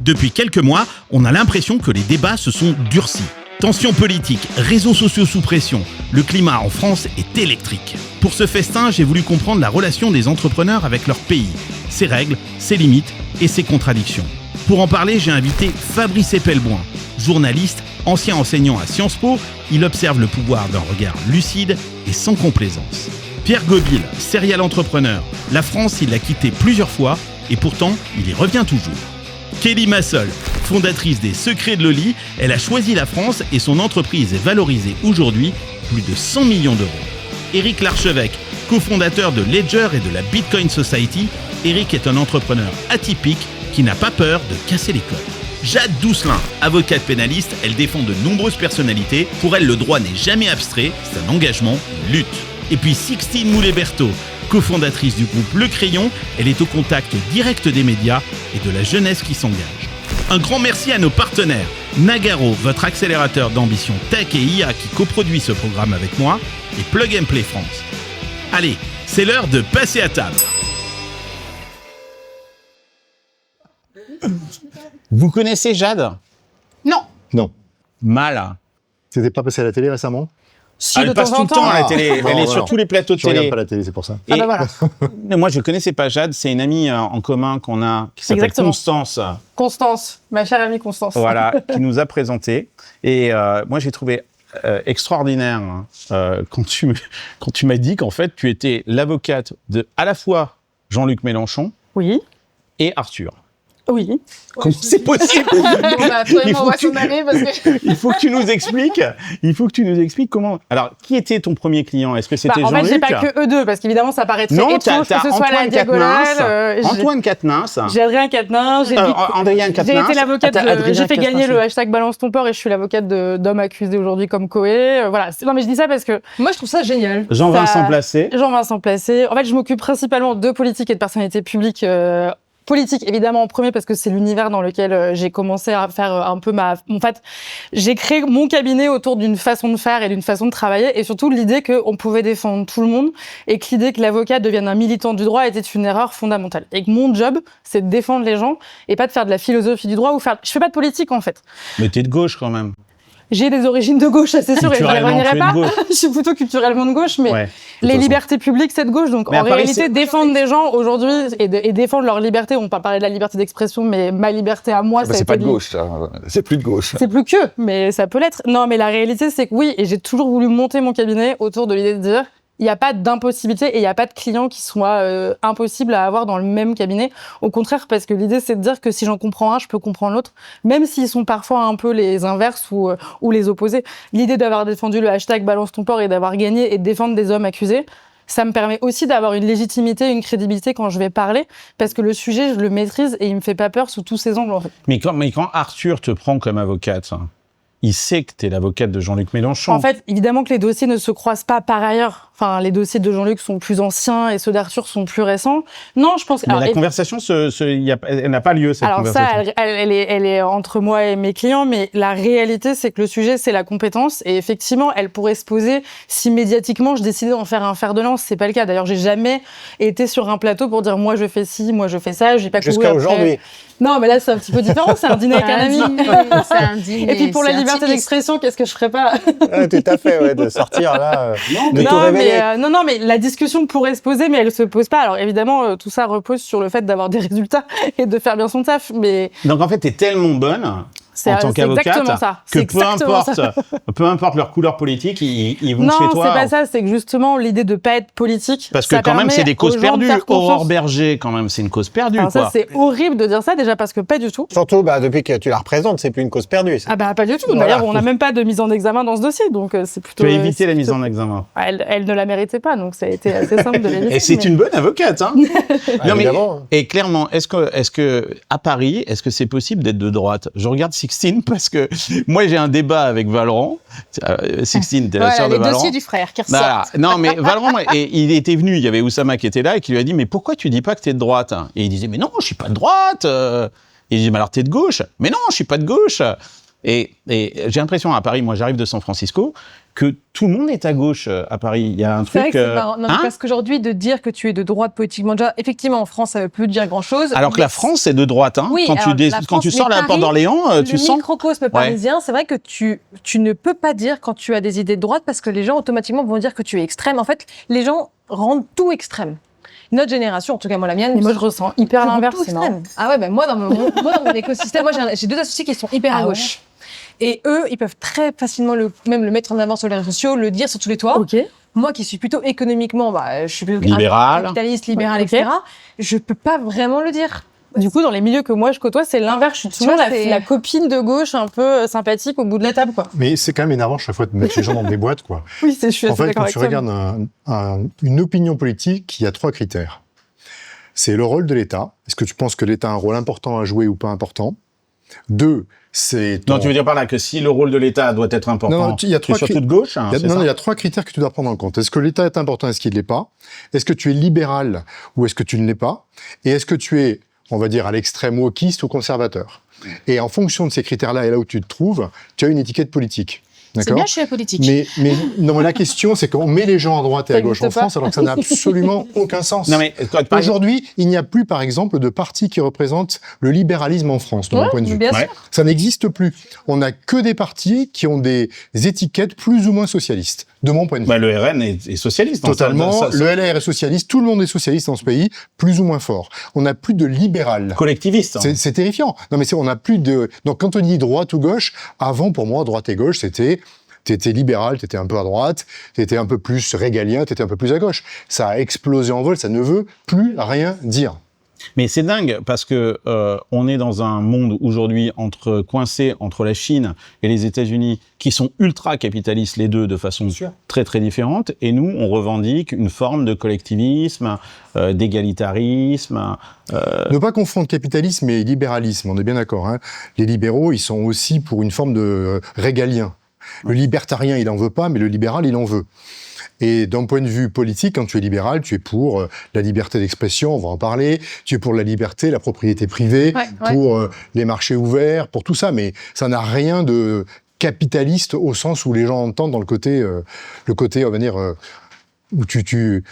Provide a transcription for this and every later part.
Depuis quelques mois, on a l'impression que les débats se sont durcis. Tensions politiques, réseaux sociaux sous pression, le climat en France est électrique. Pour ce festin, j'ai voulu comprendre la relation des entrepreneurs avec leur pays, ses règles, ses limites et ses contradictions. Pour en parler, j'ai invité Fabrice Epelboin, journaliste, ancien enseignant à Sciences Po, il observe le pouvoir d'un regard lucide et sans complaisance. Pierre Gobil, serial entrepreneur, la France, il l'a quitté plusieurs fois et pourtant, il y revient toujours. Kelly Massol, fondatrice des Secrets de Loli, elle a choisi la France et son entreprise est valorisée aujourd'hui plus de 100 millions d'euros. Éric Larchevêque, cofondateur de Ledger et de la Bitcoin Society, Éric est un entrepreneur atypique qui n'a pas peur de casser les codes. Jade Doucelin, avocate pénaliste, elle défend de nombreuses personnalités. Pour elle, le droit n'est jamais abstrait, c'est un engagement, une lutte. Et puis Sixtine Moulet-Berthaud, cofondatrice du groupe Le Crayon, elle est au contact direct des médias et de la jeunesse qui s'engage. Un grand merci à nos partenaires. Nagarro, votre accélérateur d'ambition tech et IA qui coproduit ce programme avec moi, et Plug and Play France. Allez, c'est l'heure de passer à table. Vous connaissez Jade ? Non. Non. Mal. C'était pas passé à la télé récemment? Si, Elle de passe temps tout en le temps temps. à la télé. Non, Elle est voilà. sur tous les plateaux de Je télé. regarde pas la télé, c'est pour ça. Ah bah voilà. Mais moi, je connaissais pas Jade. C'est une amie en commun qu'on a qui s'appelle Exactement. Constance. Constance, ma chère amie Constance. Voilà, qui nous a présenté. Et moi, j'ai trouvé extraordinaire quand tu m'as dit qu'en fait, tu étais l'avocate de à la fois Jean-Luc Mélenchon Oui. et Arthur. Oui. Comment c'est possible? Bon, bah, toi et Il moi, faut on va que tu- s'en aller parce que... Il faut que tu nous expliques. Il faut que tu nous expliques comment. Alors, qui était ton premier client? Est-ce que c'était en fait, Jean-Luc? j'ai pas que eux deux, parce qu'évidemment, ça paraît très Non, étrange t'as que ce soit la Antoine diagonale. Quatennens. Antoine Quatennens. J'ai Adrien Quatennens. Adrien J'ai Quatennens. été l'avocate Attends, Adrien j'ai fait gagner Quatennens. le hashtag Balance ton port et je suis l'avocate d'hommes accusés aujourd'hui comme Coé. Voilà. Non, mais je dis ça parce que Moi, je trouve ça génial. Jean-Vincent Ça- Placé. Jean-Vincent Placé. En fait, je m'occupe principalement de politique et de personnalités publiques. Politique, évidemment, en premier, parce que c'est l'univers dans lequel j'ai commencé à faire un peu En fait, j'ai créé mon cabinet autour d'une façon de faire et d'une façon de travailler, et surtout l'idée qu'on pouvait défendre tout le monde, et que l'idée que l'avocat devienne un militant du droit était une erreur fondamentale. Et que mon job, c'est de défendre les gens, et pas de faire de la philosophie du droit, ou faire... Je fais pas de politique, en fait. Mais t'es de gauche quand même. J'ai des origines de gauche, c'est sûr, et je n'y Culturellement, reviendrai tu es pas. de gauche. Je suis plutôt culturellement de gauche, mais Ouais. les façon. libertés publiques, c'est de gauche. Donc, Mais en à Paris, réalité, c'est- défendre des gens aujourd'hui et défendre leur liberté, on peut parler de la liberté d'expression, mais ma liberté à moi, ça a C'est été pas de li- gauche, ça. C'est plus de gauche. C'est plus que, mais ça peut l'être. Non, mais la réalité, c'est que oui, et j'ai toujours voulu monter mon cabinet autour de l'idée de dire, il n'y a pas d'impossibilité et il n'y a pas de client qui soit impossible à avoir dans le même cabinet. Au contraire, parce que l'idée, c'est de dire que si j'en comprends un, je peux comprendre l'autre, même s'ils sont parfois un peu les inverses ou les opposés. L'idée d'avoir défendu le hashtag Balance ton port et d'avoir gagné et de défendre des hommes accusés, ça me permet aussi d'avoir une légitimité, une crédibilité quand je vais parler, parce que le sujet, je le maîtrise et il me fait pas peur sous tous ses angles, en fait. Mais quand Arthur te prend comme avocate, il sait que t'es l'avocate de Jean-Luc Mélenchon. En fait, évidemment que les dossiers ne se croisent pas par ailleurs. Enfin, les dossiers de Jean-Luc sont plus anciens et ceux d'Arthur sont plus récents. Non, je pense... Mais alors, la conversation, elle n'a pas lieu, cette alors conversation. ça, elle est entre moi et mes clients, mais la réalité, c'est que le sujet, c'est la compétence. Et effectivement, elle pourrait se poser si médiatiquement, je décidais d'en faire un fer de lance. C'est pas le cas. D'ailleurs, j'ai jamais été sur un plateau pour dire moi, je fais ci, moi, je fais ça. J'ai pas couru Jusqu'à après. aujourd'hui. Non, mais là, c'est un petit peu différent. C'est un dîner avec un ami. C'est un dîner. Et puis pour la c'est liberté intimiste. d'expression, qu'est-ce que je ferais pas? Ouais, tout à fait, ouais, de sortir là, de tout Non, révéler. mais non, mais la discussion pourrait se poser, mais elle se pose pas. Alors évidemment, tout ça repose sur le fait d'avoir des résultats et de faire bien son taf, mais Donc en fait, t'es tellement bonne en tant c'est qu'avocate exactement ça. que C'est exactement ça. peu importe leur couleur politique, ils vont Non, chez toi. c'est pas ça. C'est que justement, l'idée de pas être politique, Parce que ça quand même, permet c'est des causes aux gens de perdues. faire confiance. Aurore Berger, quand même, c'est une cause perdue, Alors quoi. ça, c'est horrible de dire ça déjà parce que pas du tout. Surtout, depuis que tu la représentes, c'est plus une cause perdue. ça. Ah bah pas du tout. Voilà. D'ailleurs, on n'a même pas de mise en examen dans ce dossier, donc c'est plutôt. Tu as évité c'est la mise plutôt- en examen. Elle ne la méritait pas, donc ça a été assez simple de l'éviter. Et c'est mais- une bonne avocate, hein. Non, mais, Évidemment. et clairement, est-ce que à Paris, est-ce que c'est possible d'être de droite? Je regarde Sixtine parce que moi j'ai un débat avec Valorant. Sixtine, t'es la Voilà, sœur de les Valorant. dossiers du frère qui ressortent. Voilà. Non, mais Valorant, et il était venu, il y avait Oussama qui était là et qui lui a dit mais pourquoi tu dis pas que t'es de droite? Et il disait mais non, je suis pas de droite. Et il dit mais alors t'es de gauche? Mais non, je suis pas de gauche. Et j'ai l'impression à Paris, moi j'arrive de San Francisco, que tout le monde est à gauche à Paris. Il y a un C'est vrai truc. que c'est marrant. Non, mais parce qu'aujourd'hui, de dire que tu es de droite politiquement, déjà, effectivement, en France, ça ne veut plus dire grand-chose. Alors que la France est de droite. Hein. Oui, quand alors, la quand France, tu sors mais la porte Paris, d'Orléans, tu le sens. microcosme parisien, c'est vrai que tu ne peux pas dire quand tu as des idées de droite parce que les gens automatiquement vont dire que tu es extrême. En fait, les gens rendent tout extrême. Notre génération, en tout cas moi la mienne, Mais moi, je ressens hyper je rends l'inverse, tout c'est marrant. extrême. Ah ouais, ben moi dans mon écosystème, moi j'ai 2 associés qui sont hyper à Ah ouais. gauche. Et eux, ils peuvent très facilement même le mettre en avant sur les réseaux sociaux, le dire sur tous les toits. Ok. Moi qui suis plutôt économiquement, je suis plutôt Libéral. capitaliste, libéral, Ok. etc. Je peux pas vraiment le dire. Du coup, dans les milieux que moi je côtoie, c'est l'inverse. Je suis toujours vois, c'est- la copine de gauche un peu sympathique au bout de la table, quoi. Mais c'est quand même énervant chaque fois de mettre les gens dans des boîtes, quoi. Oui, je suis En assez fait, d'accord quand avec tu toi. regardes une opinion politique, il y a 3 critères. C'est le rôle de l'État. Est-ce que tu penses que l'État a un rôle important à jouer ou pas important? 2, c'est... Non, tu veux dire par là que si le rôle de l'État doit être important, Non, il y a tu es 3 surtout de gauche, hein, c'est non, ça il y a 3 critères que tu dois prendre en compte. Est-ce que l'État est important? Est-ce qu'il ne l'est pas? Est-ce que tu es libéral ou est-ce que tu ne l'es pas? Et est-ce que tu es, on va dire, à l'extrême wokiste ou conservateur? Et en fonction de ces critères-là et là où tu te trouves, tu as une étiquette politique. C'est bien, je suis apolitique. Mais non, mais la question, c'est qu'on met les gens à droite et à Ça gauche en existe pas. France alors que ça n'a absolument aucun sens. Non, mais par exemple- Aujourd'hui, il n'y a plus, par exemple, de parti qui représente le libéralisme en France, de mon point de vue. Bien Ouais. sûr. Ça n'existe plus. On n'a que des partis qui ont des étiquettes plus ou moins socialistes, de mon point de vue. Bah, le RN est socialiste. Totalement. Ça- Le LR est socialiste. Tout le monde est socialiste dans ce pays, plus ou moins fort. On n'a plus de libéral. collectiviste. hein. C'est terrifiant. Non, mais on n'a plus de. Donc, quand on dit droite ou gauche, avant, pour moi, droite et gauche, c'était. T'étais libéral, t'étais un peu à droite, t'étais un peu plus régalien, t'étais un peu plus à gauche. Ça a explosé en vol, ça ne veut plus rien dire. Mais c'est dingue parce que on est dans un monde aujourd'hui coincé entre la Chine et les États-Unis, qui sont ultra capitalistes les deux de façon très très différente, et nous on revendique une forme de collectivisme, d'égalitarisme. Ne pas confondre capitalisme et libéralisme, on est bien d'accord. Hein. Les libéraux, ils sont aussi pour une forme de régalien. Le libertarien, il en veut pas, mais le libéral, il en veut. Et d'un point de vue politique, quand tu es libéral, tu es pour la liberté d'expression, on va en parler, tu es pour la liberté, la propriété privée, pour les marchés ouverts, pour tout ça, mais ça n'a rien de capitaliste au sens où les gens entendent dans le côté, on va dire, où tu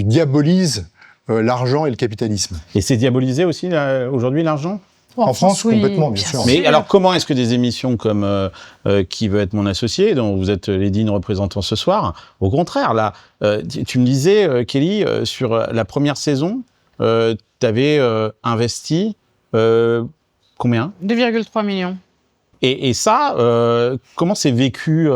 diabolises l'argent et le capitalisme. Et c'est diabolisé aussi aujourd'hui l'argent. En France, oui, complètement, bien sûr. Mais alors, comment est-ce que des émissions comme Qui veut être mon associé, dont vous êtes les dignes représentants ce soir, au contraire, là, tu me disais, Kelly, sur la première saison, tu avais investi combien? 2,3 millions. Et ça, comment c'est vécu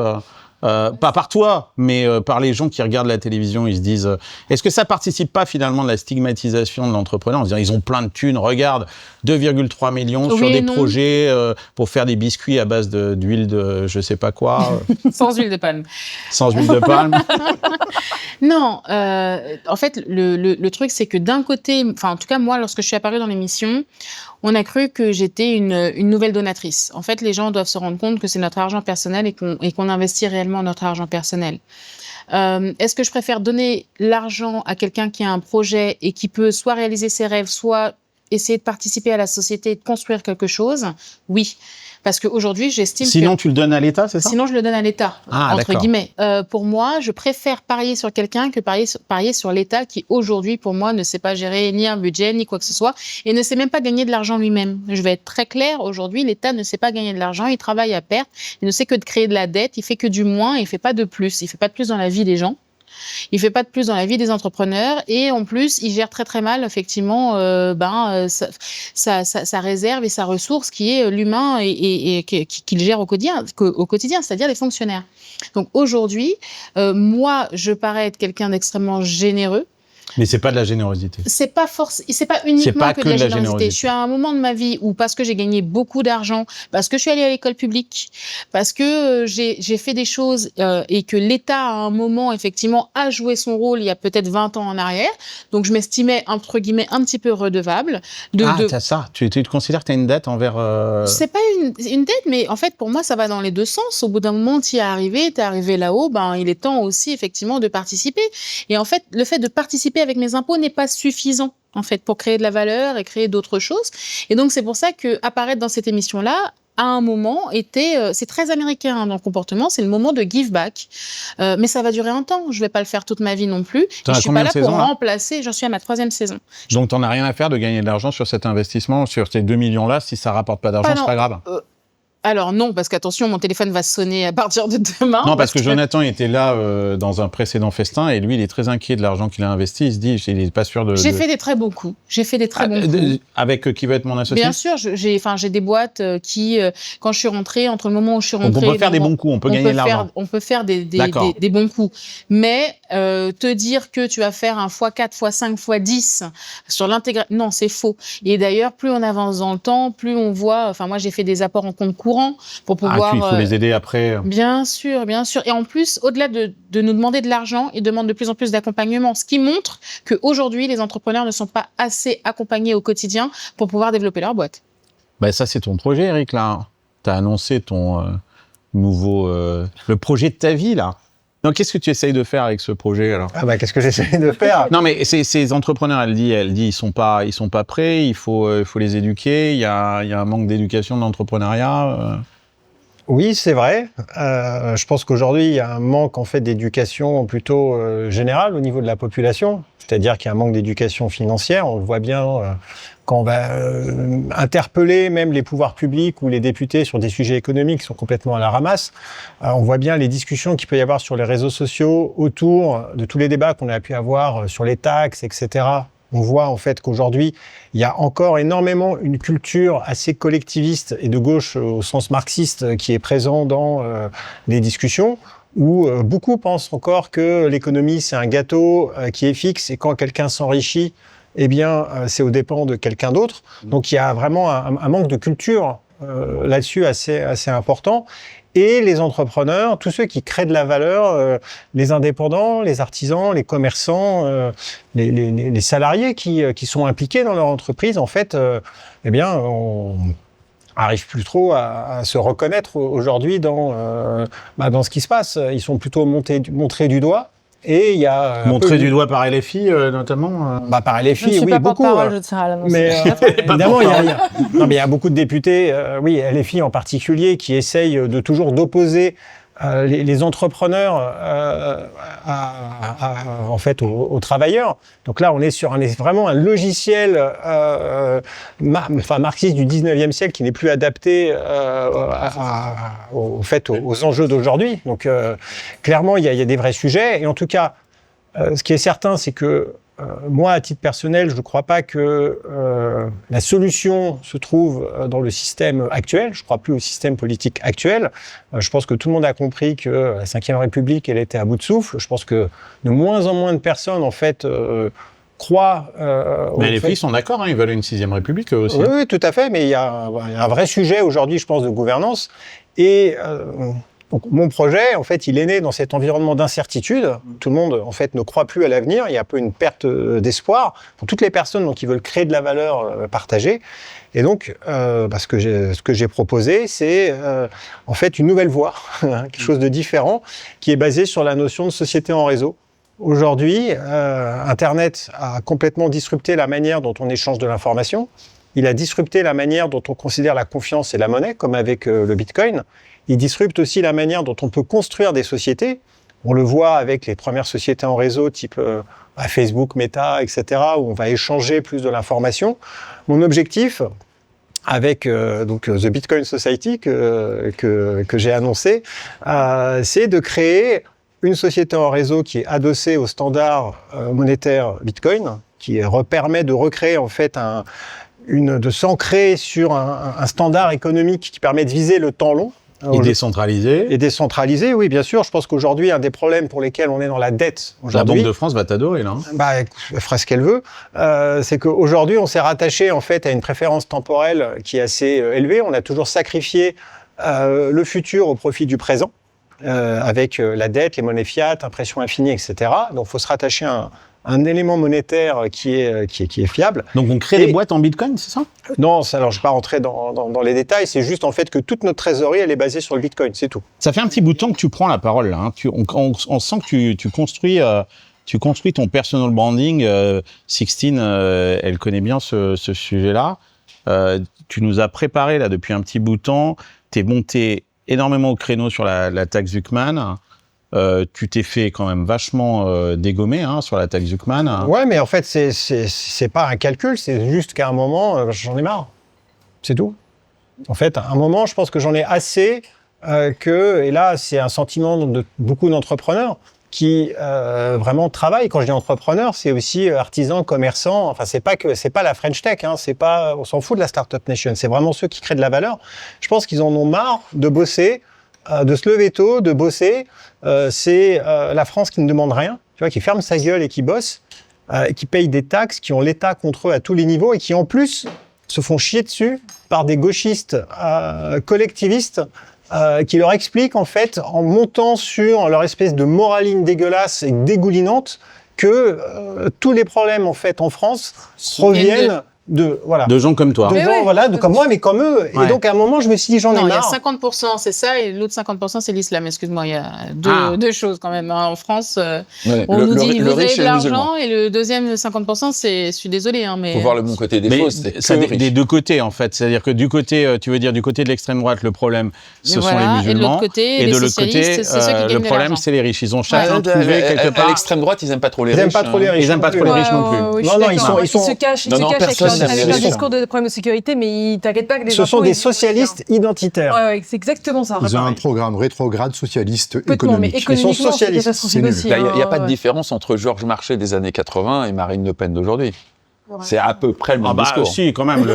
pas par toi, mais par les gens qui regardent la télévision, ils se disent est-ce que ça participe pas finalement de la stigmatisation de l'entrepreneur en se disant ils ont plein de thunes, regarde 2,3 millions Oui sur et des non. projets pour faire des biscuits à base d'huile de je sais pas quoi, Sans huile de palme. sans huile de palme. Non, en fait, le truc, c'est que d'un côté, enfin, en tout cas, moi, lorsque je suis apparue dans l'émission, on a cru que j'étais une nouvelle donatrice. En fait, les gens doivent se rendre compte que c'est notre argent personnel et qu'on investit réellement notre argent personnel. Est-ce que je préfère donner l'argent à quelqu'un qui a un projet et qui peut soit réaliser ses rêves, soit essayer de participer à la société et de construire quelque chose? Oui. Parce qu'aujourd'hui, j'estime Sinon, que... tu le donnes à l'État, c'est ça? Sinon, je le donne à l'État, Ah, entre d'accord. guillemets. Pour moi, je préfère parier sur quelqu'un que parier sur l'État qui, aujourd'hui, pour moi, ne sait pas gérer ni un budget, ni quoi que ce soit, et ne sait même pas gagner de l'argent lui-même. Je vais être très claire, aujourd'hui, l'État ne sait pas gagner de l'argent, il travaille à perte, il ne sait que de créer de la dette, il fait que du moins, il fait pas de plus. Il fait pas de plus dans la vie des gens. Il fait pas de plus dans la vie des entrepreneurs et en plus, il gère très très mal effectivement sa réserve et sa ressource qui est l'humain et qu'il gère au quotidien, c'est-à-dire les fonctionnaires. Donc aujourd'hui, moi, je parais être quelqu'un d'extrêmement généreux. Mais c'est pas de la générosité. C'est pas uniquement pas que de la générosité. générosité. Je suis à un moment de ma vie où, parce que j'ai gagné beaucoup d'argent, parce que je suis allée à l'école publique, parce que j'ai fait des choses et que l'État, à un moment, effectivement, a joué son rôle il y a peut-être 20 ans en arrière. Donc, je m'estimais, entre guillemets, un petit peu redevable. T'as ça. Tu te considères que tu as une dette envers... C'est pas une dette, mais en fait, pour moi, ça va dans les deux sens. Au bout d'un moment, tu es arrivé là-haut, il est temps aussi, effectivement, de participer. Et en fait, le fait de participer avec mes impôts n'est pas suffisant, en fait, pour créer de la valeur et créer d'autres choses. Et donc, c'est pour ça que apparaître dans cette émission-là, à un moment, c'est très américain dans le comportement, c'est le moment de give back. Mais ça va durer un temps. Je vais pas le faire toute ma vie non plus. Je suis pas là pour remplacer. J'en suis à ma 3e saison. Donc, t'en as rien à faire de gagner de l'argent sur cet investissement, sur ces 2 millions-là. Si ça rapporte pas d'argent, c'est pas grave. Alors non, parce qu'attention, mon téléphone va sonner à partir de demain. Non, parce que Jonathan était là dans un précédent festin et lui, il est très inquiet de l'argent qu'il a investi. Il se dit, il est pas sûr de... J'ai fait des très bons coups. Avec qui va être mon associé? Bien sûr, j'ai des boîtes qui, quand je suis rentrée, entre le moment où je suis rentrée... Donc on peut faire des bons coups, on peut gagner de l'argent. On peut faire des bons coups. Mais te dire que tu vas faire un x4, x5, x10 sur l'intégration... Non, c'est faux. Et d'ailleurs, plus on avance dans le temps, plus on voit... Enfin, moi, j'ai fait des apports en compte courant pour pouvoir... il faut les aider après. Bien sûr, bien sûr. Et en plus, au-delà de nous demander de l'argent, ils demandent de plus en plus d'accompagnement, ce qui montre qu'aujourd'hui, les entrepreneurs ne sont pas assez accompagnés au quotidien pour pouvoir développer leur boîte. Bah, ça, c'est ton projet, Eric, là. Tu as annoncé ton nouveau... le projet de ta vie, là. Donc, qu'est-ce que tu essayes de faire avec ce projet, alors? Qu'est-ce que j'essaye de faire? Non, mais ces entrepreneurs, elle dit, ils sont pas prêts, il faut les éduquer, il y a un manque d'éducation de l'entrepreneuriat. Oui, c'est vrai. Je pense qu'aujourd'hui, il y a un manque, en fait, d'éducation plutôt générale au niveau de la population. C'est-à-dire qu'il y a un manque d'éducation financière. On le voit bien quand on va interpeller même les pouvoirs publics ou les députés sur des sujets économiques qui sont complètement à la ramasse. On voit bien les discussions qu'il peut y avoir sur les réseaux sociaux autour de tous les débats qu'on a pu avoir sur les taxes, etc. On voit en fait qu'aujourd'hui, il y a encore énormément une culture assez collectiviste et de gauche au sens marxiste qui est présent dans les discussions, où beaucoup pensent encore que l'économie, c'est un gâteau qui est fixe et quand quelqu'un s'enrichit, eh bien, c'est aux dépens de quelqu'un d'autre. Donc, il y a vraiment un manque de culture là-dessus assez important. Et les entrepreneurs, tous ceux qui créent de la valeur, les indépendants, les artisans, les commerçants, les salariés qui sont impliqués dans leur entreprise, en fait, eh bien, on arrive plus trop à se reconnaître aujourd'hui dans ce qui se passe. Ils sont plutôt montrés du doigt. Et il y a montré du doigt par LFI notamment. Par LFI, je suis oui, pas beaucoup. Porte-parole, je tiens à l'annoncer. Mais évidemment, il y a beaucoup de députés, LFI en particulier, qui essayent de toujours d'opposer les entrepreneurs en fait aux travailleurs. Donc là, on est vraiment un logiciel marxiste du 19e siècle qui n'est plus adapté aux enjeux d'aujourd'hui. Donc clairement, il y a des vrais sujets. Et en tout cas, ce qui est certain, c'est que moi, à titre personnel, je ne crois pas que la solution se trouve dans le système actuel. Je ne crois plus au système politique actuel. Je pense que tout le monde a compris que la Ve République, elle était à bout de souffle. Je pense que de moins en moins de personnes, en fait, croient... mais les filles sont d'accord, hein, ils veulent une 6e République, eux aussi. Oui, tout à fait, mais il y a un vrai sujet aujourd'hui, je pense, de gouvernance. Et... donc, mon projet, en fait, il est né dans cet environnement d'incertitude. Tout le monde, en fait, ne croit plus à l'avenir. Il y a un peu une perte d'espoir pour toutes les personnes qui veulent créer de la valeur partagée. Et donc, ce que j'ai proposé, c'est en fait une nouvelle voie, quelque chose de différent, qui est basé sur la notion de société en réseau. Aujourd'hui, Internet a complètement disrupté la manière dont on échange de l'information. Il a disrupté la manière dont on considère la confiance et la monnaie, comme avec le Bitcoin. Il disrupte aussi la manière dont on peut construire des sociétés. On le voit avec les premières sociétés en réseau, type Facebook, Meta, etc., où on va échanger plus de l'information. Mon objectif, avec The Bitcoin Society que j'ai annoncé, c'est de créer une société en réseau qui est adossée au standard monétaire Bitcoin, qui permet de recréer en fait de s'ancrer sur un standard économique qui permet de viser le temps long. Et décentralisé. Et décentralisé, oui, bien sûr. Je pense qu'aujourd'hui, un des problèmes pour lesquels on est dans la dette aujourd'hui... La Banque de France va t'adorer, là. Elle fera ce qu'elle veut. C'est qu'aujourd'hui, on s'est rattaché, en fait, à une préférence temporelle qui est assez élevée. On a toujours sacrifié le futur au profit du présent, avec la dette, les monnaies fiat, impression infinie, etc. Donc, il faut se rattacher à un élément monétaire qui est fiable. Donc, on crée des boîtes en Bitcoin, c'est ça? Non, alors je ne vais pas rentrer dans les détails, c'est juste en fait que toute notre trésorerie, elle est basée sur le Bitcoin, c'est tout. Ça fait un petit bout de temps que tu prends la parole, là. Hein. On sent que tu construis ton personal branding. Sixtine, elle connaît bien ce sujet-là. Tu nous as préparé là depuis un petit bout de temps. T'es monté énormément au créneau sur la taxe Zuckman. Tu t'es fait quand même vachement dégommer sur la taxe Zuckman. Ouais, mais en fait, c'est pas un calcul, c'est juste qu'à un moment, j'en ai marre. C'est tout. En fait, à un moment, je pense que j'en ai assez et là, c'est un sentiment de beaucoup d'entrepreneurs qui vraiment travaillent. Quand je dis entrepreneur, c'est aussi artisan, commerçant. Enfin, c'est pas la French Tech, on s'en fout de la Startup Nation. C'est vraiment ceux qui créent de la valeur. Je pense qu'ils en ont marre de bosser, de se lever tôt, de bosser. C'est la France qui ne demande rien, tu vois, qui ferme sa gueule et qui bosse, qui paye des taxes, qui ont l'État contre eux à tous les niveaux et qui en plus se font chier dessus par des gauchistes collectivistes qui leur expliquent en fait, en montant sur leur espèce de moraline dégueulasse et dégoulinante, que tous les problèmes en fait en France proviennent de gens comme toi. Comme moi, mais comme eux. Ouais. Et donc, à un moment, je me suis dit, j'en ai marre. Il y a 50%, c'est ça, et l'autre 50%, c'est l'islam. Excuse-moi, il y a deux choses quand même. En France, on nous dit, vous avez de l'argent, et le deuxième 50%, je suis désolé. Mais... Faut voir le bon côté des choses. C'est des deux côtés, en fait. C'est-à-dire que du côté, tu veux dire, du côté de l'extrême droite, le problème, ce sont les musulmans. Et de l'autre côté, le problème, c'est les riches. Ils ont chacun trouvé quelque part. À l'extrême droite, ils n'aiment pas trop les riches. Ils n'aiment pas trop les riches. Ils n'aiment pas trop les riches non plus. Non, ils se cachent avec un discours de problème de sécurité, mais t'inquiète pas que ce sont des socialistes identitaires. Ouais, c'est exactement ça. Ils ont un programme rétrograde socialiste économique. Ils sont socialistes. C'est nul. Il n'y a pas de différence entre Georges Marchais des années 80 et Marine Le Pen d'aujourd'hui. C'est à peu près le même discours. Si, quand même,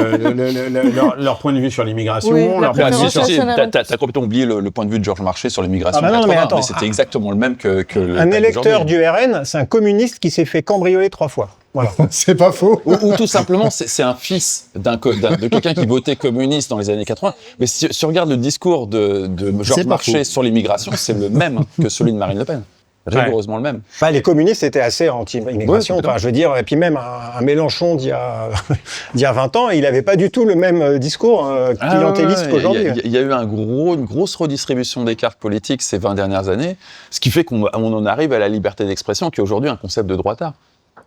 leur point de vue sur l'immigration. T'as complètement oublié le point de vue de Georges Marchais sur l'immigration. Mais attends. Mais c'était exactement le même que un électeur du RN, c'est un communiste qui s'est fait cambrioler 3 fois. Voilà. C'est pas faux. Ou tout simplement, c'est un fils de quelqu'un qui votait communiste dans les années 80. Mais si tu regardes le discours de Georges Marchais sur l'immigration, c'est le même que celui de Marine Le Pen. Rigoureusement le même. Les communistes étaient assez anti-immigration. Je veux dire, et puis même un Mélenchon d'il y a 20 ans, il n'avait pas du tout le même discours clientéliste qu'aujourd'hui. Il y a eu une grosse redistribution des cartes politiques ces 20 dernières années, ce qui fait qu'on en arrive à la liberté d'expression, qui est aujourd'hui un concept de droitard.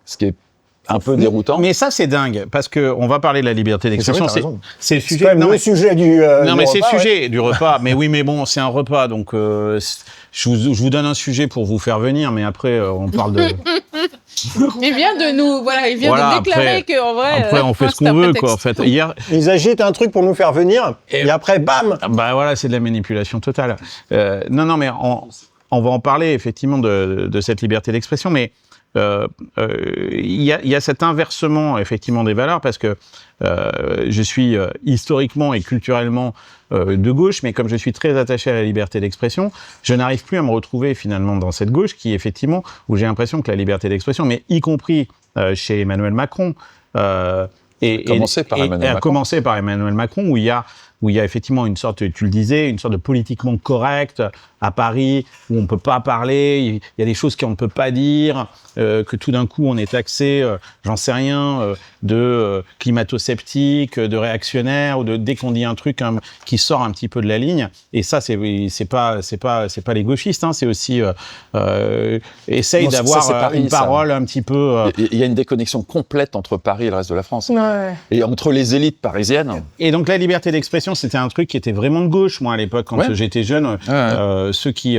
Ce qui est un peu déroutant. Mais ça, c'est dingue, parce qu'on va parler de la liberté d'expression. C'est le sujet. C'est le sujet du. Non, mais c'est le sujet du repas. Mais oui, mais bon, c'est un repas, donc je vous donne un sujet pour vous faire venir, mais après, on parle de. Il vient de déclarer qu'en vrai. Après, on fait ce qu'on veut, quoi. En fait, hier. Ils agitent un truc pour nous faire venir, et après, bam. C'est de la manipulation totale. Non, mais on va en parler effectivement de cette liberté d'expression, mais. Il y a cet inversement effectivement des valeurs parce que je suis historiquement et culturellement de gauche, mais comme je suis très attaché à la liberté d'expression, je n'arrive plus à me retrouver finalement dans cette gauche qui effectivement où j'ai l'impression que la liberté d'expression, mais y compris chez Emmanuel Macron, à commencer par Emmanuel Macron, où il y a effectivement une sorte, tu le disais, une sorte de politiquement correct à Paris, où on ne peut pas parler, il y a des choses qu'on ne peut pas dire, que tout d'un coup on est taxé, j'en sais rien, de climato-sceptique, de réactionnaire, ou dès qu'on dit un truc qui sort un petit peu de la ligne. Et ça, c'est pas les gauchistes, c'est aussi essaye d'avoir une parole un petit peu. Il y a une déconnexion complète entre Paris et le reste de la France, et entre les élites parisiennes. Et donc la liberté d'expression, c'était un truc qui était vraiment de gauche, moi à l'époque quand j'étais jeune. Ceux qui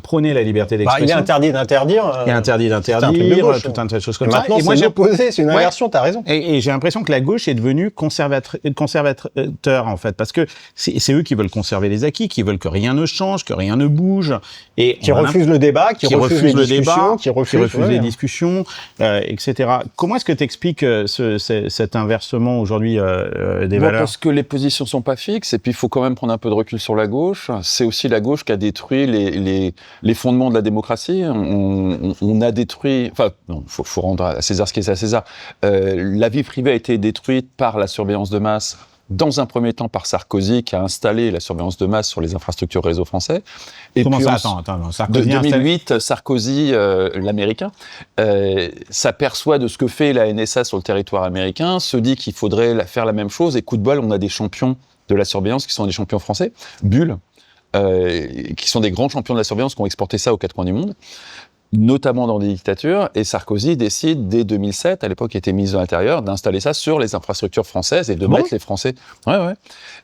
prônaient la liberté d'expression. Il est interdit d'interdire. Il est interdit d'interdire, tout un tas de choses comme ça. Et moi, j'ai opposé, c'est une inversion, t'as raison. Et j'ai l'impression que la gauche est devenue conservateur, en fait, parce que c'est eux qui veulent conserver les acquis, qui veulent que rien ne change, que rien ne bouge. Et qui refusent le débat, qui refusent les discussions, etc. Comment est-ce que tu expliques cet inversement aujourd'hui des valeurs ? Parce que les positions sont pas fixes, et puis il faut quand même prendre un peu de recul sur la gauche. C'est aussi la gauche qui a détruit les fondements de la démocratie. On a détruit... Enfin, non, faut rendre à César ce qui est à César. La vie privée a été détruite par la surveillance de masse, dans un premier temps par Sarkozy, qui a installé la surveillance de masse sur les infrastructures réseau français. Et comment puis ça Sarkozy 2008, Sarkozy, l'américain, s'aperçoit de ce que fait la NSA sur le territoire américain, se dit qu'il faudrait faire la même chose, et coup de bol, on a des champions de la surveillance qui sont des champions français, Bull, qui sont des grands champions de la surveillance, qui ont exporté ça aux 4 coins du monde. notamment dans des dictatures, et Sarkozy décide dès 2007, à l'époque il était ministre de l'Intérieur, d'installer ça sur les infrastructures françaises et de mettre les Français. Ouais.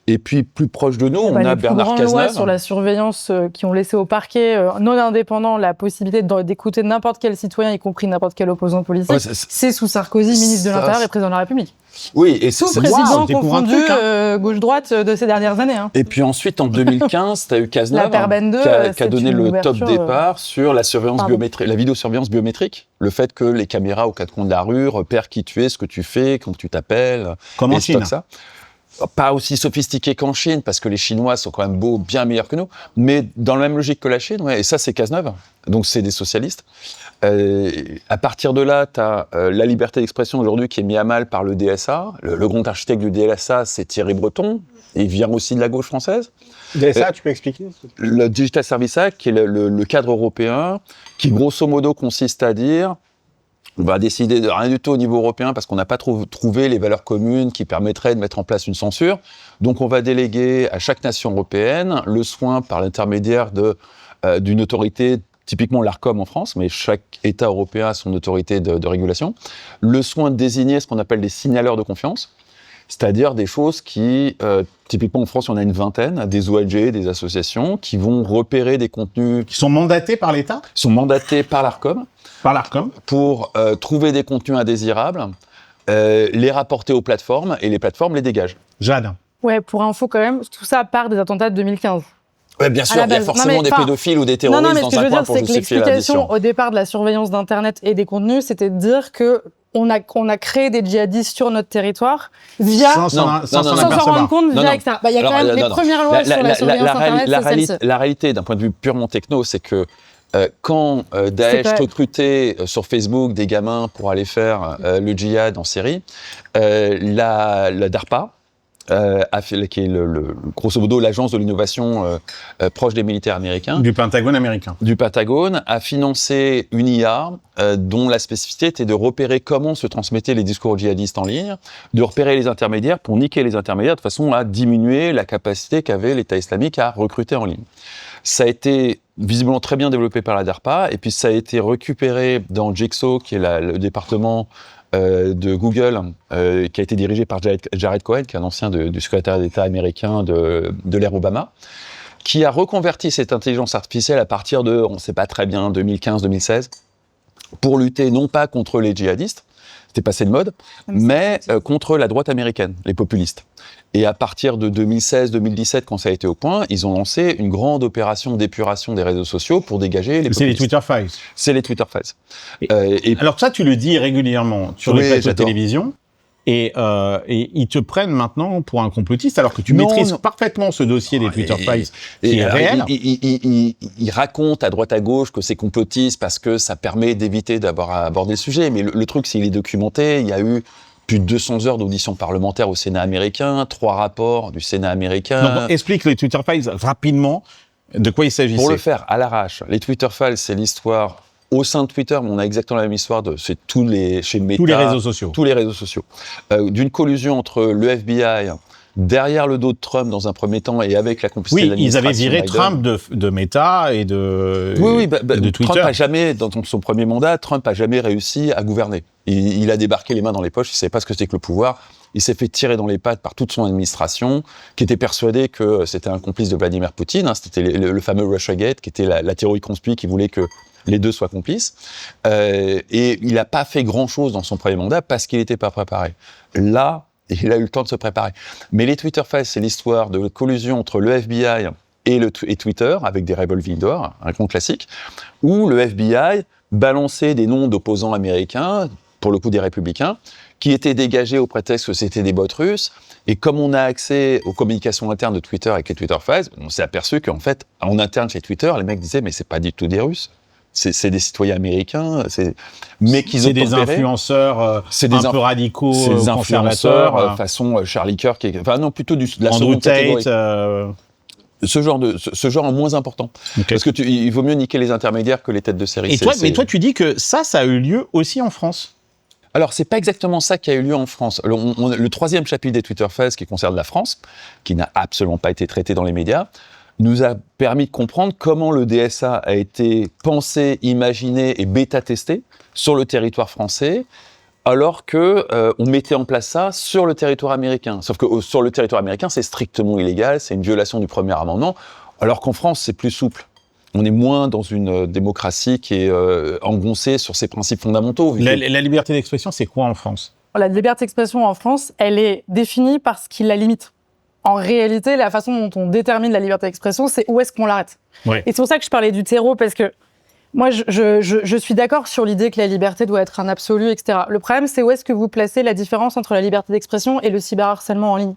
Et puis plus proche de nous, on a Bernard Cazeneuve. Les lois sur la surveillance qui ont laissé au parquet non indépendant la possibilité d'écouter n'importe quel citoyen, y compris n'importe quel opposant politique, c'est sous Sarkozy, ministre de l'Intérieur et président de la République. Oui, et tout président confondu gauche-droite de ces dernières années. Hein. Et puis ensuite, en 2015, tu as eu Cazeneuve qui a donné le top départ sur la surveillance biométrique, la vidéosurveillance biométrique. Le fait que les caméras aux quatre coins de la rue repèrent qui tu es, ce que tu fais, quand tu t'appelles. Comme en Chine. Ça. Pas aussi sophistiqué qu'en Chine, parce que les Chinois sont quand même bien meilleurs que nous, mais dans la même logique que la Chine, et ça c'est Cazeneuve, donc c'est des socialistes. À partir de là, tu as la liberté d'expression aujourd'hui qui est mise à mal par le DSA. Le grand architecte du DSA, c'est Thierry Breton, il vient aussi de la gauche française. DSA, tu peux expliquer ? Le Digital Services Act, qui est le cadre européen, qui grosso modo consiste à dire on va décider de rien du tout au niveau européen parce qu'on n'a pas trouvé les valeurs communes qui permettraient de mettre en place une censure. Donc on va déléguer à chaque nation européenne le soin par l'intermédiaire d'une autorité, typiquement l'ARCOM en France, mais chaque État européen a son autorité de régulation, le soin de désigner ce qu'on appelle des signaleurs de confiance, c'est-à-dire des choses qui, typiquement en France, on a une vingtaine, des ONG, des associations, qui vont repérer des contenus... Qui sont mandatés par l'État ? Sont mandatés par l'ARCOM. Par l'ARCOM. Pour trouver des contenus indésirables, les rapporter aux plateformes, et les plateformes les dégagent. Jade. Ouais, pour info quand même, tout ça part des attentats de 2015. Ouais, bien sûr, il y a forcément des pédophiles ou des terroristes dans un coin pour justifier la ce que je veux dire, c'est que l'explication au départ de la surveillance d'Internet et des contenus, c'était de dire que on a créé des djihadistes sur notre territoire via sans s'en rendre compte via ça. Il y a quand même les premières lois sur la surveillance Internet, c'est celle-ci. La réalité, d'un point de vue purement techno, c'est que quand Daesh recrutait sur Facebook des gamins pour aller faire le djihad en Syrie, la DARPA, qui est grosso modo l'agence de l'innovation proche des militaires américains. Du Pentagone américain. Du Pentagone, a financé une IA dont la spécificité était de repérer comment se transmettaient les discours djihadistes en ligne, de repérer les intermédiaires pour niquer les intermédiaires de façon à diminuer la capacité qu'avait l'État islamique à recruter en ligne. Ça a été visiblement très bien développé par la DARPA, et puis ça a été récupéré dans Jigsaw, qui est le département de Google, qui a été dirigé par Jared Cohen, qui est un ancien du secrétaire d'État américain de l'ère Obama, qui a reconverti cette intelligence artificielle à partir de, on ne sait pas très bien, 2015-2016, pour lutter non pas contre les djihadistes, c'était passé de mode, mais contre la droite américaine, les populistes. Et à partir de 2016-2017, quand ça a été au point, ils ont lancé une grande opération d'épuration des réseaux sociaux pour dégager les populistes. C'est les Twitter Files. C'est les Twitter Files. Alors ça, tu le dis régulièrement sur les plateaux de télévision, et ils te prennent maintenant pour un complotiste, alors que tu maîtrises parfaitement ce dossier des Twitter Files, qui est réel. Ils racontent à droite à gauche que c'est complotiste parce que ça permet d'éviter d'avoir à aborder le sujet, mais le truc, c'est qu'il est documenté. Il y a eu plus de 200 heures d'audition parlementaire au Sénat américain, 3 rapports du Sénat américain. Donc, explique les Twitter Files rapidement, de quoi il s'agissait. Pour le faire à l'arrache, les Twitter Files, c'est l'histoire au sein de Twitter, mais on a exactement la même histoire chez Meta, tous les réseaux sociaux. Tous les réseaux sociaux. D'une collusion entre le FBI, derrière le dos de Trump dans un premier temps, et avec la complicité de l'administration ils avaient viré Trump de Meta et de Twitter. Trump a jamais, dans son premier mandat, Trump a jamais réussi à gouverner. Il a débarqué les mains dans les poches, il savait pas ce que c'était que le pouvoir. Il s'est fait tirer dans les pattes par toute son administration, qui était persuadé que c'était un complice de Vladimir Poutine. C'était le fameux Russiagate, qui était la théorie conspire qui voulait que les deux soient complices. Et il n'a pas fait grand-chose dans son premier mandat parce qu'il n'était pas préparé. Là, il a eu le temps de se préparer. Mais les Twitter Files, c'est l'histoire de collusion entre le FBI et Twitter, avec des revolving doors, un compte classique, où le FBI balançait des noms d'opposants américains, pour le coup des républicains, qui étaient dégagés au prétexte que c'était des bots russes. Et comme on a accès aux communications internes de Twitter avec les Twitter Files, on s'est aperçu qu'en fait, en interne chez Twitter, les mecs disaient « mais c'est pas du tout des Russes ». C'est des citoyens américains, mais qu'ils ont des influenceurs un peu radicaux, c'est des conservateurs, façon Charlie Kirk, plutôt de la Andrew seconde catégorie. Tate, ce genre moins important. Okay. Parce que il vaut mieux niquer les intermédiaires que les têtes de série. Mais toi, tu dis que ça a eu lieu aussi en France. Alors, c'est pas exactement ça qui a eu lieu en France. Le troisième chapitre des Twitter Files qui concerne la France, qui n'a absolument pas été traité dans les médias, nous a permis de comprendre comment le DSA a été pensé, imaginé et bêta-testé sur le territoire français, alors que on mettait en place ça sur le territoire américain. Sauf que sur le territoire américain, c'est strictement illégal, c'est une violation du premier amendement, alors qu'en France, c'est plus souple. On est moins dans une démocratie qui est engoncée sur ses principes fondamentaux. La liberté d'expression, c'est quoi en France ? La liberté d'expression en France, elle est définie par ce qui la limite. En réalité, la façon dont on détermine la liberté d'expression, c'est où est-ce qu'on l'arrête. Ouais. Et c'est pour ça que je parlais du terreau, parce que moi, je suis d'accord sur l'idée que la liberté doit être un absolu, etc. Le problème, c'est où est-ce que vous placez la différence entre la liberté d'expression et le cyberharcèlement en ligne.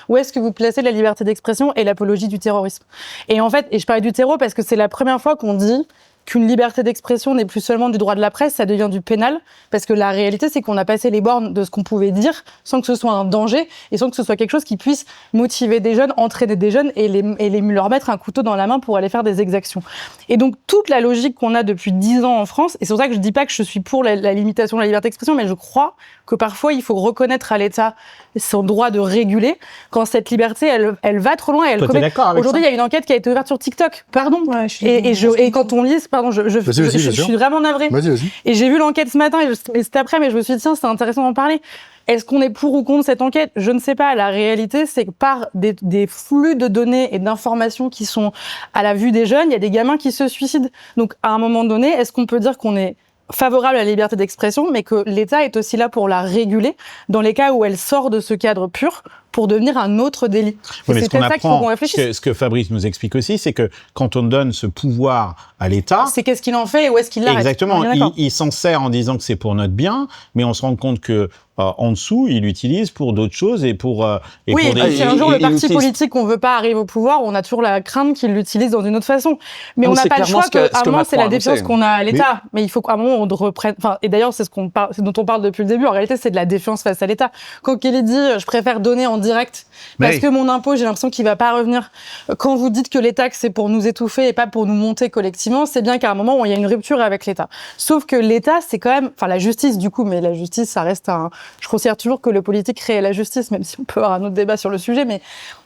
Où est-ce que vous placez la liberté d'expression et l'apologie du terrorisme. Et en fait, et je parlais du terreau parce que c'est la première fois qu'on dit qu'une liberté d'expression n'est plus seulement du droit de la presse, ça devient du pénal, parce que la réalité, c'est qu'on a passé les bornes de ce qu'on pouvait dire sans que ce soit un danger et sans que ce soit quelque chose qui puisse motiver des jeunes, entraîner des jeunes et leur mettre un couteau dans la main pour aller faire des exactions. Et donc, toute la logique qu'on a depuis 10 ans en France, et c'est pour ça que je dis pas que je suis pour la limitation de la liberté d'expression, mais je crois que parfois, il faut reconnaître à l'État son droit de réguler quand cette liberté, elle va trop loin et elle commet... Aujourd'hui, il y a une enquête qui a été ouverte sur TikTok. Pardon. Ouais, et quand on lit, pardon, je suis vraiment navrée. Vas-y. Et j'ai vu l'enquête ce matin et cet après, mais je me suis dit, tiens, c'est intéressant d'en parler. Est-ce qu'on est pour ou contre cette enquête ? Je ne sais pas. La réalité, c'est que par des flux de données et d'informations qui sont à la vue des jeunes, il y a des gamins qui se suicident. Donc, à un moment donné, est-ce qu'on peut dire qu'on est favorable à la liberté d'expression, mais que l'État est aussi là pour la réguler dans les cas où elle sort de ce cadre pur pour devenir un autre délit. Oui, mais c'est peut-être ça qu'il faut qu'on réfléchisse. Ce que Fabrice nous explique aussi, c'est que quand on donne ce pouvoir à l'État... C'est qu'est-ce qu'il en fait et où est-ce qu'il l'arrête. Exactement. Il s'en sert en disant que c'est pour notre bien, mais on se rend compte que en dessous, il l'utilise pour d'autres choses et pour... si un jour le parti politique qu'on veut pas arrive au pouvoir, on a toujours la crainte qu'il l'utilise dans une autre façon. Mais on n'a pas le choix qu'à un moment, c'est la défiance qu'on a à l'État. Mais il faut qu'à un moment, on reprenne... Enfin, et d'ailleurs, c'est c'est dont on parle depuis le début. En réalité, c'est de la défiance face à l'État. Quand Kelly dit « je préfère donner en direct parce que mon impôt, j'ai l'impression qu'il va pas revenir ». Quand vous dites que les taxes, c'est pour nous étouffer et pas pour nous monter collectivement, c'est bien qu'à un moment, il y a une rupture avec l'État. Sauf que l'État, c'est quand même... Enfin, la justice, du coup, mais la justice, ça reste un... Je considère toujours que le politique crée la justice, même si on peut avoir un autre débat sur le sujet, mais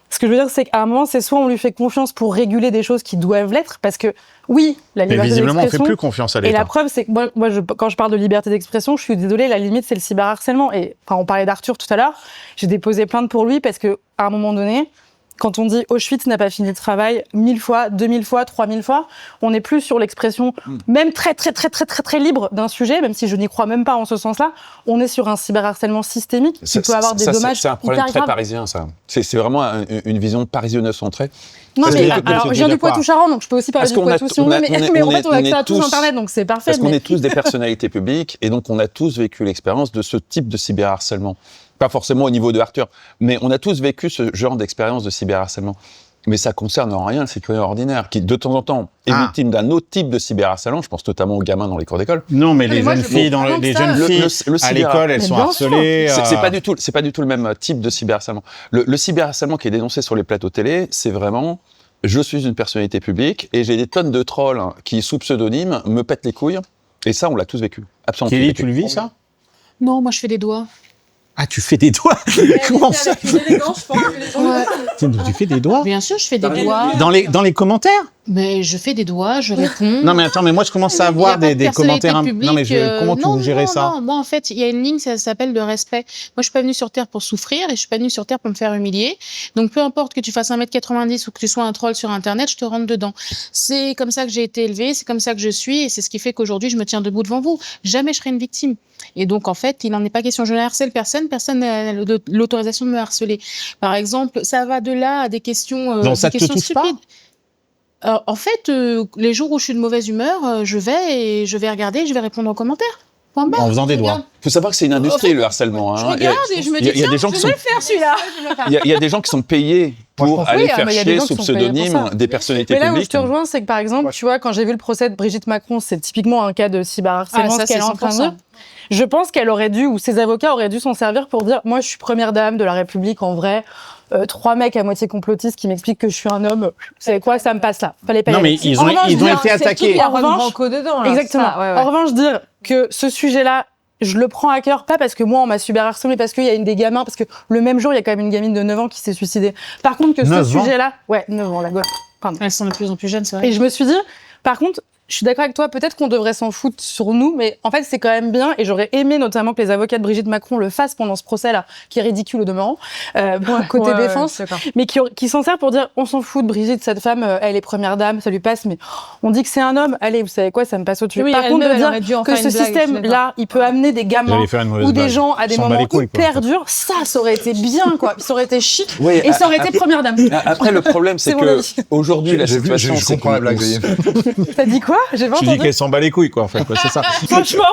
ce que je veux dire, c'est qu'à un moment, c'est soit on lui fait confiance pour réguler des choses qui doivent l'être, parce que oui, la liberté d'expression... Mais visiblement, on fait plus confiance à l'État. Et la preuve, c'est que quand je parle de liberté d'expression, je suis désolée, la limite, c'est le cyberharcèlement. Et enfin, on parlait d'Arthur tout à l'heure, j'ai déposé plainte pour lui parce que à un moment donné, quand on dit Auschwitz n'a pas fini de travail 1000 fois, 2000 fois, 3000 fois, on n'est plus sur l'expression même très libre d'un sujet, même si je n'y crois même pas en ce sens-là. On est sur un cyberharcèlement systémique qui peut avoir des dommages. C'est un problème très parisien, ça. C'est vraiment une vision parisiennocentrée. Non, mais alors, je viens du Poitou-Charentes, donc je peux aussi parler du Poitou si on veut, mais en fait, on a accès à tous Internet, donc c'est parfait. Parce qu'on est tous des personnalités publiques, et donc on a tous vécu l'expérience de ce type de cyberharcèlement. Pas forcément au niveau de Arthur, mais on a tous vécu ce genre d'expérience de cyberharcèlement. Mais ça concerne en rien le citoyen ordinaire, qui de temps en temps est victime d'un autre type de cyberharcèlement. Je pense notamment aux gamins dans les cours d'école. Non, mais les jeunes filles à l'école, elles sont harcelées. C'est pas du tout le même type de cyberharcèlement. Le cyberharcèlement qui est dénoncé sur les plateaux télé, c'est vraiment je suis une personnalité publique et j'ai des tonnes de trolls qui, sous pseudonyme, me pètent les couilles. Et ça, on l'a tous vécu. Absolument. Kelly, tu le vis, ça ? Non, moi je fais des doigts. Ah, tu fais des doigts? Comment ça? Tu fais des doigts? Bien sûr, je fais des doigts. Dans les commentaires? Mais je fais des doigts, je réponds. Non, mais attends, mais moi je commence à avoir des commentaires. Non, mais comment tu gérer ça? Non, moi en fait, il y a une ligne, ça s'appelle le respect. Moi, je suis pas venue sur Terre pour souffrir et je suis pas venue sur Terre pour me faire humilier. Donc, peu importe que tu fasses 1m90 ou que tu sois un troll sur Internet, je te rentre dedans. C'est comme ça que j'ai été élevée, c'est comme ça que je suis et c'est ce qui fait qu'aujourd'hui, je me tiens debout devant vous. Jamais je serai une victime. Et donc, en fait, il n'en est pas question. Je ne harcèle personne n'a l'autorisation de me harceler. Par exemple, ça va de là à des questions, donc, ça des questions te touche stupides. En fait, les jours où je suis de mauvaise humeur, je vais regarder, je vais répondre en commentaire. En faisant des doigts. Il faut savoir que c'est une industrie, le harcèlement. Je regarde et je me dis, tiens, je vais le faire celui-là. Il y a des gens qui sont payés pour aller faire chier sous pseudonyme des personnalités publiques. Mais là où je te rejoins, c'est que par exemple, tu vois, quand j'ai vu le procès de Brigitte Macron, c'est typiquement un cas de cyberharcèlement qu'elle est en train de dire. Je pense qu'elle aurait dû, ou ses avocats auraient dû s'en servir pour dire, moi je suis première dame de la République en vrai, 3 mecs à moitié complotistes qui m'expliquent que je suis un homme, vous savez quoi, ça me passe là. Fallait pas y aller. Non mais ils ont été attaqués. En revanche, exactement. En revanche, dire que ce sujet-là, je le prends à cœur, pas parce que moi on m'a cyberharcelé, parce qu'il y a des gamins, parce que le même jour il y a quand même une gamine de 9 ans qui s'est suicidée. Par contre que ce sujet-là, 9 ans la gosse. Pardon. Elles sont de plus en plus jeunes, c'est vrai. Et je me suis dit, par contre, je suis d'accord avec toi, peut-être qu'on devrait s'en foutre sur nous, mais en fait, c'est quand même bien, et j'aurais aimé notamment que les avocats de Brigitte Macron le fassent pendant ce procès-là, qui est ridicule au demeurant, côté défense, mais qui s'en sert pour dire, on s'en fout de Brigitte, cette femme, elle est première dame, ça lui passe, mais on dit que c'est un homme, allez, vous savez quoi, ça me passe au-dessus. Oui, Par contre, de dire que ce système-là, il peut amener des gamins ou des gens à des moments hyper durs, ça aurait été bien, quoi. Ça aurait été chic, Oui, et ça aurait été première dame. Après, le problème, c'est C'est mon que avis. aujourd'hui, la situation, Je comprends la blague. T'as dit quoi? J'ai pas Tu dis entendu. qu'elle s'en bat les couilles, quoi, en fait, quoi, c'est ça. Franchement,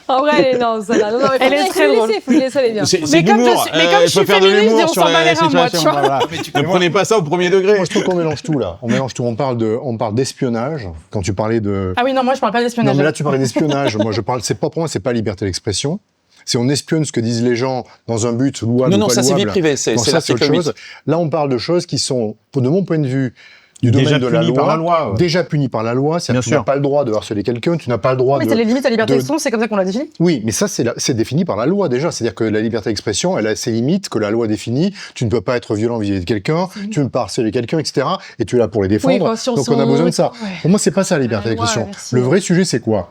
En vrai, elle est non, celle-là. Non, Elle est très drôle. Faut lui laisser, elle est bien. C'est Mais de comme l'humour. je suis Elle peut faire de féministe, l'humour on sur s'en bat la les reins, moi, situation. tu vois. Voilà. Ne prenez pas ça au premier degré. Moi, je trouve qu'on mélange tout, là. On mélange tout. On parle d'espionnage. Quand tu parlais de... Ah oui, non, moi, je parle pas Non, d'espionnage. mais là, tu parlais d'espionnage. Moi, je parle... Pour moi, c'est pas liberté d'expression. C'est on espionne ce que disent les gens dans un but louable Non, ou pas ça c'est vie louable. privée, c'est Non, ça, c'est autre l'article 8. chose. Là, on parle de choses qui sont, de mon point de vue, du Déjà domaine de la puni par loi, la loi, ouais. déjà puni par la loi. C'est-à-dire Bien que tu n'as sûr. pas le droit de harceler quelqu'un, tu n'as pas le droit Mais de... c'est les limites à la liberté de- d'expression, c'est comme ça qu'on l'a défini. Oui, mais ça, c'est défini par la loi déjà. C'est-à-dire que la liberté d'expression, elle a ses limites que la loi définit. Tu ne peux pas être violent vis-à-vis de quelqu'un, tu ne peux pas harceler quelqu'un, etc. Et tu es là pour les défendre. Oui, si on Donc on a besoin de ça. Ouais. Pour moi, c'est pas ça la liberté Ouais, d'expression. merci. Le vrai sujet, c'est quoi?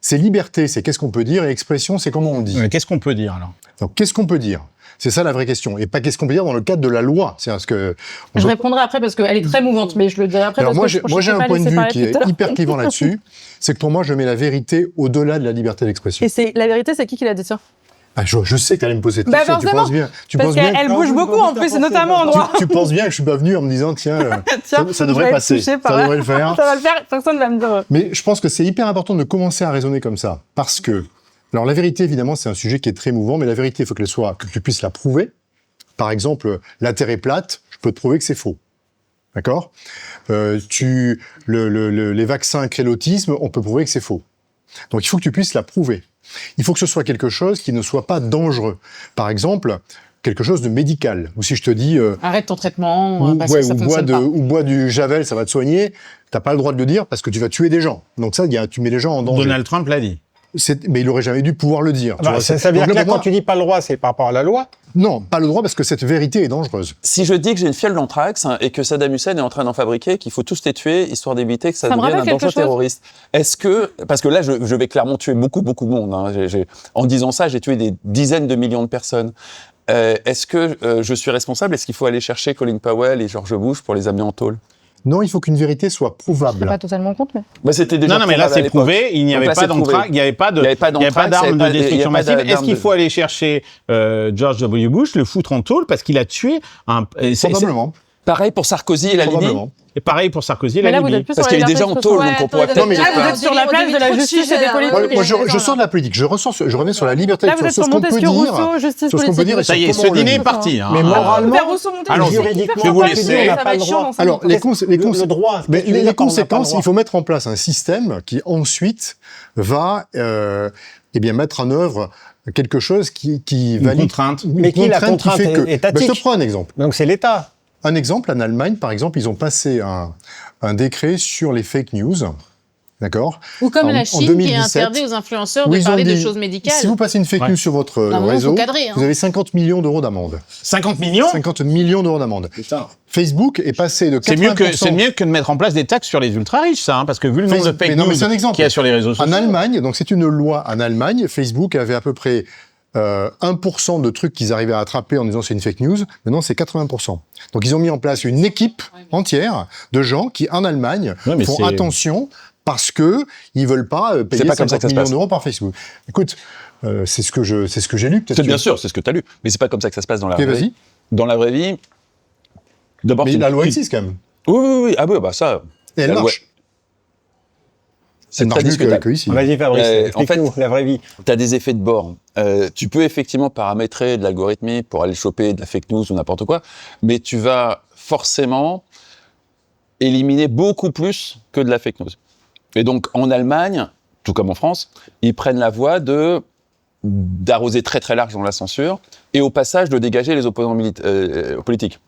C'est liberté, c'est qu'est-ce qu'on peut dire, et expression, c'est comment on le dit. Mais qu'est-ce qu'on peut dire, alors? Donc, qu'est-ce qu'on peut dire? C'est ça la vraie question. Et pas qu'est-ce qu'on peut dire dans le cadre de la loi. C'est parce que. Je répondrai après parce qu'elle est très mouvante, mais je le dirai après Alors parce moi, que j'ai un pas point de laisser vue parler qui tout à est l'heure. hyper clivant là-dessus. C'est que pour moi, je mets la vérité au-delà de la liberté d'expression. Et c'est la vérité, c'est qui l'a dit ça? Ah, je sais que tu allais me poser cette Bah, question. Tu forcément. penses bien. Tu Parce penses bien. qu'elle bouge beaucoup en plus, et notamment en droit. Tu penses bien que je suis pas venu en me disant tiens, Tiens, ça je devrait vais être passer, touchée ça par- devrait le faire. Ça va le faire, personne va me dire. Mais je pense que c'est hyper important de commencer à raisonner comme ça, parce que alors la vérité évidemment c'est un sujet qui est très mouvant, mais la vérité il faut que tu puisses la prouver. Par exemple, la Terre est plate, je peux te prouver que c'est faux. D'accord? Les vaccins créent l'autisme, on peut prouver que c'est faux. Donc il faut que tu puisses la prouver. Il faut que ce soit quelque chose qui ne soit pas dangereux. Par exemple, quelque chose de médical. Ou si je te dis Arrête ton traitement, ou, parce ouais, que ça ou fonctionne pas. bois du Javel, ça va te soigner, t'as pas le droit de le dire parce que tu vas tuer des gens. Donc ça, tu mets les gens en danger. Donald Trump l'a dit. Mais il aurait jamais dû pouvoir le dire. tu Bah, vois. ça veut dire Donc que là, pour moi- quand tu dis pas le droit, c'est par rapport à la loi. Non, pas le droit parce que cette vérité est dangereuse. Si je dis que j'ai une fiole d'anthrax et que Saddam Hussein est en train d'en fabriquer, qu'il faut tous les tuer, histoire d'éviter que ça Ça me devienne un rappelle quelque danger chose. terroriste. Est-ce que, parce que là, je vais clairement tuer beaucoup de monde. Hein. En disant ça, j'ai tué des dizaines de millions de personnes. Est-ce que je suis responsable? Est-ce qu'il faut aller chercher Colin Powell et George Bush pour les amener en tôle? Non, il faut qu'une vérité soit Je prouvable. pas totalement compte, mais. Bah, c'était déjà Non, mais là, prouvable à c'est l'époque. prouvé. Il n'y Donc avait là, pas c'est d'anthrax, prouvé. il n'y avait pas Il n'y avait pas d'anthrax, d'armes il y de avait pas destruction d'armes massive. Est-ce qu'il de- faut aller chercher George W. Bush, le foutre en tôle parce qu'il a tué un. Probablement. Pareil pour Sarkozy et la Libye. Probablement. Et pareil pour Sarkozy et Mais la là, vous Libye. êtes plus Parce sur la qu'il est déjà liberté en tôle, d'expression. donc on pourrait toi, peut-être... mais- Là, vous êtes sur la place de la justice et des politiques. Moi, je sors de la politique. Je reviens sur la liberté Là, vous êtes sur sur ce qu'on peut Montesquieu, dire. Rousseau, justice sur ce qu'on peut dire et politique. Ça y est, sur ce comment on le dîner est dit. parti. Hein. Mais moralement, Faire Rousseau, Montesquieu, Allons-y. juridiquement, Je vais vous ça laisser. va être chiant dans cinq Alors, minutes. le droit. Mais tu veux les dire qu'on n'a pas le conséquences, droit. il faut mettre en place un système qui ensuite va mettre en œuvre quelque chose qui Une valide contrainte. une Mais qui la contrainte fait que. étatique Je te prends un exemple. Donc c'est l'État. Un exemple, en Allemagne, par exemple, ils ont passé un décret sur les fake news. D'accord? Ou comme En la Chine qui 2017, interdit aux influenceurs où de ils ont parler de dit, choses médicales. Si vous passez une fake news sur votre À un moment, réseau, faut cadrer, hein. vous avez 50 millions d'euros d'amende. 50 millions 50 millions d'euros d'amende. Putain. Facebook est passé de 80%. C'est mieux que de mettre en place des taxes sur les ultra-riches, ça, hein, parce que vu le nombre de Mais fake non, mais news c'est un exemple. qu'il y a sur les réseaux sociaux. En Allemagne, donc c'est une loi en Allemagne, Facebook avait à peu près 1% de trucs qu'ils arrivaient à attraper en disant c'est une fake news, maintenant c'est 80%. Donc ils ont mis en place une équipe entière de gens qui, en Allemagne, Ouais, mais font c'est- attention parce que ils veulent pas payer pas comme ça 50 que ça se millions passe. d'euros par Facebook. Écoute, c'est ce que j'ai lu. Peut-être C'est que- bien sûr, c'est ce que tu as lu. Mais c'est pas comme ça que ça se passe dans la Ok, vraie vas-y. vie. Dans la vraie vie, d'abord... Mais tu- la loi tu- existe quand même. Oui. Ah oui, bah ça... Et elle La loi- marche. C'est Elle marche très mieux discutable. que ici. Vas-y Fabrice, En explique-nous la vraie vie. Tu as des effets de bord. Tu peux effectivement paramétrer de l'algorithmie pour aller choper de la fake news ou n'importe quoi, mais tu vas forcément éliminer beaucoup plus que de la fake news. Et donc, en Allemagne, tout comme en France, ils prennent la voie d'arroser très très large dans la censure et au passage de dégager les opposants politiques.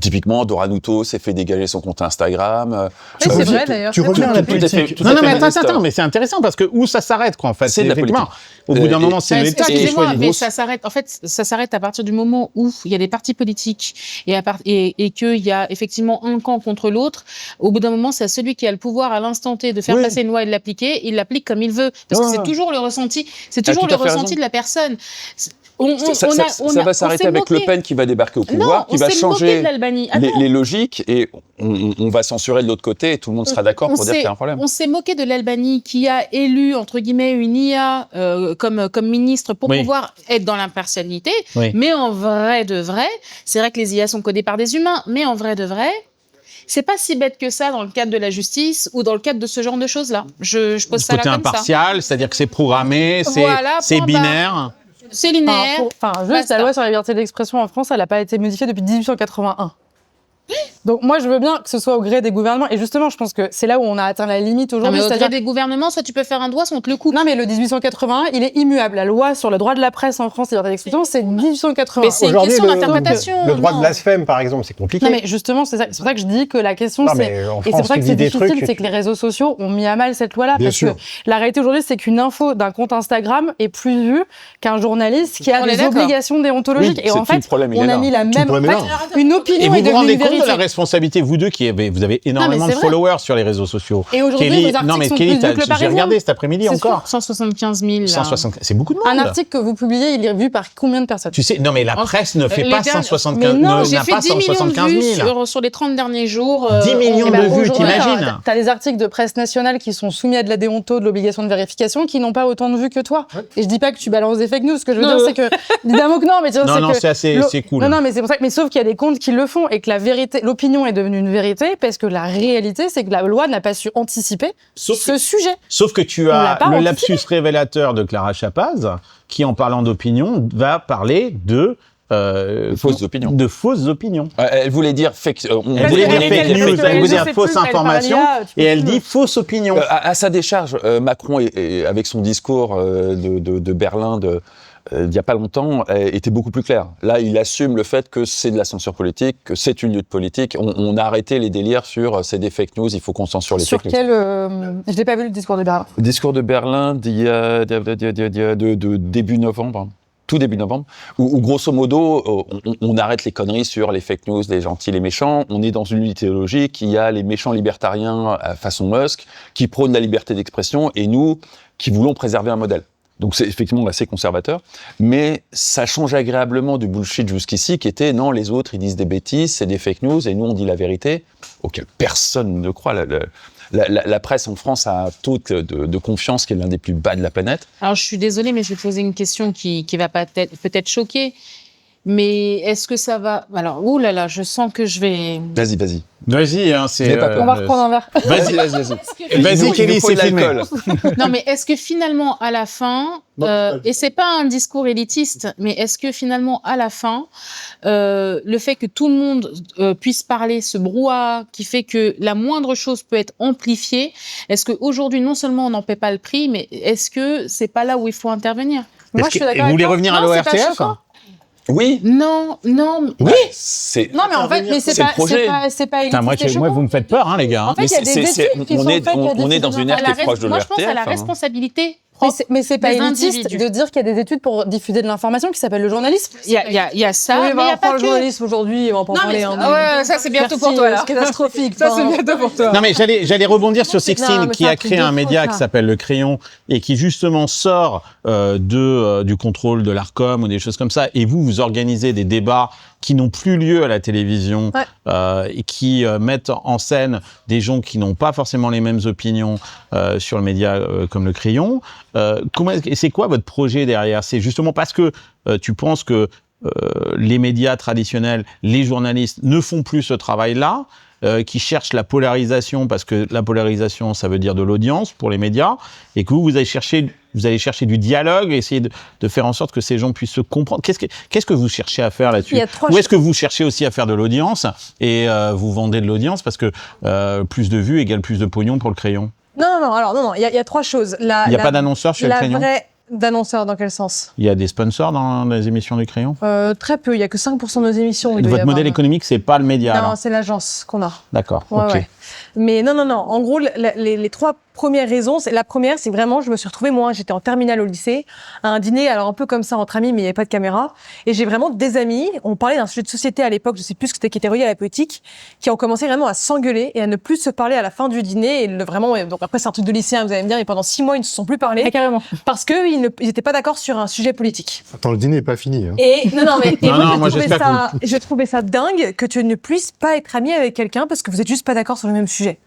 Typiquement, Dora Nuto s'est fait dégager son compte Instagram. Oui, c'est vrai d'ailleurs. Tu reviens à la politique. Non, mais attends, mais c'est intéressant parce que où ça s'arrête, quoi, en fait. C'est de la Effectivement, politique. au bout d'un moment, c'est l'État qui Excusez-moi, choisit. mais ça s'arrête. En fait, ça s'arrête à partir du moment où il y a des partis politiques et qu'il y a effectivement un camp contre l'autre. Au bout d'un moment, c'est à celui qui a le pouvoir à l'instant T de faire passer une loi et de l'appliquer. Il l'applique comme il veut, parce que c'est toujours le ressenti. C'est toujours le ressenti de la personne. Ça va s'arrêter avec Le Pen qui va débarquer au pouvoir, qui va changer les logiques et on va censurer de l'autre côté et tout le monde sera d'accord pour dire qu'il y a un problème. On s'est moqué de l'Albanie qui a élu, entre guillemets, une IA comme ministre pour pouvoir être dans l'impartialité. Oui. Mais en vrai de vrai, c'est vrai que les IA sont codées par des humains, mais en vrai de vrai, c'est pas si bête que ça dans le cadre de la justice ou dans le cadre de ce genre de choses-là. Je pose Ce ça là côté comme ça. impartial, c'est-à-dire que c'est programmé, Voilà, c'est point binaire. C'est linéaire. Juste la loi sur la liberté d'expression en France, elle n'a pas été modifiée depuis 1881. Donc moi, je veux bien que ce soit au gré des gouvernements. Et justement, je pense que c'est là où on a atteint la limite aujourd'hui. Au gré des gouvernements, soit tu peux faire un doigt, soit on te le coupe. Non, mais le 1881, il est immuable. La loi sur le droit de la presse en France, liberté d'expression, c'est 1881. Mais c'est une Aujourd'hui, question d'interprétation. Le droit de non. blasphème, par exemple, c'est compliqué. Non, mais justement, c'est pour ça que je dis que la question, Non, c'est... mais en Et c'est France, pour ça tu que dis c'est des difficile, trucs. c'est que les réseaux sociaux ont mis à mal cette loi-là. Bien Parce sûr. que la réalité aujourd'hui, c'est qu'une info d'un compte Instagram est plus vue qu'un journaliste qui a On est des d'accord. obligations déontologiques. Et en fait, on a mis la même... problème est en fait, là. une Et opinion vous est vous devenue rendez une compte de vérité. la responsabilité, vous deux, vous avez énormément c'est de vrai. followers sur les réseaux sociaux. Et aujourd'hui, vos articles non mais sont Kelly, plus vus que le j'ai Parisien. regardé cet après-midi C'est encore. 175 000. là. 160, c'est beaucoup de monde. Un article que vous publiez, il est vu par combien de personnes? Tu sais, non mais la presse ne fait les pas derniers- 175, Mais non, J'ai n'a fait pas 10 millions 175 de 000. vues sur les 30 derniers jours. 10 millions Eh ben, de vues, aujourd'hui, t'imagines? T'as des articles de presse nationale qui sont soumis à de la déonto, de l'obligation de vérification, qui n'ont pas autant de vues que toi. Et je dis pas que tu balances des fake news. Ce que je veux dire, c'est que évidemment que non, mais tu vois, Non, c'est que c'est cool. Non, mais c'est pour ça. Mais sauf qu'il y a des comptes qui le font et que la vérité, l'opinion est devenue une vérité parce que la réalité, c'est que la loi n'a pas su anticiper ce sujet. Sauf que tu On l'a as pas le anticipé. lapsus révélateur de Clara Chapaz, qui en parlant d'opinion, va parler de Fausses opinions. De fausses opinions. Elle voulait dire fake. On Elle voulait dire voulait fake news, elle voulait dire fausse information, et elle dit dit fausse opinion. À sa décharge, Macron, avec son discours de Berlin il n'y a pas longtemps, était beaucoup plus clair. Là, il assume le fait que c'est de la censure politique, que c'est une lutte politique. On a arrêté les délires sur c'est des fake news, il faut qu'on censure les Sur fake news. quel je n'ai pas vu le discours de Berlin. Le discours de Berlin de début novembre. Tout début novembre, où grosso modo, on arrête les conneries sur les fake news, les gentils, les méchants. On est dans une idéologie qui a les méchants libertariens façon Musk, qui prônent la liberté d'expression, et nous, qui voulons préserver un modèle. Donc c'est effectivement assez conservateur, mais ça change agréablement du bullshit jusqu'ici, qui était non, les autres ils disent des bêtises, c'est des fake news, et nous on dit la vérité, auquel personne ne croit. La presse en France a un taux de confiance qui est l'un des plus bas de la planète. Alors, je suis désolée, mais je vais te poser une question qui va peut-être choquer. Mais est-ce que ça va... Alors, oulala, je sens que je vais... Vas-y. Vas-y, hein, c'est. N'aie pas peur. On va reprendre un verre. Vas-y. Vas-y, Kelly, c'est filmé. Non, mais est-ce que finalement, à la fin, et c'est pas un discours élitiste, mais est-ce que finalement, à la fin, le fait que tout le monde puisse parler, ce brouhaha qui fait que la moindre chose peut être amplifiée, est-ce qu'aujourd'hui, non seulement on n'en paie pas le prix, mais est-ce que c'est pas là où il faut intervenir? Moi, je suis d'accord Vous voulez avec toi. revenir à Non, c'est pas l'ORTF? choquant. Oui. Non. Oui. Non, mais en fait, mais c'est C'est le pas, projet. c'est pas Putain, moi, élitiste et moi, choquant. vous me faites peur, hein, les gars. En fait, il y a des études qui sont faites. on est dans une ère qui est proche de Moi, je pense à la l'ORTF. responsabilité Mais c'est pas des élitiste individus. de dire qu'il y a des études pour diffuser de l'information qui s'appellent le journalisme. Il y a ça, Oui, mais il bah, n'y a on prend pas le que... journalisme aujourd'hui, on va pas en parler. hein. Ouais, ça c'est bientôt pour Merci, toi là. c'est catastrophique. Ça c'est enfin. bientôt pour toi. Non mais j'allais rebondir sur Non, Sixtine mais qui c'est un a truc créé de un fou, média ça. qui s'appelle Le Crayon et qui justement sort du contrôle de l'Arcom ou des choses comme ça, et vous organisez des débats qui n'ont plus lieu à la télévision et qui mettent en scène des gens qui n'ont pas forcément les mêmes opinions sur le média comme Le Crayon. C'est quoi votre projet derrière? C'est justement parce que tu penses que les médias traditionnels, les journalistes ne font plus ce travail-là, qui cherchent la polarisation, parce que la polarisation, ça veut dire de l'audience pour les médias, et que vous allez chercher du dialogue, essayer de faire en sorte que ces gens puissent se comprendre. Qu'est-ce que vous cherchez à faire là-dessus? Ou est-ce que vous cherchez aussi à faire de l'audience, et vous vendez de l'audience, parce que plus de vues égale plus de pognon pour Le Crayon? Non, il y a trois choses. Il n'y a pas d'annonceur chez Le Crayon? D'annonceurs, dans quel sens? Il y a des sponsors dans les émissions du Crayon? Très peu, il n'y a que 5% de nos émissions. Votre modèle économique, c'est pas le média? Non, alors. c'est l'agence qu'on a. D'accord, Ouais, ok. ouais. Mais non. En gros, les trois premières raisons, la première, c'est vraiment, je me suis retrouvée, moi, j'étais en terminale au lycée, à un dîner, alors un peu comme ça, entre amis, mais il n'y avait pas de caméra. Et j'ai vraiment des amis, on parlait d'un sujet de société à l'époque, je sais plus ce que c'était, qui était relié à la politique, qui ont commencé vraiment à s'engueuler et à ne plus se parler à la fin du dîner. Et vraiment, donc après, c'est un truc de lycéen, vous allez me dire, et pendant 6 mois, ils ne se sont plus parlé. Carrément. Parce qu'ils n'étaient pas d'accord sur un sujet politique. Attends, le dîner n'est pas fini. Hein. Et moi, je trouvais ça dingue que tu ne puisses pas être ami avec quelqu'un parce que vous êtes juste pas d'accord sur le même sujet.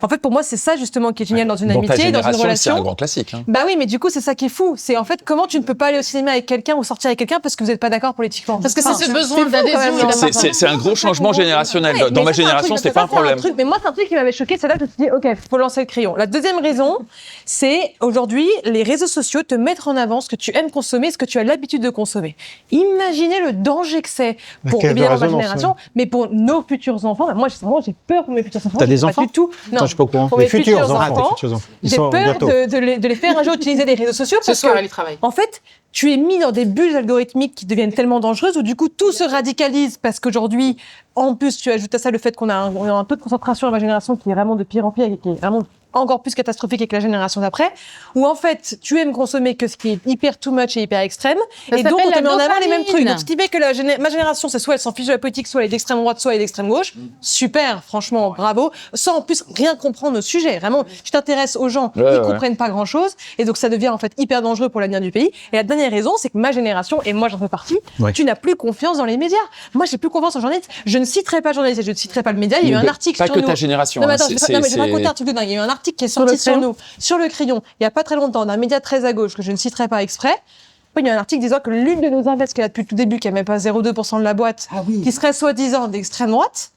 En fait, pour moi, c'est ça justement qui est génial dans une amitié, dans une relation. C'est un grand classique. Hein. Bah oui, mais du coup, c'est ça qui est fou. C'est en fait comment tu ne peux pas aller au cinéma avec quelqu'un ou sortir avec quelqu'un parce que vous n'êtes pas d'accord politiquement. Parce que c'est ce besoin d'adhésion. C'est un gros changement générationnel. Dans ma génération, c'était pas un problème. Mais moi, c'est un truc qui m'avait choqué. C'est là que je me suis dit, ok, faut lancer le crayon. La deuxième raison, c'est aujourd'hui, les réseaux sociaux te mettent en avant ce que tu aimes consommer, ce que tu as l'habitude de consommer. Imaginez le danger que c'est pour évidemment ma génération, mais pour nos futurs enfants. Moi, j'ai peur pour mes futurs enfants. T'as des enfants? Du tout. Non. Je sais pas au courant. Pour mes futurs enfants, Ils j'ai sont peur bientôt. de les faire un jour utiliser les réseaux sociaux Ce parce soir, que, elle y travaille. en fait, tu es mis dans des bulles algorithmiques qui deviennent tellement dangereuses où du coup tout se radicalise parce qu'aujourd'hui, en plus, tu ajoutes à ça le fait qu'on a un taux de concentration dans ma génération qui est vraiment de pire en pire et qui est vraiment encore plus catastrophique avec la génération d'après, où en fait, tu aimes consommer que ce qui est hyper too much et hyper extrême, Ça et donc on s'appelle te met la en avant les mêmes trucs. dopamine. Donc ce qui fait que ma génération, c'est soit elle s'en fiche de la politique, soit elle est d'extrême droite, soit elle est d'extrême gauche. Super, franchement, bravo. Sans en plus rien comprendre au sujet. Vraiment, tu t'intéresses aux gens qui comprennent pas grand-chose, et donc ça devient en fait hyper dangereux pour l'avenir du pays. Et la dernière raison, c'est que ma génération, et moi j'en fais partie, tu n'as plus confiance dans les médias. Moi, j'ai plus confiance en journalistes. Je ne citerai pas journaliste et je ne citerai pas le média. Il y a eu un article Pas sur que nous. ta génération. Non, mais hein, attends, je vais raconter un truc de dingue. Il y a eu un article qui est sorti sur nous, sur le Crayon, il y a pas très longtemps, d'un média très à gauche que je ne citerai pas exprès. Après, il y a un article disant que l'une de nos invests, qui est là depuis le tout début, qui n'a même pas 0,2% de la boîte, qui serait soi-disant d'extrême droite,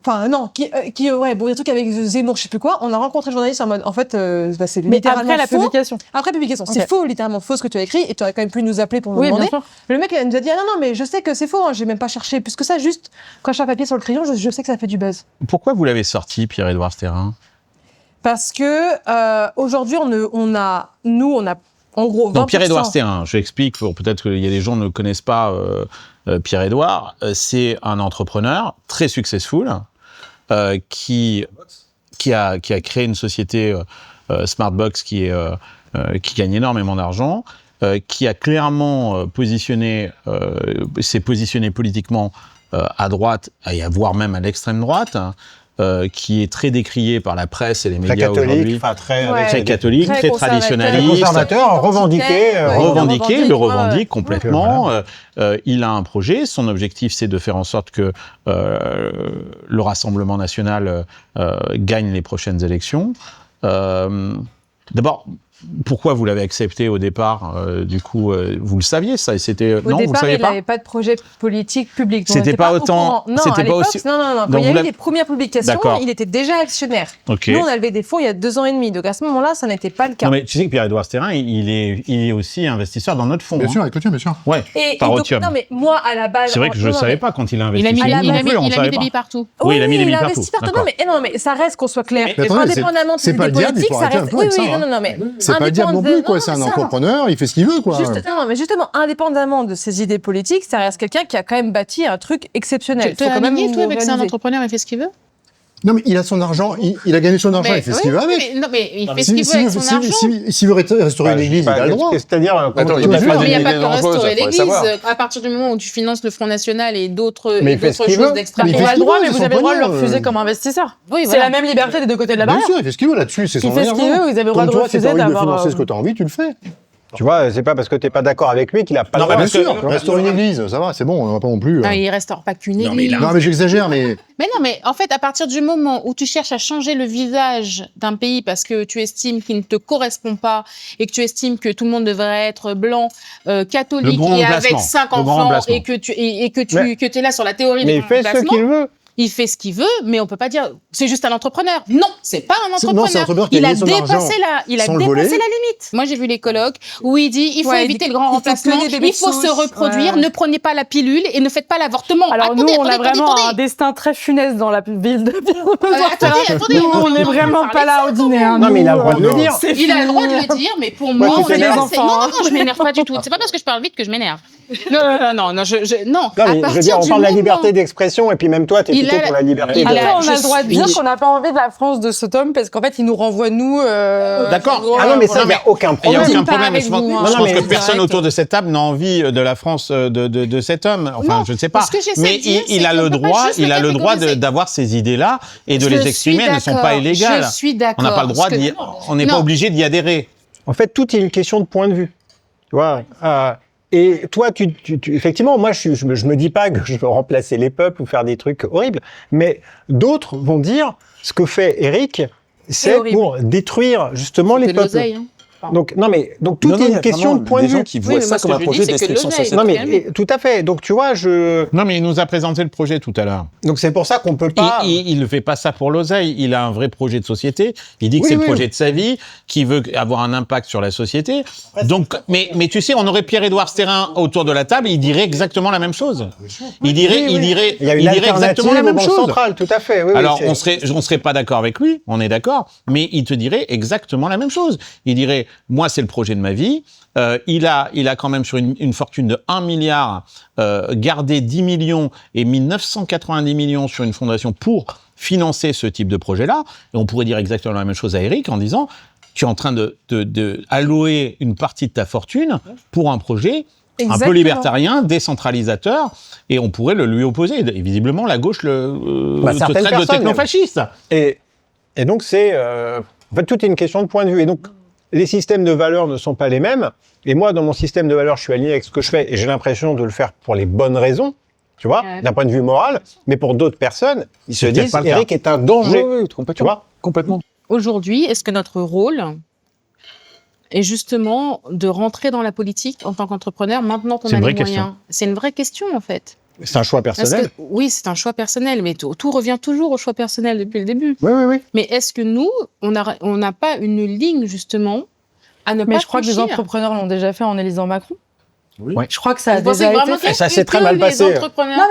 enfin non, ouais, bon, des trucs avec Zemmour, je sais plus quoi, on a rencontré le journaliste en mode, en fait, c'est Mais littéralement après la faux. publication. Après publication, Ok. c'est faux, littéralement faux ce que tu as écrit, et tu aurais quand même pu nous appeler pour nous Oui, bien demander. sûr. Le mec il nous a dit, ah non, mais je sais que c'est faux, hein, j'ai même pas cherché plus que ça, juste quand je fais un papier sur le Crayon, je sais que ça fait du buzz. Pourquoi vous l'avez sorti, Pierre-Édouard Stérin? Parce que aujourd'hui, on a en gros 20%. Donc Pierre-Édouard Stérin, je explique, peut-être qu'il y a des gens qui ne connaissent pas Pierre-Édouard, c'est un entrepreneur très successful qui a créé une société Smartbox qui gagne énormément d'argent, qui a clairement s'est positionné politiquement à droite, et voire même à l'extrême droite, qui est très décrié par la presse et les Très médias aujourd'hui. catholique, enfin Très catholique, très traditionnaliste. conservateur, revendiqué. Il le revendique complètement. Ouais. Il a un projet. Son objectif, c'est de faire en sorte que le Rassemblement national gagne les prochaines élections. D'abord, pourquoi vous l'avez accepté au départ? Du coup, vous le saviez ça? C'était Au non, vous le départ, saviez il pas? n'avait pas de projet politique public. donc on C'était n'était pas au autant- courant. Non, c'était à pas l'époque, aussi- Non. Donc Quand il y vous a eu l'avez- les premières publications, D'accord. il était déjà actionnaire. Ok. Nous, on a levé des fonds il y a 2 ans et demi. Donc à ce moment-là, ça n'était pas le cas. Non, mais tu sais que Pierre-Édouard Stérin, il est aussi investisseur dans notre fonds. Bien hein. sûr, avec le tien, bien sûr. Ouais. Et par donc, Otium. non, mais moi, à la base. C'est vrai que je ne savais pas quand il a investi. Il a mis, chez il nous a non mis, plus, on il a savait mis des pas. billes partout. Oui, il a mis des billes investi partout. partout. D'accord. Non, mais ça reste qu'on soit clair. Mais attendez, Indépendamment c'est des pas le diable, il politiques, faut ça arrêter un reste. peu Oui, avec ça, oui, hein. non, mais. C'est pas le diable non plus, quoi. C'est un entrepreneur, il fait ce qu'il veut, quoi. Non, mais justement, indépendamment de ses idées politiques, ça reste quelqu'un qui a quand même bâti un truc exceptionnel. Tu es Faut quand même aligné, toi, avec c'est un réaliser. entrepreneur, il fait ce qu'il veut? Non, mais il a son argent, il a gagné son argent, il fait ce qu'il veut avec. Non, mais il Non, fait mais ce qu'il veut avec son argent. S'il veut restaurer une église, il a le droit. C'est-à-dire, Attends, il tu n'y a veux pas dire, Mais il n'y a pas d'idée que dangereuse, restaurer faudrait l'église. savoir. À partir du moment où tu finances le Front National et d'autres Mais il fait ce choses qu'il veut. d'extrême Mais il Il fait a ce le droit, qu'il mais veut, vous c'est avez le droit de le son refuser pognon. comme investisseur. Oui, C'est voilà. la même liberté des deux côtés de la Bien barrière. sûr, il fait ce qu'il veut là-dessus, c'est son Il fait ce qu'il veut, vous avez le droit Comme de toi, refuser si t'as envie de d'avoir, financer ce que t'as envie, tu le fais. tu vois, c'est pas parce que t'es pas d'accord avec lui qu'il a pas Non, le mais droit. bien sûr. Restaurer une église, ça va, c'est bon, on va pas non plus. Non, il restaure pas qu'une Non, mais église. là- Non, mais j'exagère, mais. Mais non, mais en fait, à partir du moment où tu cherches à changer le visage d'un pays parce que tu estimes qu'il ne te correspond pas et que tu estimes que tout le monde devrait être blanc, catholique Le grand et avec remplacement. 5 Le grand enfants remplacement. et que tu Mais- es là sur la théorie Mais du il fait ce remplacement, qu'il veut. il fait ce qu'il veut, mais on peut pas dire c'est juste un entrepreneur. Non, c'est pas un entrepreneur. Non, c'est un entrepreneur qui a il a gagné son argent sans le voler. dépassé la limite. Moi, j'ai vu les colloques où il dit il faut éviter le grand remplacement, il faut se reproduire, ne prenez pas la pilule et ne faites pas l'avortement. Alors nous, on a vraiment un destin très funeste dans la ville de Attendez, on n'est vraiment pas là au dîner. Non, mais il a le droit de le dire. Il a le droit de le dire, mais pour moi, tu fais des enfants. Non, je m'énerve pas du tout. C'est pas parce que je parle vite que je m'énerve. Non. Non, mais je veux dire, on parle de la liberté d'expression, et puis même toi, t'es plutôt pour la liberté de... Après, on a le droit de dire qu'on n'a pas envie de la France de cet homme, parce qu'en fait, il nous renvoie, nous... D'accord. Ah non, mais ça, il n'y a aucun Il n'y a problème. aucun problème. Je pense que personne direct. autour de cette table n'a envie de la France de cet homme. Enfin, Non, je ne sais pas. ce que j'essaie Mais de dire, il a c'est le qu'on peut pas droit, juste il a le droit catégoriser. d'avoir ces idées-là et de les exprimer. Elles ne sont pas illégales. Je suis d'accord. On n'a pas le droit on n'est pas obligé d'y adhérer. En fait, tout est une question de point de vue. Tu vois et toi, effectivement, moi, je me dis pas que je veux remplacer les peuples ou faire des trucs horribles, mais d'autres vont dire ce que fait Éric, c'est pour détruire justement les peuples. Donc tout est une question de point de vue. Qui voient ça comme un projet de destruction sociale. Non mais tout à fait. Donc tu vois, Non, mais il nous a présenté le projet tout à l'heure. donc c'est pour ça qu'on peut pas. Il ne fait pas ça pour l'oseille. Il a un vrai projet de société. Il dit que c'est le projet de sa vie, qu'il veut avoir un impact sur la société. Donc, mais tu sais, on aurait Pierre-Édouard Stérin autour de la table, il dirait exactement la même chose. Il dirait exactement la même chose. Centrale, tout à fait. Alors, on serait pas d'accord avec lui, on est d'accord, mais il te dirait exactement la même chose. Il dirait, moi, c'est le projet de ma vie. Il a quand même sur une fortune de 1 milliard gardé 10 millions et mis 990 millions sur une fondation pour financer ce type de projet-là. Et on pourrait dire exactement la même chose à Éric en disant, tu es en train de allouer une partie de ta fortune pour un projet un peu libertarien, décentralisateur, et on pourrait le lui opposer. Et visiblement, la gauche te traite de technofasciste. Et donc, en fait, tout est une question de point de vue. Et donc, les systèmes de valeurs ne sont pas les mêmes. Et moi, dans mon système de valeurs, je suis aligné avec ce que je fais, et j'ai l'impression de le faire pour les bonnes raisons, tu vois, d'un point de vue moral. Mais pour d'autres personnes, ils se disent, Éric est un danger. Oui, complètement. Tu vois, complètement. Aujourd'hui, est-ce que notre rôle est justement de rentrer dans la politique en tant qu'entrepreneur maintenant qu'on a les moyens? C'est une vraie question, en fait. c'est un choix personnel. Oui, c'est un choix personnel, mais tout revient toujours au choix personnel depuis le début. Oui. Mais est-ce que nous, on n'a pas une ligne, justement, à ne pas Mais je crois que les franchir? entrepreneurs l'ont déjà fait en élisant Macron. Oui. Je crois que ça a Vous pensez déjà vraiment été fait. Ça s'est très mal passé. Non,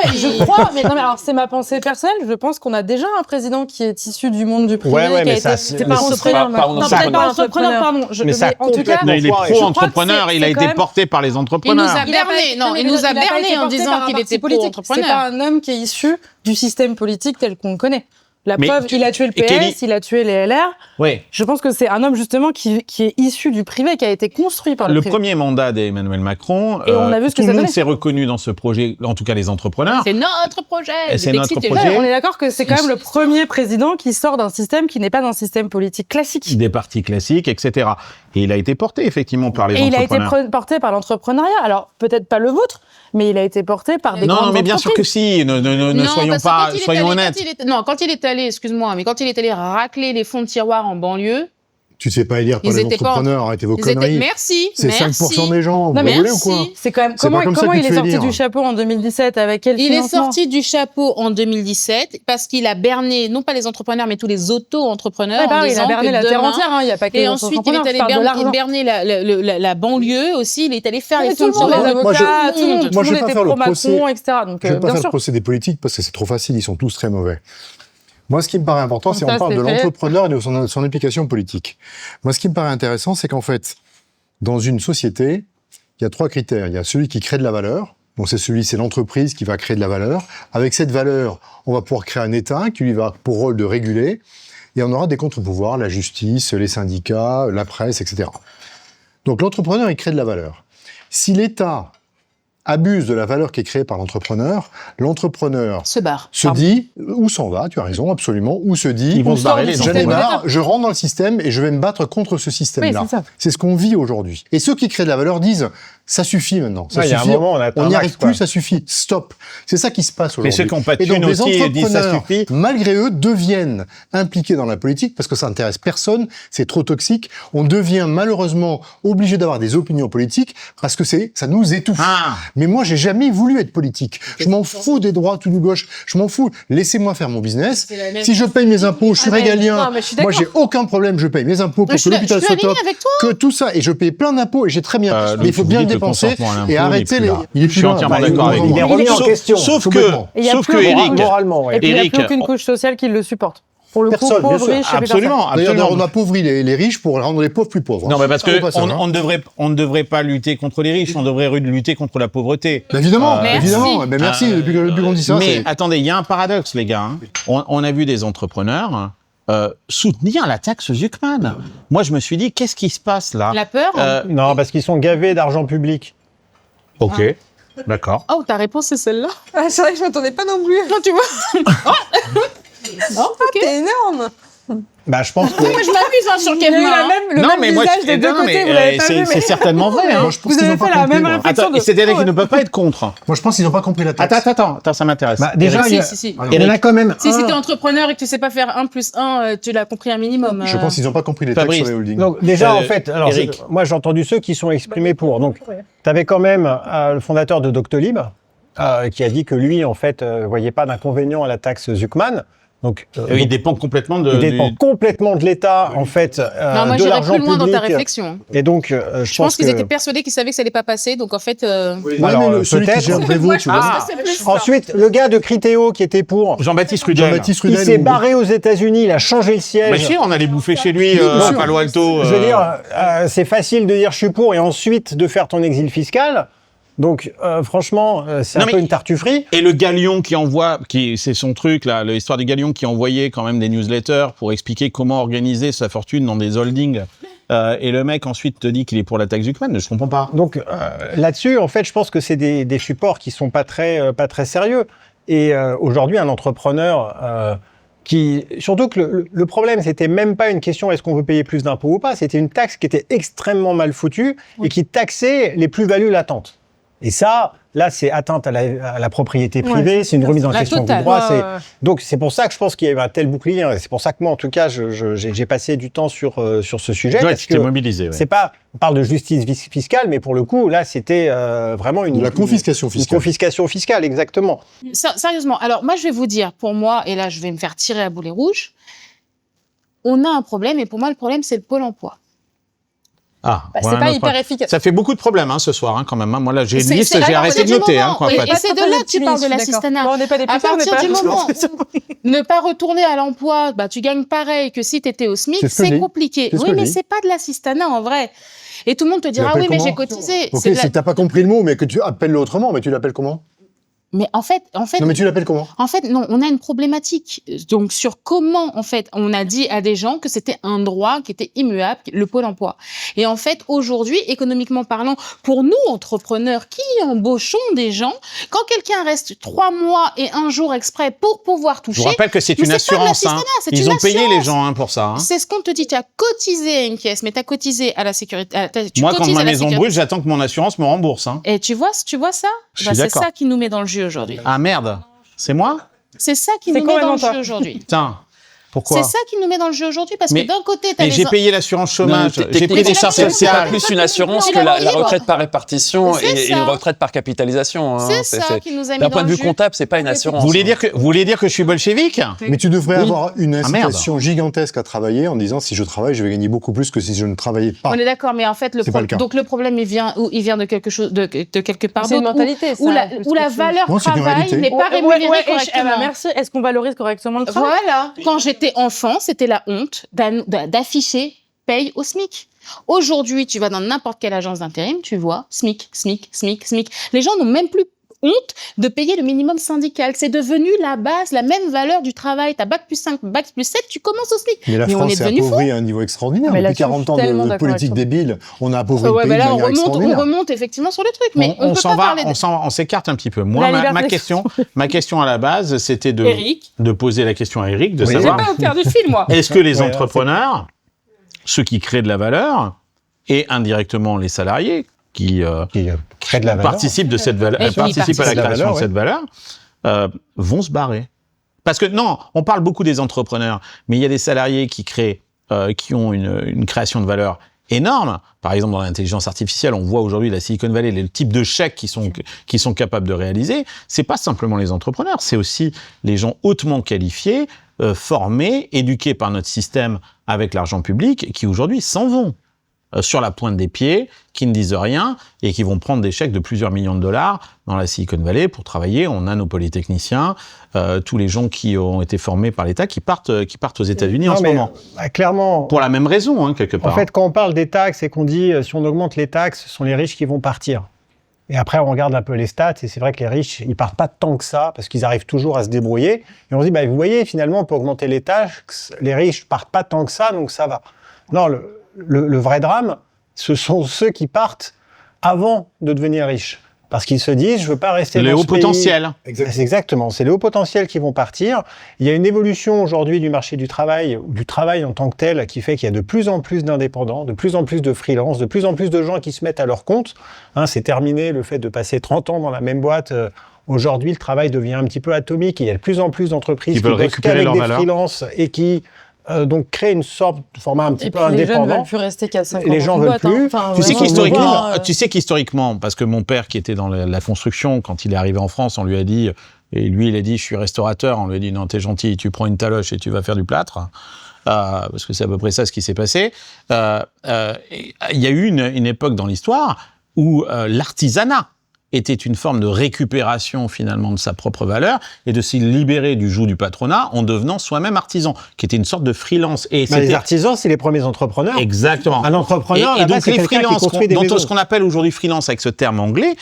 mais je crois, mais alors c'est ma pensée personnelle. Je pense qu'on a déjà un président qui est issu du monde du privé. Ouais, mais ça, c'est pas entrepreneur. Non, peut-être pas entrepreneur, pardon. Mais ça en tout cas, il est pro-entrepreneur, il a été porté par les Il entrepreneurs. nous a berné, non, il nous a berné en disant qu'il était pro-entrepreneur. C'est pas un homme qui est issu du système politique tel qu'on le connaît. La preuve, il a tué le PS, il a tué les LR. Oui. Je pense que c'est un homme justement qui est issu du privé, qui a été construit par le privé. Le premier mandat d'Emmanuel Macron, et on a vu ce que tout ça le monde donnait. s'est reconnu dans ce projet, en tout cas les entrepreneurs. C'est notre projet. Et c'est notre projet. Ouais, on est d'accord que c'est quand même le premier président qui sort d'un système qui n'est pas un système politique classique. Des partis classiques, etc. Et il a été porté effectivement par les entrepreneurs. Et il a été porté par l'entrepreneuriat. Alors peut-être pas le vôtre, mais il a été porté par des grandes entreprises. Non, mais bien sûr que si. Ne soyons honnêtes. Quand il est allé, excuse-moi, mais quand il est allé racler les fonds de tiroir en banlieue. Tu te fais pas élire par Ils les étaient pas entrepreneurs, arrêtez vos conneries. Merci. C'est 5% des gens, vous Non, mais rigolez ou quoi? C'est quand même C'est pas comme ça comment que il tu est fais sorti élire. du chapeau en 2017 avec quel Il financement? est sorti du chapeau en 2017 parce qu'il a berné non pas les entrepreneurs mais tous les auto-entrepreneurs en Il disant a berné que la terre demain- entière, il n'y a pas que les Et ensuite, il est entrepreneurs, allé je parle de l'argent. berner la banlieue aussi. Il est allé faire les Mais fonds tout de le monde, les tiroir. avocats, tout le monde Moi, je vais pas était faire le pro-Macron, procès. etc. Donc, Je vais pas bien faire sûr. le procès des politiques parce que c'est trop facile, ils sont tous très mauvais. Moi, ce qui me paraît important, Comme c'est ça, qu'on parle c'est de fait. l'entrepreneur et de son implication politique. Moi, ce qui me paraît intéressant, c'est qu'en fait, dans une société, il y a 3 critères. Il y a celui qui crée de la valeur. Donc, c'est l'entreprise qui va créer de la valeur. Avec cette valeur, on va pouvoir créer un État qui lui va pour rôle de réguler. Et on aura des contre-pouvoirs, la justice, les syndicats, la presse, etc. Donc, l'entrepreneur, il crée de la valeur. Si l'État abuse de la valeur qui est créée par l'entrepreneur Se barre. se dit, ou s'en va, tu as raison, absolument, ou se dit, Ils vont se barrer, les j'en ai entrepreneurs. marre, je rentre dans le système et je vais me battre contre ce système-là. Oui, c'est ça. C'est ce qu'on vit aujourd'hui. Et ceux qui créent de la valeur disent, ça suffit maintenant, ça Ouais, il y a un suffit, moment, on atteint on un n'y max, arrive quoi. plus, ça suffit, stop. C'est ça qui se passe aujourd'hui. Mais ceux qui n'ont pas de Et donc thunes les aussi disent ça entrepreneurs, suffit. malgré eux, deviennent impliqués dans la politique parce que ça intéresse personne, c'est trop toxique. On devient malheureusement obligé d'avoir des opinions politiques parce que ça nous étouffe. Ah. Mais moi, j'ai jamais voulu être politique. Je m'en fous des droites ou de gauche. Je m'en fous. Laissez-moi faire mon business. Si je paye mes impôts, je suis régalien. Moi, j'ai aucun problème. Je paye mes impôts pour que l'hôpital soit top, que tout ça. Et je paye plein d'impôts et j'ai très bien. Mais il faut bien le dépenser et arrêter les. Je suis entièrement d'accord avec vous. Il est remis en question. Sauf que Eric, moralement, et puis il n'y a plus aucune couche sociale qui le supporte. Pour le Personne, coup, bien pauvres, sûr. riches, Absolument. D'ailleurs, on appauvrit les riches pour rendre les pauvres plus pauvres. Non, mais parce que Ça, on ne devrait pas lutter contre les riches, on devrait lutter contre la pauvreté. Évidemment, Merci. évidemment. Mais merci depuis qu'on dit ça. Mais attendez, il y a un paradoxe, les gars. Hein. On a vu des entrepreneurs soutenir la taxe Zuckman. Moi, je me suis dit, qu'est-ce qui se passe là? La peur Non, parce qu'ils sont gavés d'argent public. Ok, d'accord. Oh, ta réponse, c'est celle-là. Ah, c'est vrai que je m'attendais pas non plus. Non, tu vois. Oh, ok. C'est énorme. Bah, je pense que. Moi, je m'amuse hein, sur Il y a eu Kevin. le Non, même mais moi, visage des deux côtés, vous l'avez pas vu, c'est mais certainement vrai. Hein. Moi, je pense vous qu'ils avez ont pas fait la compris, même moi. réflexion. Attends, c'est-à-dire qu'ils ne peuvent pas être contre. Moi, je pense qu'ils n'ont pas compris la taxe. Attends, ça m'intéresse. Bah, déjà, Si. il y en a quand même. Si t'es entrepreneur et que tu sais pas faire 1 + 1, tu l'as compris un minimum. Je pense qu'ils n'ont pas compris les taxes Fabrice. sur les holdings. Donc déjà, en fait, alors, Eric. moi j'ai entendu ceux qui sont exprimés pour. Donc, tu avais quand même le fondateur de Doctolib qui a dit que lui, en fait, voyait pas d'inconvénient à la taxe Zuckman. Donc, Il dépend complètement de. il dépend complètement de l'État, en fait, Non, moi de j'irais l'argent plus loin dans ta public. réflexion. Et donc, Je pense qu'ils étaient persuadés qu'ils savaient que ça allait pas passer, donc en fait. Ouais, Alors, mais celui qui peut-être. gère Prévost, tu vois. Ah, c'est plus ça. Ensuite, le gars de Criteo qui était pour, Jean-Baptiste Rudel. Jean-Baptiste il Rudel. s'est ou- barré aux États-Unis, il a changé le siège. Mais si, on allait bouffer chez lui Bien à sûr. Palo Alto. Je veux dire, c'est facile de dire je suis pour et ensuite de faire ton exil fiscal. Donc, franchement, c'est Non, un mais- peu une tartufferie. Et le Galion qui envoie, c'est son truc là, l'histoire du Galion qui envoyait quand même des newsletters pour expliquer comment organiser sa fortune dans des holdings. Et le mec ensuite te dit qu'il est pour la taxe Zuckman, je comprends pas. Donc, là-dessus, en fait, je pense que c'est des supports qui sont pas très sérieux. Et aujourd'hui, un entrepreneur surtout que le problème, c'était même pas une question est-ce qu'on veut payer plus d'impôts ou pas, c'était une taxe qui était extrêmement mal foutue et qui taxait les plus-values latentes. Et ça, là, c'est atteinte à la propriété privée, c'est une remise en la question du totale. droit. Donc, c'est pour ça que je pense qu'il y avait un tel bouclier. C'est pour ça que moi, en tout cas, j'ai passé du temps sur ce sujet. Ouais, parce tu t'es que mobilisé. Ouais. c'est pas, on parle de justice fiscale, mais pour le coup, là, c'était vraiment La confiscation une fiscale. confiscation fiscale, exactement. Sérieusement, alors moi je vais vous dire, pour moi, et là je vais me faire tirer à boulet rouge, on a un problème, et pour moi le problème c'est le Pôle emploi. Ah, Bah, ouais, c'est un pas autre hyper point. efficace. Ça fait beaucoup de problèmes hein, ce soir, hein, quand même. Hein. Moi là, j'ai une C'est- liste, c'est- j'ai alors, arrêté c'est de du noter. Hein, moment, quoi, en et fait. c'est de là que tu parles de l'assistanat. On n'est pas des À putains, on n'est partir pas du moment où ne pas retourner à l'emploi, bah, tu gagnes pareil que si tu étais au SMIC, C'est ce que je c'est dis. compliqué. C'est ce Oui, que je mais dis. c'est pas de l'assistanat en vrai. Et tout le monde te dira, l'appelles oui, mais comment j'ai cotisé. Ok, C'est de la- si t'as pas compris le mot, mais que tu appelles-le autrement, mais tu l'appelles comment? Mais en fait, Non, mais tu l'appelles comment? En fait, non, on a une problématique. Donc, sur comment, en fait, on a dit à des gens que c'était un droit qui était immuable, le Pôle emploi. Et en fait, aujourd'hui, économiquement parlant, pour nous, entrepreneurs qui embauchons des gens, quand quelqu'un reste 3 mois et 1 jour exprès pour pouvoir Je toucher, vous rappelle que c'est mais une c'est pas de assurance. Hein. l'assistanat, c'est Ils une ont payé assurance. les gens hein, pour ça. Hein. c'est ce qu'on te dit. Tu as cotisé à une caisse, mais tu as cotisé à la sécurité. Tu Moi, quand cotises ma à la maison sécurité. brûle, j'attends que mon assurance me rembourse. Hein. Et tu vois ça? Je Bah, suis c'est d'accord. ça qui nous met dans le jeu aujourd'hui. Ah merde, c'est moi? C'est ça qui C'est nous met dans complètement le toi. jeu aujourd'hui. Putain, pourquoi? C'est ça qui nous met dans le jeu aujourd'hui parce Mais- que d'un côté, tu as Et j'ai les... payé l'assurance chômage, Non, mais j'ai pris des charges techniquement, C'est pas sociales. plus une assurance C'est que la libre. retraite par répartition C'est et ça. une retraite par capitalisation. hein. C'est ça qui nous a mis D'un dans point de le vue jus. comptable, c'est pas une assurance. Vous voulez dire que je suis bolchevique? Mais tu devrais avoir une Ah, merde. incitation gigantesque à travailler en disant si je travaille, je vais gagner beaucoup plus que si je ne travaillais pas. On est d'accord, mais en fait, C'est pas le cas. donc le problème, il vient de quelque chose, de quelque part C'est une d'autre, mentalité, ça, où la, plus où la qu'autre chose. valeur Non, c'est une travail réalité. n'est pas rémunérée correctement. Merci. Est-ce qu'on valorise correctement le travail? Voilà. Quand j'étais enfant, c'était la honte d'afficher paye au SMIC. Aujourd'hui, tu vas dans n'importe quelle agence d'intérim, tu vois SMIC, SMIC, SMIC, SMIC. Les gens n'ont même plus honte de payer le minimum syndical. C'est devenu la base, la même valeur du travail. T'as bac plus 5, bac plus 7, tu commences au SMIC. Mais la on France est s'est devenu fou. appauvrie à un niveau extraordinaire. Mais Depuis là-dessus, 40 ans je suis tellement de d'accord politique avec toi. débile, on a appauvri le Ouais, pays bah de là, manière on extraordinaire. remonte effectivement sur le truc, mais on on peut s'en pas va, parler de... on s'écarte un petit peu. Moi, La ma liberté question à la base, c'était de poser la question à Eric, de Oui. J'ai savoir pas faire du film, moi. est-ce que les Ouais, entrepreneurs, ceux qui créent de la valeur, et indirectement les salariés qui Qui crée de la valeur. participent de cette valeur, Et puis, participent à la participent de la création valeur, de cette valeur, vont se barrer. Parce que non, on parle beaucoup des entrepreneurs, mais il y a des salariés qui créent, qui ont une création de valeur énormes. Par exemple, dans l'intelligence artificielle, on voit aujourd'hui la Silicon Valley, le type de chèques qui sont capables de réaliser. C'est pas simplement les entrepreneurs, c'est aussi les gens hautement qualifiés, formés, éduqués par notre système avec l'argent public, qui aujourd'hui s'en vont sur la pointe des pieds, qui ne disent rien et qui vont prendre des chèques de plusieurs millions de dollars dans la Silicon Valley pour travailler. On a nos polytechniciens, tous les gens qui ont été formés par l'État qui partent aux États-Unis en ce moment. Clairement. Pour la même raison, hein, quelque part. En fait, quand on parle des taxes et qu'on dit si on augmente les taxes, ce sont les riches qui vont partir. Et après, on regarde un peu les stats, et c'est vrai que les riches, ils partent pas tant que ça, parce qu'ils arrivent toujours à se débrouiller. Et on se dit, vous voyez, finalement, on peut augmenter les taxes, les riches partent pas tant que ça, donc ça va. Non, le vrai drame, ce sont ceux qui partent avant de devenir riches. Parce qu'ils se disent, je veux pas rester dans ce pays. Les hauts potentiels. Exactement, c'est les hauts potentiels qui vont partir. Il y a une évolution aujourd'hui du marché du travail en tant que tel, qui fait qu'il y a de plus en plus d'indépendants, de plus en plus de freelance, de plus en plus de gens qui se mettent à leur compte. C'est terminé le fait de passer 30 ans dans la même boîte. Aujourd'hui, le travail devient un petit peu atomique. Il y a de plus en plus d'entreprises qui veulent récupérer leur valeur. Freelances et qui donc créer une sorte de format un petit peu indépendant. Les jeunes veulent plus rester qu'à 5 ans. Les gens veulent plus. Tu sais qu'historiquement, parce que mon père qui était dans la construction, quand il est arrivé en France, on lui a dit, et lui il a dit je suis restaurateur, on lui a dit non t'es gentil, tu prends une taloche et tu vas faire du plâtre, parce que c'est à peu près ça ce qui s'est passé. Il y a eu une époque dans l'histoire où l'artisanat était une forme de récupération finalement de sa propre valeur et de s'y libérer du joug du patronat en devenant soi-même artisan, qui était une sorte de freelance. Et les artisans, c'est les premiers entrepreneurs. Exactement. Un entrepreneur, et donc c'est les freelances, qui construit des maisons. ce qu'on appelle aujourd'hui freelance avec ce terme anglais,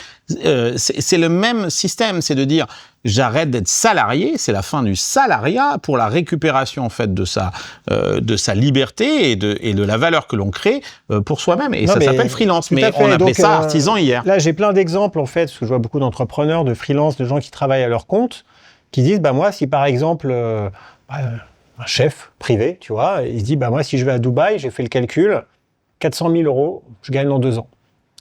c'est le même système, c'est de dire j'arrête d'être salarié, c'est la fin du salariat pour la récupération en fait de sa liberté et de la valeur que l'on crée pour soi-même. Et ça s'appelle freelance, mais on appelait ça artisan hier. Là, j'ai plein d'exemples en fait, parce que je vois beaucoup d'entrepreneurs, de freelance, de gens qui travaillent à leur compte, qui disent moi, si par exemple un chef privé, tu vois, il se dit moi, si je vais à Dubaï, j'ai fait le calcul, 400 000 €, je gagne dans 2 ans.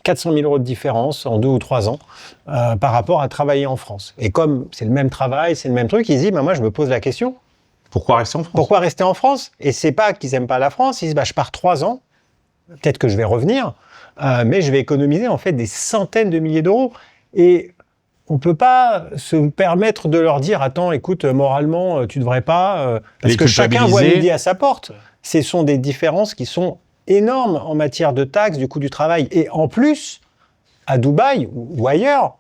400 000 € de différence en 2 ou 3 ans par rapport à travailler en France. Et comme c'est le même travail, c'est le même truc, ils disent, moi je me pose la question. Pourquoi rester en France ? Pourquoi rester en France ? Et c'est pas qu'ils aiment pas la France, ils disent, je pars 3 ans, peut-être que je vais revenir, mais je vais économiser en fait des centaines de milliers d'euros. Et on peut pas se permettre de leur dire, attends, écoute, moralement, tu devrais pas, parce que chacun voit midi à sa porte. Ce sont des différences qui sont énorme en matière de taxes, du coût du travail. Et en plus, à Dubaï ou ailleurs,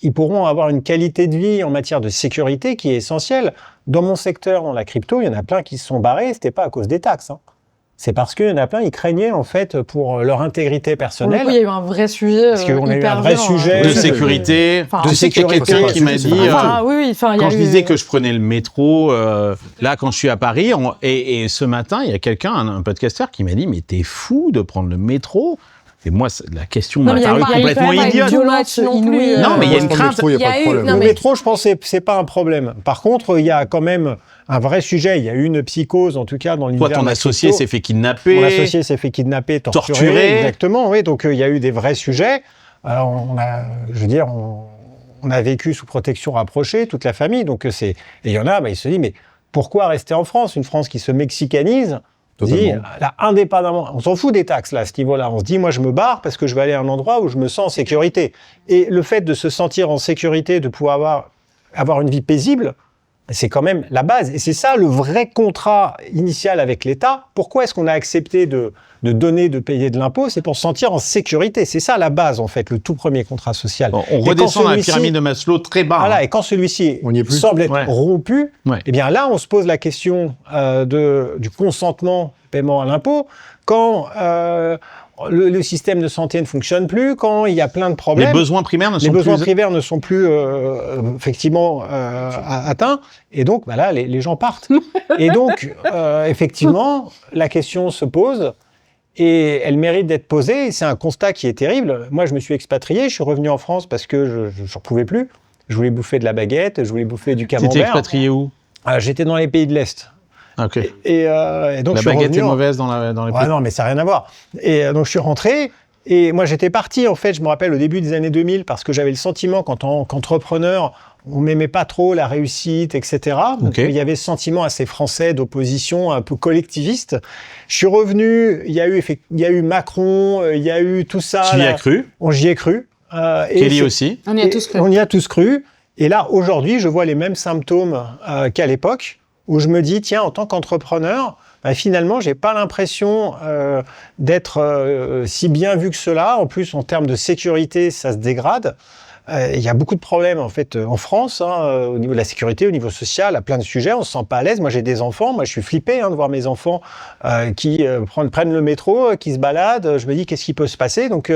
ils pourront avoir une qualité de vie en matière de sécurité qui est essentielle. Dans mon secteur, dans la crypto, il y en a plein qui se sont barrés, c'était pas à cause des taxes. C'est parce qu'il y en a plein, ils craignaient en fait pour leur intégrité personnelle. Pour le coup, il y a eu un vrai sujet. Parce qu'on a eu un vrai sujet de sécurité. De sécurité. Quelqu'un qui m'a dit, quand je disais que je prenais le métro, là, quand je suis à Paris, et ce matin, il y a quelqu'un, un podcasteur, qui m'a dit, mais t'es fou de prendre le métro. Et moi, la question m'a paru complètement idiote. Non, mais il y a une crainte. Le métro, je pense, c'est pas un problème. Par contre, il y a quand même un vrai sujet. Il y a eu une psychose, en tout cas, dans l'univers. Toi, ton associé s'est fait kidnapper. Mon associé s'est fait kidnapper, torturer. Exactement, oui. Donc, il y a eu des vrais sujets. Alors, on a vécu sous protection rapprochée, toute la famille. Donc, et il y en a, il se dit, mais pourquoi rester en France ? Une France qui se mexicanise. On se dit, là, indépendamment, on s'en fout des taxes, là, à ce niveau-là. On se dit, moi, je me barre parce que je vais aller à un endroit où je me sens en sécurité. Et le fait de se sentir en sécurité, de pouvoir avoir une vie paisible, c'est quand même la base. Et c'est ça, le vrai contrat initial avec l'État. Pourquoi est-ce qu'on a accepté de donner, de payer de l'impôt ? C'est pour se sentir en sécurité. C'est ça, la base, en fait, le tout premier contrat social. On redescend dans la pyramide de Maslow très bas. Voilà, et quand celui-ci semble être rompu, eh bien là, on se pose la question du consentement, paiement à l'impôt. Quand le système de santé ne fonctionne plus, quand il y a plein de problèmes. Les besoins primaires ne sont plus effectivement atteints. Et donc, là, les gens partent. Et donc, effectivement, la question se pose et elle mérite d'être posée. C'est un constat qui est terrible. Moi, je me suis expatrié, je suis revenu en France parce que je n'en pouvais plus. Je voulais bouffer de la baguette, je voulais bouffer du camembert. Tu étais expatrié où ? J'étais dans les pays de l'Est. Okay. Et donc la baguette est mauvaise dans les pays. Non, mais ça n'a rien à voir. Et donc je suis rentré Et moi, j'étais parti, en fait, je me rappelle, au début des années 2000, parce que j'avais le sentiment, qu'entrepreneur, on m'aimait pas trop la réussite, etc. Donc, il y avait ce sentiment assez français d'opposition, un peu collectiviste. Je suis revenu, il y a eu Macron, il y a eu tout ça. Tu y as cru? J'y ai cru. Kelly aussi. On y a tous cru. On y a tous cru. Et là, aujourd'hui, je vois les mêmes symptômes qu'à l'époque, où je me dis, tiens, en tant qu'entrepreneur, finalement, j'ai pas l'impression d'être si bien vu que cela. En plus, en termes de sécurité, ça se dégrade. Il y a beaucoup de problèmes en fait en France, au niveau de la sécurité, au niveau social, à plein de sujets. On se sent pas à l'aise. Moi, j'ai des enfants. Moi, je suis flippé de voir mes enfants qui prennent le métro, qui se baladent. Je me dis, qu'est-ce qui peut se passer? Donc,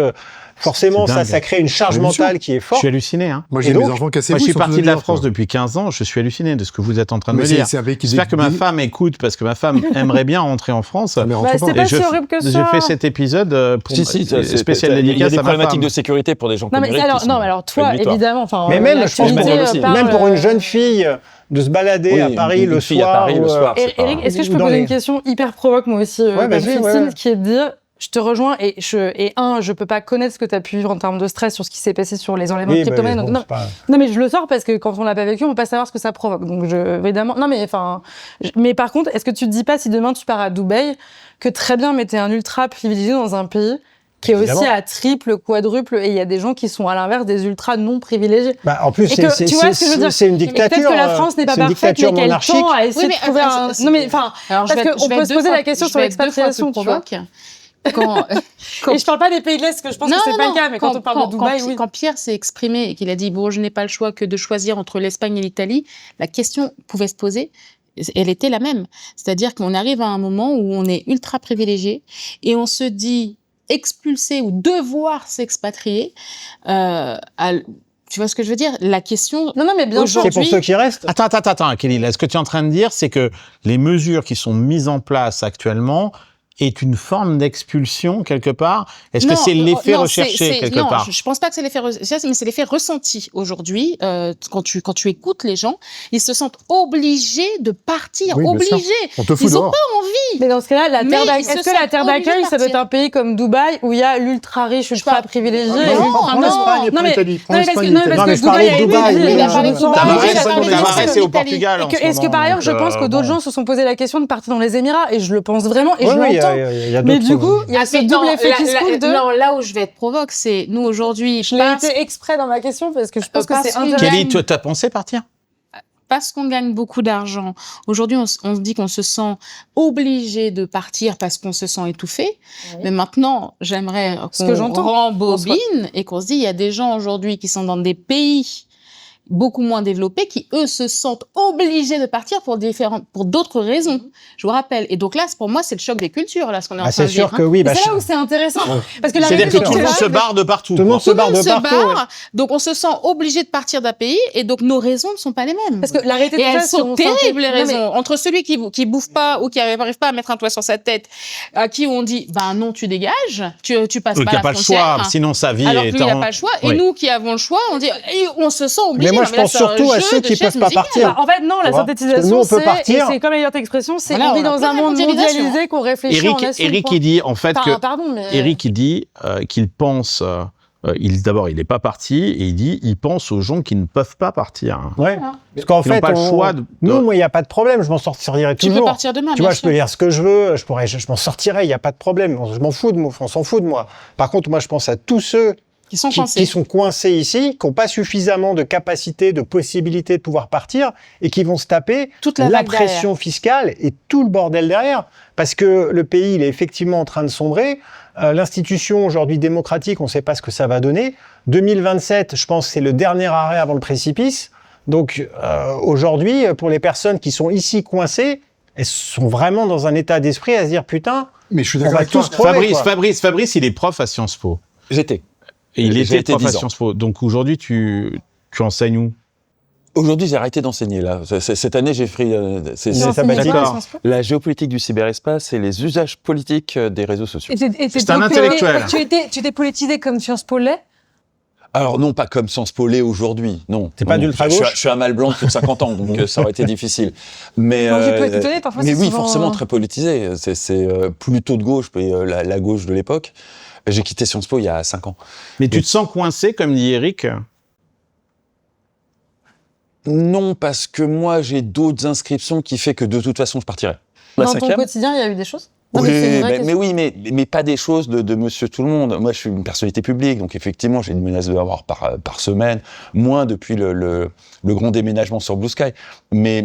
forcément, ça crée une charge mentale qui est Je forte. suis halluciné. Hein. Moi, j'ai mes enfants cassés. Moi, je suis parti de la France depuis 15 ans. Je suis halluciné de ce que vous êtes en train de me dire. J'espère que ma femme écoute, parce que ma femme aimerait bien rentrer en France. C'est pas si horrible que ça. J'ai fait cet épisode pour spécial dédicace. Il y a des à ma problématiques femme. de sécurité pour des gens comme Eric. Alors toi, évidemment. Mais même, je pense, même pour une jeune fille, de se balader à Paris le soir. Eric, est-ce que je peux poser une question hyper provoque, moi aussi, qui est de dire, je te rejoins, et je peux pas connaître ce que tu as pu vivre en termes de stress sur ce qui s'est passé sur les enlèvements de crypto-monnaies. Non, mais je le sors parce que quand on l'a pas vécu, on peut pas savoir ce que ça provoque. Donc, évidemment, mais par contre, est-ce que tu te dis pas, si demain tu pars à Dubaï, que très bien, mais t'es un ultra privilégié dans un pays qui est aussi à triple, quadruple, et il y a des gens qui sont à l'inverse des ultra non privilégiés. En plus, c'est une dictature. Peut-être que la France n'est pas parfaite, mais qu'elle tend à essayer de trouver un... Non, mais enfin, parce qu'on peut se poser la question sur l'expatriation, tu vois. Et je parle pas des pays de l'Est, parce que je pense que c'est pas le cas, mais quand on parle de Dubaï, oui. Quand Pierre s'est exprimé et qu'il a dit, bon, je n'ai pas le choix que de choisir entre l'Espagne et l'Italie, la question pouvait se poser. Elle était la même. C'est-à-dire qu'on arrive à un moment où on est ultra privilégié et on se dit expulser ou devoir s'expatrier. Tu vois ce que je veux dire? La question. Non, mais bien sûr. C'est pour ceux qui restent. Attends, Kelly. Là, ce que tu es en train de dire, c'est que les mesures qui sont mises en place actuellement est une forme d'expulsion quelque part. Est-ce que c'est l'effet recherché quelque part? Non, je pense pas que c'est l'effet recherché, mais c'est l'effet ressenti aujourd'hui. Quand tu écoutes les gens, ils se sentent obligés de partir, obligés. On te fout ils dehors. ont pas envie. Mais dans ce cas-là, est-ce que la terre d'accueil, ça doit être un pays comme Dubaï où il y a l'ultra riche, ultra privilégié? Prends l'Espagne et prends l'Italie. Non, mais je parlais de Dubaï, c'est au Portugal. Est-ce que par ailleurs, je pense que d'autres gens se sont posé la question de partir dans les Émirats, et je le pense vraiment, et je l'entends. Mais du coup, il y a ce double effet qui se coule de... Non, là où je vais être provoque, c'est nous aujourd'hui... Je l'ai été exprès dans ma question parce que je pense que c'est intéressant. Kelly, tu as pensé partir? Parce qu'on gagne beaucoup d'argent. Aujourd'hui, on se dit qu'on se sent obligé de partir parce qu'on se sent étouffé. Oui. Mais maintenant, j'aimerais qu'on rembobine et qu'on se dit, il y a des gens aujourd'hui qui sont dans des pays beaucoup moins développés, qui, eux, se sentent obligés de partir pour d'autres raisons. Je vous rappelle. Et donc là, pour moi, c'est le choc des cultures, là, ce qu'on est en train de dire. C'est sûr que oui. C'est là où c'est intéressant. Parce que c'est-à-dire que tout le monde se barre de partout. Tout le monde se barre de partout. Donc on se sent obligé de partir d'un pays, et donc nos raisons ne sont pas les mêmes. Parce que la réalité et elles sont terribles, les raisons. Entre celui qui bouffe pas ou qui n'arrive pas à mettre un toit sur sa tête, à qui on dit, ben non, tu dégages, tu passes pas la frontière. Il n'y a pas le choix, sinon sa vie est... Alors que lui, il n'a pas le choix. Et nous qui avons le choix, on dit, on se sent obligé. Mais moi, je pense surtout à ceux qui peuvent pas partir. En fait, non, la synthétisation, c'est comme la expression, c'est on vit dans un monde mondialisé qu'on réfléchit en nation. Eric, il dit en fait que... Eric, il dit qu'il pense... D'abord, il n'est pas parti, et il dit, il pense aux gens qui ne peuvent pas partir. Ouais. Parce qu'en fait, pas le choix nous, moi, il n'y a pas de problème, je m'en sortirai toujours. Tu peux partir demain, tu vois, je peux dire ce que je veux, je m'en sortirai, il n'y a pas de problème. Je m'en fous de moi, on s'en fout de moi. Par contre, moi, je pense à tous ceux qui sont coincés ici, qui n'ont pas suffisamment de capacité, de possibilité de pouvoir partir, et qui vont se taper toute la pression fiscale et tout le bordel derrière, parce que le pays, il est effectivement en train de sombrer. L'institution aujourd'hui démocratique, on ne sait pas ce que ça va donner. 2027, je pense, c'est le dernier arrêt avant le précipice. Donc aujourd'hui, pour les personnes qui sont ici coincées, elles sont vraiment dans un état d'esprit à se dire putain, mais je suis on va tous crever, Fabrice, il est prof à Sciences Po. J'étais. Et il était prof à Sciences Po. Donc aujourd'hui, tu enseignes où? Aujourd'hui, j'ai arrêté d'enseigner, là. Cette année, j'ai pris... la géopolitique du cyberespace et les usages politiques des réseaux sociaux. C'est un intellectuel. Tu étais politisé comme Sciences Po l'est? Alors non, pas comme Sciences Po l'est aujourd'hui, non. T'es pas d'ultra-gauche? Je suis un mal blanc de 50 ans, donc ça aurait été difficile. Mais, je peux être étonné, parfois mais oui, souvent... forcément très politisé. C'est plutôt de gauche, la gauche de l'époque. J'ai quitté Sciences Po il y a 5 ans. Mais tu te sens coincé, comme dit Eric? Non, parce que moi, j'ai d'autres inscriptions qui fait que de toute façon, je partirai. La Dans 5e. ton quotidien, il y a eu des choses? Non, Oui, mais c'est une vraie mais question. oui, mais pas des choses de monsieur tout le monde. Moi, je suis une personnalité publique, donc effectivement, j'ai une menace de mort par semaine, moins depuis le grand déménagement sur Blue Sky. Mais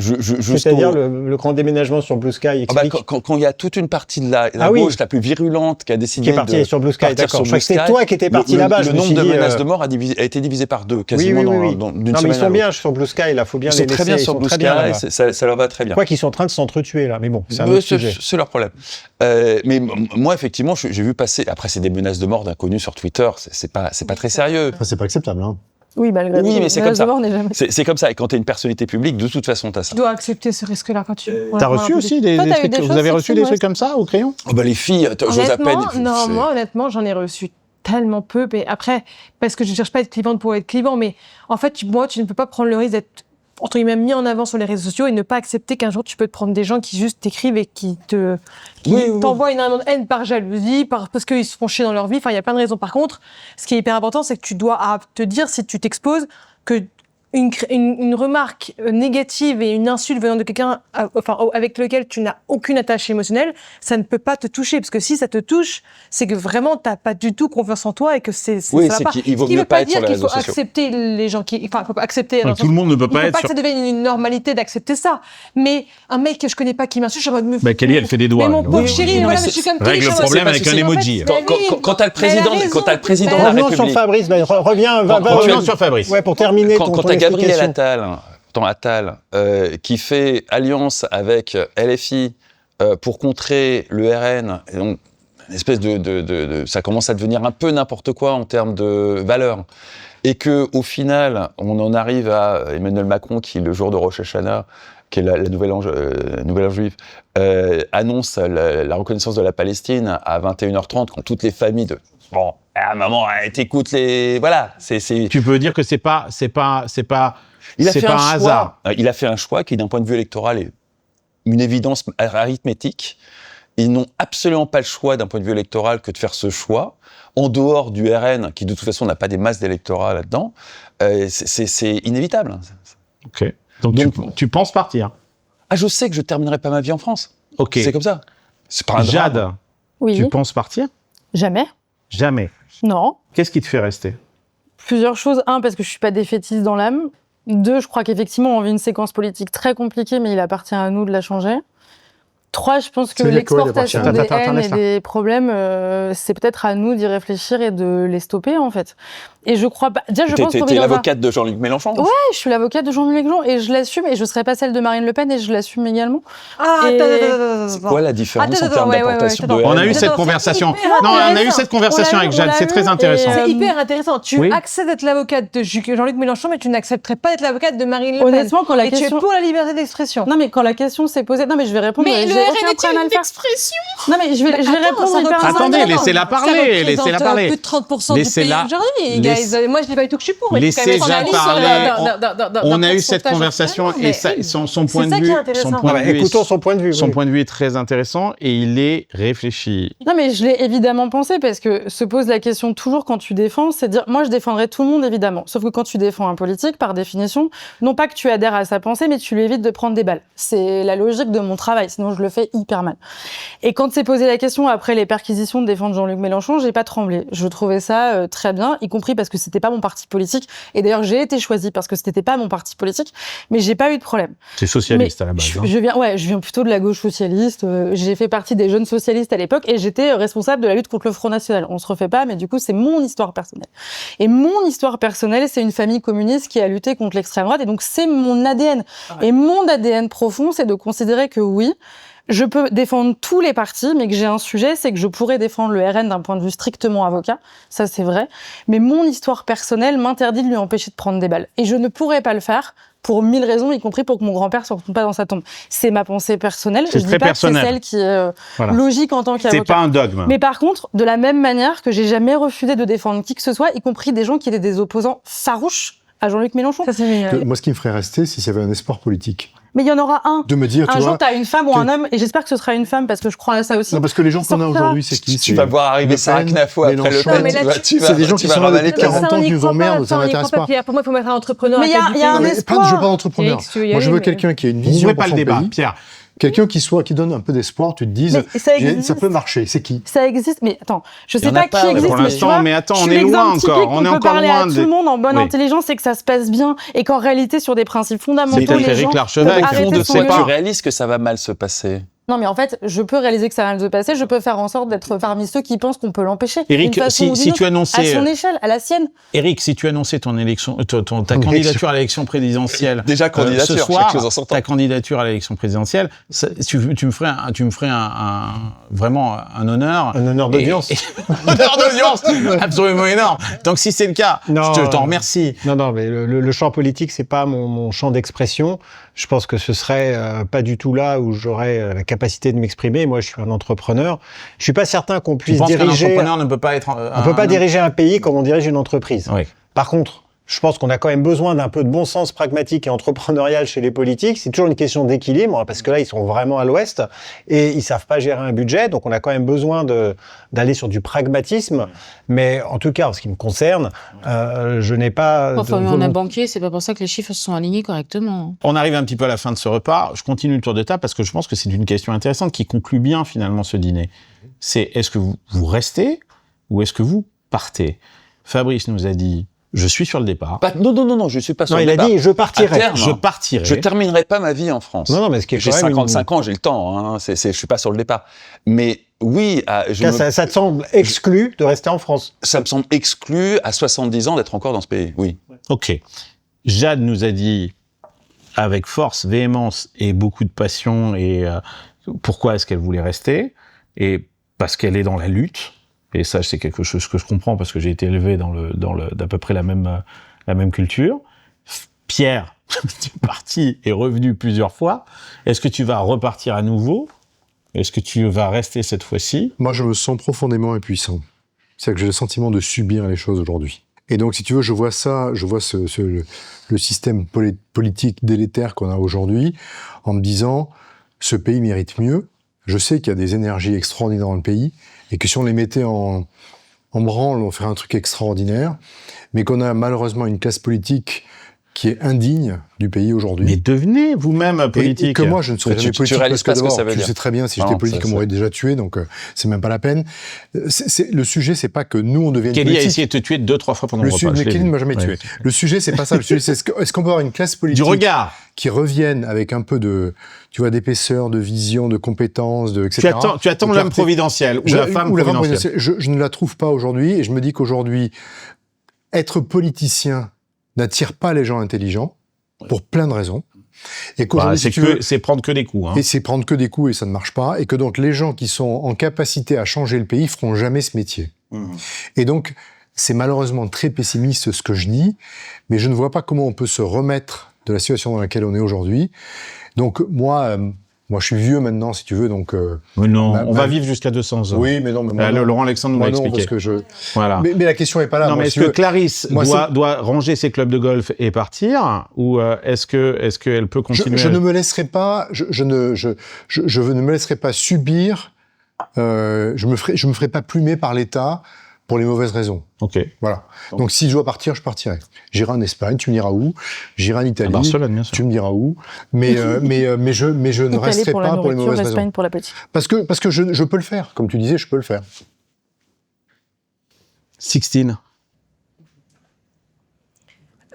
C'est-à-dire le grand déménagement sur Blue Sky, explique. quand il y a toute une partie de la oui. gauche la plus virulente qui a décidé Qui est partie de sur Blue Sky, partir d'accord. sur Je crois Blue que c'était Sky, toi qui étais parti là-bas. Le nombre de menaces de mort a été divisé par 2, quasiment oui. d'une Non, semaine mais ils sont à bien l'autre. sur Blue Sky, là, faut bien Ils les sont très laisser. bien sur Blue Sky, ça leur va très bien. Quoi qu'ils sont en train de s'entretuer, là, mais bon, c'est un autre sujet. C'est leur problème. Mais moi, effectivement, j'ai vu passer. Après, c'est des menaces de mort d'inconnus sur Twitter. C'est pas très sérieux. Enfin, c'est pas acceptable. Hein. Oui, malgré tout. Oui, mais c'est comme ça. Jamais... C'est comme ça. Et quand t'es une personnalité publique, de toute façon, t'as ça. Tu dois accepter ce risque-là quand tu. T'as reçu aussi des Toi, t'as eu trucs, des vous choses avez reçu des sexuelles, trucs comme ça au crayon? Oh bah les filles, j'ose à peine. Non, moi, honnêtement, j'en ai reçu tellement peu. Mais après, parce que je cherche pas à être clivante pour être clivant, mais en fait, moi, tu ne peux pas prendre le risque d'être entre guillemets mis en avant sur les réseaux sociaux et ne pas accepter qu'un jour tu peux te prendre des gens qui juste t'écrivent et qui t'envoient énormément de haine par jalousie, parce qu'ils se font chier dans leur vie. Enfin, il y a plein de raisons. Par contre, ce qui est hyper important, c'est que tu dois te dire, si tu t'exposes, que une remarque négative et une insulte venant de quelqu'un avec lequel tu n'as aucune attache émotionnelle, ça ne peut pas te toucher. Parce que si ça te touche, c'est que vraiment, tu n'as pas du tout confiance en toi et que ça va pas. Il vaut mieux pas être sur les réseaux sociaux. Accepter les gens qui... Enfin, il faut pas accepter... Tout le monde ne peut pas être que ça devienne une normalité d'accepter ça. Mais un mec que je connais pas qui m'insulte, je suis en mode... Bah, Kelly, elle fait des doigts. Mais mon pauvre Oui, chéri, oui, voilà, mais mais je suis comme Kelly. Règle le problème avec un emoji. Quand t'as le président de la Revenons sur République... Fabrice, reviens, Revenons sur Fabrice. Ouais, pour terminer Quand t'as Gabriel Attal, qui fait alliance avec LFI pour contrer le RN, et donc une espèce ça commence à devenir un peu n'importe quoi en termes de valeurs, et que au final, on en arrive à Emmanuel Macron qui, le jour de Rosh Hashanah, qui est la nouvelle an juive, annonce la reconnaissance de la Palestine à 21h30, quand toutes les familles de... Bon, maman, t'écoutes les... Voilà, Tu peux dire que c'est pas il a fait pas un choix. hasard. Il a fait un choix qui, d'un point de vue électoral, est une évidence arithmétique. Ils n'ont absolument pas le choix, d'un point de vue électoral, que de faire ce choix. En dehors du RN, qui de toute façon n'a pas des masses d'électorat là-dedans, c'est inévitable. Ok. Donc tu penses partir? Ah, je sais que je terminerai pas ma vie en France. Ok. C'est comme ça. C'est pas un drame. Jade, Oui. tu penses partir? Jamais. Jamais. Non. Qu'est-ce qui te fait rester? Plusieurs choses. 1, parce que je suis pas défaitiste dans l'âme. 2, je crois qu'effectivement, on vit une séquence politique très compliquée, mais il appartient à nous de la changer. 3, je pense que l'exportation des haines et des problèmes, c'est peut-être à nous d'y réfléchir et de les stopper, en fait. Et je crois pas... Déjà, je pense qu'on T'es l'avocate de Jean-Luc Mélenchon? Ouais, je suis l'avocate de Jean-Luc Mélenchon et je l'assume, et je serai pas celle de Marine Le Pen et je l'assume également. C'est quoi la différence en termes d'importation de haine? On a eu cette conversation. Non, on a eu cette conversation avec Jade, c'est très intéressant. C'est hyper intéressant. Tu acceptes d'être l'avocate de Jean-Luc Mélenchon, mais tu n'accepterais pas d'être l'avocate de Marine Le Pen. Honnêtement, quand la question... tu es pour la liberté d'expression. Non, mais quand la question s'est posée... Non, mais je vais répondre. Mais le RN est une expression. Non, mais je vais répondre hyper... Attendez, laissez-la parler, laissez-la parler. Plus de 30% du pays aujourd'hui, guys. Moi, je n'ai pas du tout que je suis pour. Laissez Jade parler. On a eu cette conversation et son point de vue... Écoutons son point de vue. Son point de vue est très intéressant et il est réfléchi. Non, mais je l'ai évidemment pensé, parce que se pose la question toujours quand tu défends, c'est de dire, moi je défendrai tout le monde évidemment, sauf que quand tu défends un politique, par définition, non pas que tu adhères à sa pensée, mais tu lui évites de prendre des balles. C'est la logique de mon travail, sinon je le fais hyper mal. Et quand s'est posé la question après les perquisitions de défendre Jean-Luc Mélenchon, j'ai pas tremblé. Je trouvais ça très bien, y compris parce que c'était pas mon parti politique, et d'ailleurs j'ai été choisie parce que c'était pas mon parti politique, mais j'ai pas eu de problème. C'est socialiste à la base. Je viens plutôt de la gauche socialiste. J'ai fait partie des jeunes socialistes à l'époque et j'étais responsable de la lutte contre le Front National. On se refait pas, mais du coup, c'est mon histoire personnelle. Et mon histoire personnelle, c'est une famille communiste qui a lutté contre l'extrême droite, et donc c'est mon ADN. Ouais. Et mon ADN profond, c'est de considérer que oui, je peux défendre tous les partis, mais que j'ai un sujet, c'est que je pourrais défendre le RN d'un point de vue strictement avocat, ça c'est vrai, mais mon histoire personnelle m'interdit de lui empêcher de prendre des balles. Et je ne pourrais pas le faire pour 1000 raisons, y compris pour que mon grand-père ne se retrouve pas dans sa tombe. C'est ma pensée personnelle. C'est très personnel. C'est celle qui est logique en tant qu'avocat. C'est pas un dogme. Mais par contre, de la même manière que j'ai jamais refusé de défendre qui que ce soit, y compris des gens qui étaient des opposants farouches à Jean-Luc Mélenchon. Ça, c'est génial. Moi, ce qui me ferait rester, c'est s'il y avait un espoir politique. Mais il y en aura un. De me dire, Un tu jour, vois. t'as une femme ou un homme, et j'espère que ce sera une femme parce que je crois à ça aussi. Non, parce que les gens qu'on a aujourd'hui, c'est qui? Tu vas voir arriver Sarah Knafo après Le Mélenchon. Pen. mais là, C'est des gens qui sont là depuis 40 ans, qui nous emmerdent, ça m'intéresse pas. Pierre, pour moi, il faut mettre un entrepreneur. Mais il y a un Mais espoir. je veux pas d'entrepreneur. Félix, tu veux y Moi, je aller, veux mais- quelqu'un qui a une Vous vision ouvrez pour pas son le débat, pays. Pierre. Quelqu'un qui donne un peu d'espoir, tu te dises, Mais ça existe. ça peut marcher. C'est qui? Ça existe, mais attends, je Il y sais en a pas pas, qui mais existe, pour mais tu l'instant, vois, mais attends, je on suis est loin l'exemple encore, typique, on est peut encore parler loin à tout de- le monde en bonne Oui. intelligence, c'est que ça se passe bien, et qu'en réalité, sur des principes fondamentaux, C'est peut-être les Éric gens Larchevêque, peuvent au fond arrêter de de ses s'engueuler. pas. Tu réalises que ça va mal se passer. Non, mais en fait, je peux réaliser que ça va mal se passer, je peux faire en sorte d'être parmi ceux qui pensent qu'on peut l'empêcher. Éric, d'une façon ou si d'une tu autre, annonçais, à son échelle, à la sienne. Éric, si tu annonçais ton élection, ta candidature à l'élection présidentielle, Déjà candidature, ce chaque soir, chose en son temps. ta candidature à l'élection présidentielle, tu me ferais vraiment un honneur. Un honneur d'audience. Un honneur d'audience, absolument énorme. Donc si c'est le cas, Non, je t'en remercie. Non, mais le champ politique, c'est pas mon champ d'expression. Je pense que ce serait pas du tout là où j'aurais la capacité de m'exprimer. Moi, je suis un entrepreneur. Je suis pas certain qu'on Tu puisse penses qu'un diriger. entrepreneur ne peut pas être On peut pas diriger un pays comme on dirige une entreprise. Oui. Par contre, je pense qu'on a quand même besoin d'un peu de bon sens pragmatique et entrepreneurial chez les politiques. C'est toujours une question d'équilibre, parce que là, ils sont vraiment à l'ouest et ils savent pas gérer un budget. Donc, on a quand même besoin d'aller sur du pragmatisme. Mais en tout cas, en ce qui me concerne, je n'ai pas... Enfin, de mais on a volonté. banquier, c'est pas pour ça que les chiffres se sont alignés correctement. On arrive un petit peu à la fin de ce repas. Je continue le tour de table parce que je pense que c'est une question intéressante qui conclut bien finalement ce dîner. C'est est-ce que vous restez ou est-ce que vous partez? Fabrice nous a dit je suis sur le départ. Non, je suis pas sur Non, le il a débat. dit je À partirai. terme, Je partirai. je terminerai pas ma vie en France. Non, mais ce qui est J'ai quand même 55 ans, j'ai le temps. Hein. Je suis pas sur le départ. Mais oui, Ça te semble exclu de rester en France? ça me semble exclu à 70 ans d'être encore dans ce pays. Oui. Ok. Jade nous a dit avec force, véhémence et beaucoup de passion et pourquoi est-ce qu'elle voulait rester, et parce qu'elle est dans la lutte. Et ça, c'est quelque chose que je comprends parce que j'ai été élevé dans d'à peu près la même culture. Pierre, tu es parti et revenu plusieurs fois. Est-ce que tu vas repartir à nouveau? Est-ce que tu vas rester cette fois-ci? Moi, je me sens profondément impuissant. C'est-à-dire que j'ai le sentiment de subir les choses aujourd'hui. Et donc, si tu veux, je vois le système politique délétère qu'on a aujourd'hui en me disant, ce pays mérite mieux. Je sais qu'il y a des énergies extraordinaires dans le pays et que si on les mettait en branle, on ferait un truc extraordinaire, mais qu'on a malheureusement une classe politique qui est indigne du pays aujourd'hui. Mais devenez vous-même politique. Et que moi, je ne serais Mais jamais tu politique réalises parce que pas ce que d'abord, ça veut tu dire. sais très bien, si Non, j'étais politique, ça, on m'aurait déjà tué, donc c'est même pas la peine. Le sujet, c'est pas que nous, on devienne Kelly a politique. essayé de te tuer 2-3 fois pendant le repas. Mais je l'ai Kelly vu. ne m'a jamais Ouais. tué. Le sujet, c'est pas ça. Le sujet, c'est est-ce qu'on peut avoir une classe politique Du regard. qui revienne avec un peu de, tu vois, d'épaisseur, de vision, de compétences, etc. Tu attends De l'homme clarté. providentiel ou la femme providentielle. Je ne la trouve pas aujourd'hui, et je me dis qu'aujourd'hui, être politicien n'attire pas les gens intelligents, pour plein de raisons. Et qu'aujourd'hui, si tu veux, c'est prendre que des coups. Hein. et c'est prendre que des coups et ça ne marche pas, et que donc les gens qui sont en capacité à changer le pays feront jamais ce métier. Et donc, c'est malheureusement très pessimiste ce que je dis, mais je ne vois pas comment on peut se remettre de la situation dans laquelle on est aujourd'hui. Donc, moi, je suis vieux maintenant, si tu veux, donc... Mais non, on va ma- vivre jusqu'à 200 ans. Oui, mais non, mais moi, non. Laurent Alexandre nous Moi l'a non, expliqué. parce que Voilà. mais la question n'est pas là. Non, Moi, mais si est-ce tu que veux, Clarisse moi, doit ranger ses clubs de golf et partir, ou est-ce qu'elle peut continuer je ne me laisserai pas, je ne me laisserai pas subir, je me ferai pas plumer par l'État pour les mauvaises raisons. Ok. Voilà. Donc si je dois partir, je partirai. J'irai en Espagne, tu me diras où. J'irai en À Italie, Barcelone, bien sûr. tu me diras où. Mais je ne resterai pas pour les mauvaises raisons. l'Espagne pour la politique. Parce que je peux le faire. Comme tu disais, je peux le faire. Sixtine.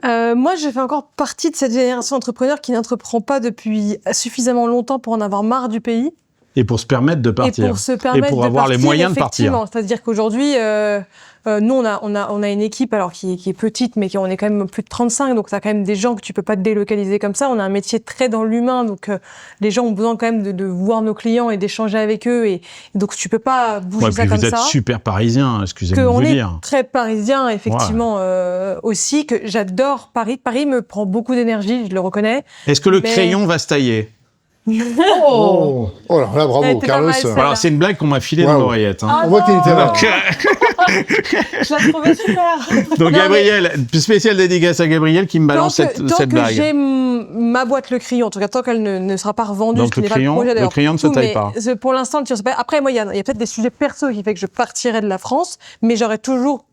Moi, je fais encore partie de cette génération d'entrepreneurs qui n'entreprend pas depuis suffisamment longtemps pour en avoir marre du pays. Et pour se permettre de partir. Et pour se permettre pour de avoir partir, les moyens de partir. effectivement. C'est-à-dire qu'aujourd'hui, nous, on a une équipe alors qui est petite, mais on est quand même plus de 35, donc ça a quand même des gens que tu peux pas te délocaliser comme ça. On a un métier très dans l'humain, donc les gens ont besoin quand même de voir nos clients et d'échanger avec eux, et donc tu peux pas bouger Ouais, ça puis comme vous êtes ça. super parisien, excusez-moi de Qu'on vous est dire. très parisien, effectivement, aussi, que j'adore Paris. Paris me prend beaucoup d'énergie, je le reconnais. Est-ce que le Mais- crayon va se tailler? Oh là là, Ça a bravo, été pas Carlos. mal, ça. Alors, c'est une blague qu'on m'a filée dans Waouh. l'oreillette. Hein. Ah On voit que t'es littéraire. Donc, Je la trouvais super. Donc Non, Gabriel, spécial dédicace à Gabriel qui me balance cette tant blague. que j'ai ma boîte Le Crayon, en tout cas tant qu'elle ne sera pas revendue, Donc je connais pas le projet le d'ailleurs. crayon ne se Tout, taille mais pas. pour l'instant, le tir se paye. Après, moi, il y a peut-être des sujets perso qui fait que je partirai de la France, mais j'aurai toujours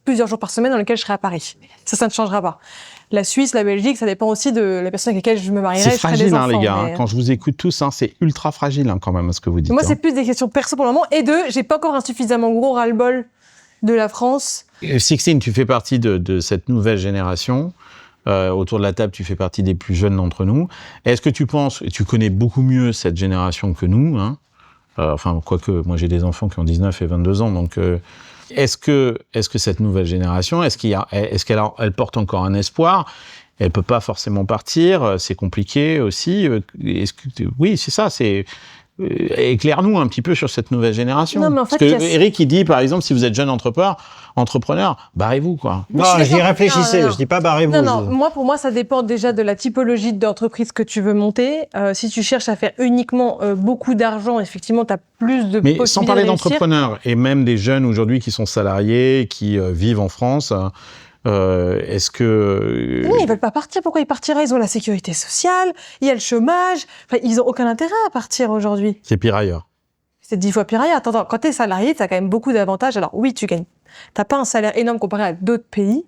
plusieurs jours par semaine dans lesquels je serai à Paris. Ça ne changera pas. La Suisse, la Belgique, ça dépend aussi de la personne avec laquelle je me marierai. C'est je ferai fragile, des hein, enfants, les gars. mais- Quand je vous écoute tous, c'est ultra fragile quand même ce que vous dites. Moi, hein. c'est plus des questions perso pour le moment. Et deux, j'ai pas encore un suffisamment gros ras-le-bol de la France. Sixtine, tu fais partie de cette nouvelle génération. Autour de la table, tu fais partie des plus jeunes d'entre nous. Est-ce que tu penses, et tu connais beaucoup mieux cette génération que nous, hein, enfin, quoique, moi j'ai des enfants qui ont 19 et 22 ans, donc est-ce que cette nouvelle génération, est-ce qu'elle porte encore un espoir ? Elle peut pas forcément partir, c'est compliqué aussi. Oui, c'est ça, c'est... éclaire-nous un petit peu sur cette nouvelle génération. Non, mais en fait, Parce que il y a- Eric, il dit, par exemple, si vous êtes jeune entrepreneur, barrez-vous, quoi. Non, je suis je dis d'accord. réfléchissez, Non, non. je dis pas barrez-vous. Non, pour moi, ça dépend déjà de la typologie d'entreprise que tu veux monter. Si tu cherches à faire uniquement beaucoup d'argent, effectivement, tu as plus de Mais possibilités sans parler de réussir. d'entrepreneurs, et même des jeunes aujourd'hui qui sont salariés, qui vivent en France, est-ce que... Oui, ils veulent pas partir. Pourquoi ils partiraient? Ils ont la sécurité sociale, il y a le chômage. Enfin, ils ont aucun intérêt à partir aujourd'hui. C'est pire ailleurs. C'est 10 fois pire ailleurs. Attends, quand t'es salarié, t'as quand même beaucoup d'avantages. Alors oui, tu gagnes. T'as pas un salaire énorme comparé à d'autres pays.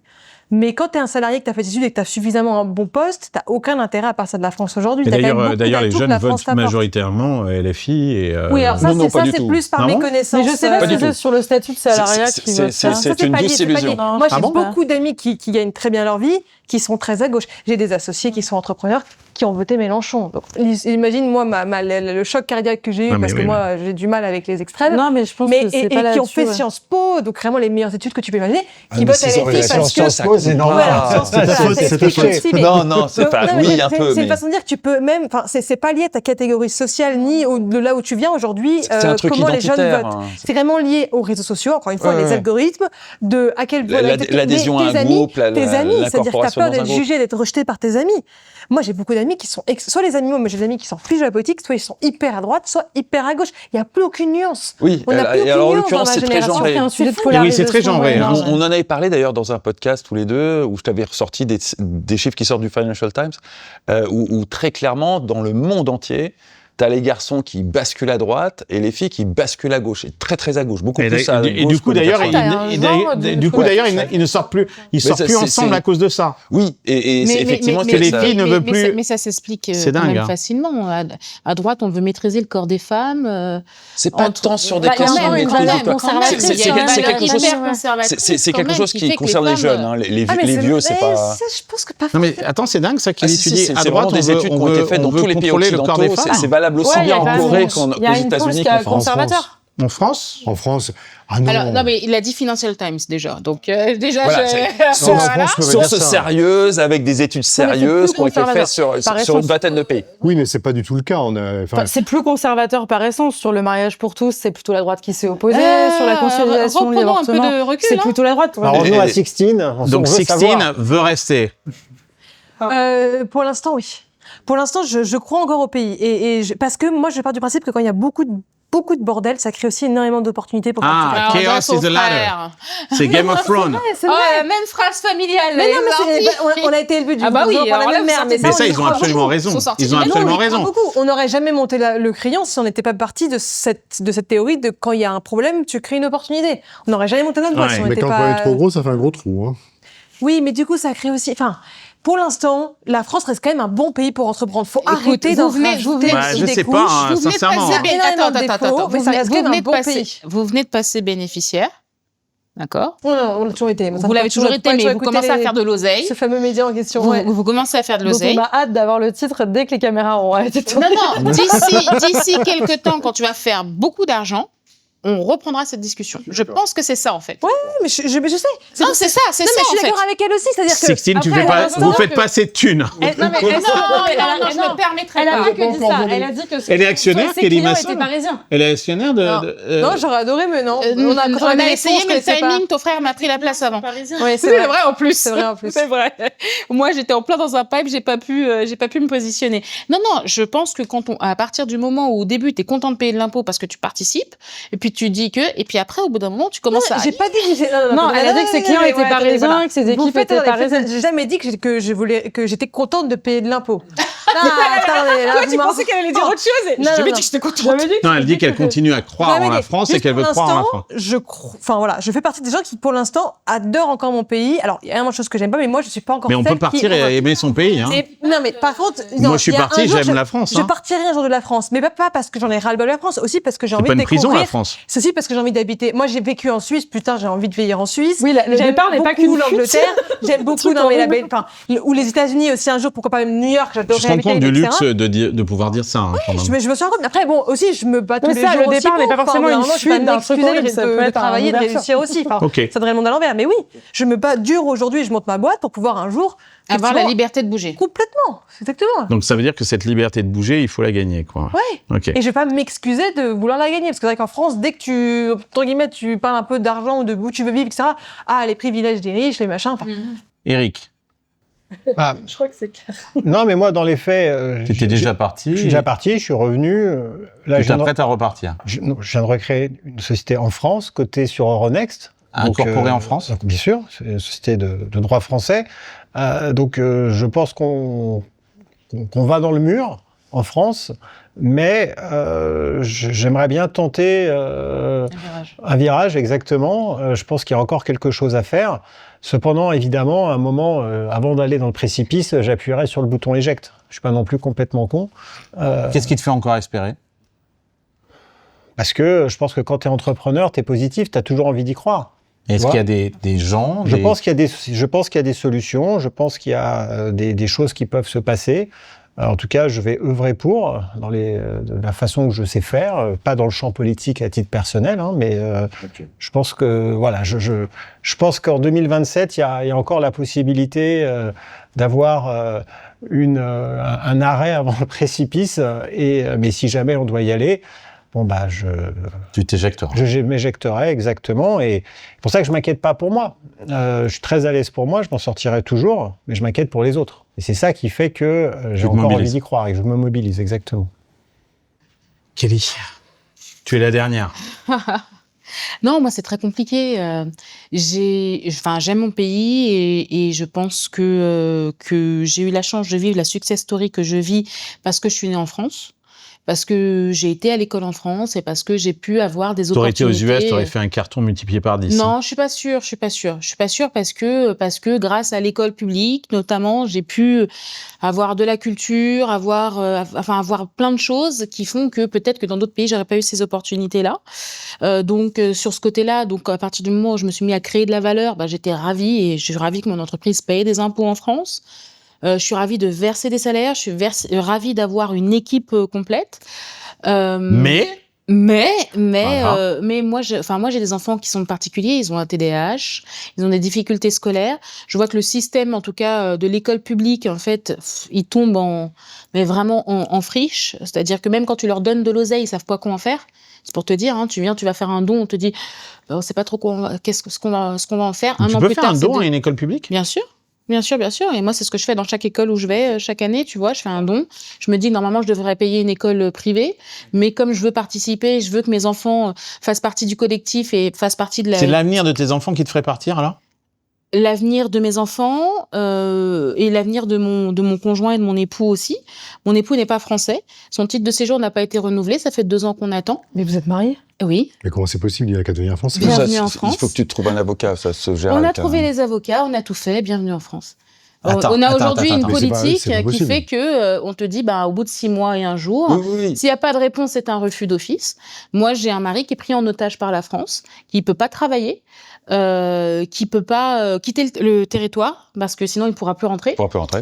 Mais quand t'es un salarié, que t'as fait des études et que t'as suffisamment un bon poste, t'as aucun intérêt à partir de la France aujourd'hui. Et T'as quand même beaucoup d'ailleurs, les d'atouts que jeunes la France votent t'apporte. majoritairement LFI et... Oui, alors ça, non, pas du c'est tout. plus par Ah bon méconnaissance. Mais je sais pas Pas si du c'est tout. sur le statut de salariat qui veut ça. C'est Ça, une pas lié, douce c'est pas lié. illusion. Moi, Ah j'ai bon beaucoup d'amis qui gagnent très bien leur vie, qui sont très à gauche. J'ai des associés qui sont entrepreneurs, qui ont voté Mélenchon. Donc, imagine, moi, le choc cardiaque que j'ai eu, Ah, mais parce que oui, moi, j'ai du mal avec les extrêmes. Non, mais je pense Mais, que c'est et pas qui ont là-dessus, fait ouais. Sciences Po, donc vraiment les meilleures études que tu peux imaginer, qui mais votent ces LFI parce que... Sciences Po, c'est normal. Voilà, Sciences Po, C'est ta voilà, faute, ça c'est ta explique faute. aussi, mais- Non, non, c'est Donc, pas. non, mais Oui, un peu. C'est mais- une façon de dire que tu peux même... Enfin, c'est pas lié à ta catégorie sociale, ni de là où tu viens aujourd'hui, C'est un truc comment les jeunes identitaire. votent. C'est vraiment lié aux réseaux sociaux, encore une fois, Ouais, les ouais. algorithmes, de à quel point L'adhésion à tes un amis, groupe, tes amis, c'est-à-dire que t'as l'incorporation peur dans un d'être groupe. jugé, d'être rejeté par tes amis. Moi, j'ai beaucoup d'amis qui sont soit les amis, moi j'ai des amis qui s'en fichent de la politique, soit ils sont hyper à droite, soit hyper à gauche. Il y a plus aucune nuance. Oui, On n'a plus et alors en aucune nuance l'occurrence, dans c'est ma très génération. genré. Et ensuite, Oui, oui, c'est très genré, hein. On en avait parlé d'ailleurs dans un podcast tous les deux, où je t'avais ressorti des chiffres qui sortent du Financial Times, où très clairement, dans le monde entier, t'as les garçons qui basculent à droite et les filles qui basculent à gauche, et très très à gauche, beaucoup plus à gauche. Et du coup, que les d'ailleurs, personnes. T'as un genre ils ne sortent plus, c'est- plus ensemble c'est- à cause de ça. Oui, et c'est effectivement... que les filles ne veulent plus- Mais ça s'explique C'est quand dingue, même hein. facilement. À droite, on veut maîtriser le corps des femmes. C'est pas entre- tant sur des Bah, il y a questions quand de même une maîtrise valeur du corps. conservatrice. C'est- Il y a une c'est valeur quelque chose... hyper C'est quelque chose qui concerne les jeunes, hein. Les Ah, mais vieux, c'est pas... Je pense que pas Non mais forcément. attends, c'est dingue ça qu'il Ah, si, étudie. c'est à vraiment droite, des études qui ont été faites dans tous les pays contrôler le corps des occidentaux. femmes. C'est valable aussi Ouais, il y bien a en quand même Corée une- qu'aux il y a une États-Unis pulse qui est qu'en France. conservateur. En France, En France, ah non. Alors, non, mais il a dit Financial Times déjà. Donc, déjà, Voilà, je... c'est- Non, mais en France, je peux pas dire Sources ça. sérieuses, avec des études c'est plus sérieuses qui ont été conservateur. faites sur Par une essence. vingtaine de pays. Oui, mais c'est pas du tout le cas. On a, enfin, Enfin, c'est plus conservateur par essence. Sur le mariage pour tous, c'est plutôt la droite qui s'est opposée. Sur la conciliation, reprenons un peu l'avortement, de recul, c'est hein. plutôt la droite. Alors, revenons à Sixtine. donc on veut Sixtine savoir. veut rester. Pour l'instant, oui. Pour l'instant, je crois encore au pays. Parce que moi, je pars du principe que quand il y a beaucoup de bordel, ça crée aussi énormément d'opportunités pour Ah, faire chaos is the ladder. C'est Game of Thrones. c'est Oh, vrai. la même phrase familiale. Mais non, mais les c'est- on a été élevés du Ah bah oui, par la alors là, même mère. vous sortez- Mais on ça, y ils ont croit absolument beaucoup. raison. Ils sont sortis Ils ont du Mais non, absolument on y croit raison. beaucoup. On n'aurait jamais monté le crayon si on n'était pas parti de cette théorie de quand il y a un problème, tu crées une opportunité. On n'aurait jamais monté notre boîte Ouais, si on mais n'était quand pas... on est trop gros, ça fait un gros trou. Hein. Oui, mais du coup, ça crée aussi... Enfin, pour l'instant, la France reste quand même un bon pays pour entreprendre. Faut Écoute, arrêter d'en vous venez- rajouter Bah, aussi je des sais pas, couches. hein, Vous venez de sincèrement. passer Il y a énormément de Attends, défauts, mais ça reste quand même un bon pays. Vous venez de passer bénéficiaire. D'accord. On l'a toujours été. Vous l'avez toujours été, mais vous commencez à faire de l'oseille. Ce fameux média en question. Vous, ouais. vous commencez à faire de Donc, l'oseille. on a hâte d'avoir le titre dès que les caméras auront arrêté de tourner. Non, d'ici quelques temps, quand tu vas faire beaucoup d'argent, on reprendra cette discussion. Je pense que c'est ça, en fait. Ouais, mais je sais. Non, c'est ça, c'est Non, mais ça, je suis en fait. d'accord avec elle aussi. C'est-à-dire que. Sixtine, tu après, fais pour pas, l'instant, vous faites pas assez de thunes. Non, mais Non, non, je me permettrai Elle a pas. pas que dit ça. Elle a dit que Elle est actionnaire, ses Kelly clients Masson. étaient parisiens. Elle est actionnaire de... Non, j'aurais adoré, mais non. On a quand même essayé, mais le c'est pas. timing, ton frère m'a pris la place avant. Oui, C'est vrai en plus. C'est vrai en plus. C'est vrai. Moi, j'étais en plein dans un pipe, j'ai pas pu me positionner. Non, je pense que à partir du moment où au début, tu es content de payer de l'impôt parce que tu participes, et puis tu dis que, et puis après, au bout d'un moment, tu commences à... J'ai pas dit Non, elle a dit que ses clients étaient parisiens, que ses équipes étaient parisiennes. J'ai jamais dit que j'étais contente de payer de l'impôt. Attendez, là, Tu pensais qu'elle allait dire autre chose? J'ai jamais dit que j'étais contente. Non, elle dit qu'elle continue à croire en la France et qu'elle veut croire en la France. Je fais partie des gens qui, pour l'instant, adorent encore mon pays. Alors, il y a énormément de choses que j'aime pas, mais moi, je suis pas encore Mais on peut partir et aimer son pays. Hein. Non, mais par contre... Moi, je suis parti, j'aime la France. Je partirai un jour de la France, mais pas parce que j'en ai ras-le-bol de la France, aussi parce que j'ai envie de découvrir... C'est pas une prison, la France. C'est aussi parce que j'ai envie d'habiter. Moi, j'ai vécu en Suisse, plus tard, j'ai envie de vivre en Suisse. Oui, le départ n'est pas qu'une l'Angleterre. J'aime beaucoup, non, mais ou les États-Unis aussi un jour, pourquoi pas même New York, j'adorerais Je te rends habiter, compte du etc. luxe de pouvoir dire ça. Hein, je me suis rendu compte. Après, bon, aussi, je me bats tous les jours. Le départ n'est pas forcément une fuite d'un truc horrible, ça peut de être travailler, de réussir aussi. Ça devrait le monde à l'envers. Mais oui, je me bats dur aujourd'hui, je monte ma boîte pour pouvoir un jour avoir la liberté de bouger. Complètement, c'est exactement. Donc ça veut dire que cette liberté de bouger, il faut la gagner, quoi. Ouais. Okay. Et je vais pas m'excuser de vouloir la gagner, parce que c'est vrai qu'en France, dès que tu, entre guillemets, tu parles un peu d'argent ou de où tu veux vivre, etc. Ah, les privilèges des riches, les machins. Eric. Je crois que c'est clair. Non, mais moi, dans les faits... tu étais déjà parti. Je suis déjà parti, je suis revenu. Là, tu t'apprêtes à repartir. Je viens de recréer une société en France, cotée sur Euronext. Incorporée en France. Donc, bien sûr, c'est une société de droit français. Je pense qu'on va dans le mur en France, mais j'aimerais bien tenter un virage, exactement. Je pense qu'il y a encore quelque chose à faire. Cependant, évidemment, à un moment, avant d'aller dans le précipice, j'appuierai sur le bouton éjecte. Je suis pas non plus complètement con. Qu'est-ce qui te fait encore espérer ? Parce que je pense que quand tu es entrepreneur, tu es positif, tu as toujours envie d'y croire. Est-ce qu'il y a des gens Je pense qu'il y a des solutions, je pense qu'il y a des choses qui peuvent se passer. En tout cas, je vais œuvrer pour, de la façon que je sais faire, pas dans le champ politique à titre personnel, hein, mais je pense que, voilà, je pense qu'en 2027, il y a encore la possibilité d'avoir un arrêt avant le précipice, mais si jamais on doit y aller, bon, bah, tu t'éjecteras. Je m'éjecterai, exactement. Et c'est pour ça que je m'inquiète pas pour moi. Je suis très à l'aise pour moi, je m'en sortirai toujours, mais je m'inquiète pour les autres. Et c'est ça qui fait que j'ai encore envie d'y croire et que je me mobilise, exactement. Kelly, tu es la dernière. Non, moi, c'est très compliqué. J'aime mon pays et je pense que j'ai eu la chance de vivre la success story que je vis parce que je suis née en France. Parce que j'ai été à l'école en France et parce que j'ai pu avoir des opportunités. T'aurais été aux US, t'aurais fait un carton multiplié par 10. Non, je suis pas sûre parce que grâce à l'école publique, notamment, j'ai pu avoir de la culture, avoir plein de choses qui font que peut-être que dans d'autres pays, j'aurais pas eu ces opportunités-là. Donc, sur ce côté-là, donc, à partir du moment où je me suis mis à créer de la valeur, j'étais ravie et je suis ravie que mon entreprise paye des impôts en France. Je suis ravie de verser des salaires, je suis ravie d'avoir une équipe complète. Mais moi j'ai des enfants qui sont particuliers, ils ont un TDAH, ils ont des difficultés scolaires. Je vois que le système, en tout cas de l'école publique, en fait, il tombe vraiment en friche. C'est-à-dire que même quand tu leur donnes de l'oseille, ils savent pas quoi en faire. C'est pour te dire, hein, tu vas faire un don, on te dit, on sait pas trop ce qu'on va en faire. Tu peux faire un don à une école publique ? Bien sûr. Bien sûr. Et moi, c'est ce que je fais dans chaque école où je vais chaque année, tu vois, je fais un don. Je me dis, normalement, je devrais payer une école privée, mais comme je veux participer, je veux que mes enfants fassent partie du collectif et fassent partie de la... C'est l'avenir de tes enfants qui te ferait partir, alors ? L'avenir de mes enfants et l'avenir de mon conjoint et de mon époux aussi. Mon époux n'est pas français. Son titre de séjour n'a pas été renouvelé. Ça fait 2 ans qu'on attend. Mais vous êtes mariés ? Oui. Mais comment c'est possible ? Il a qu'à devenir français. Bienvenue en France. Il faut que tu te trouves un avocat, ça se gère. On a trouvé les avocats, on a tout fait. Bienvenue en France. On a aujourd'hui une politique qui fait que on te dit, au bout de 6 mois et 1 jour, s'il n'y a pas de réponse, c'est un refus d'office. Moi, j'ai un mari qui est pris en otage par la France, qui peut pas travailler, qui peut pas quitter le territoire parce que sinon il pourra plus rentrer.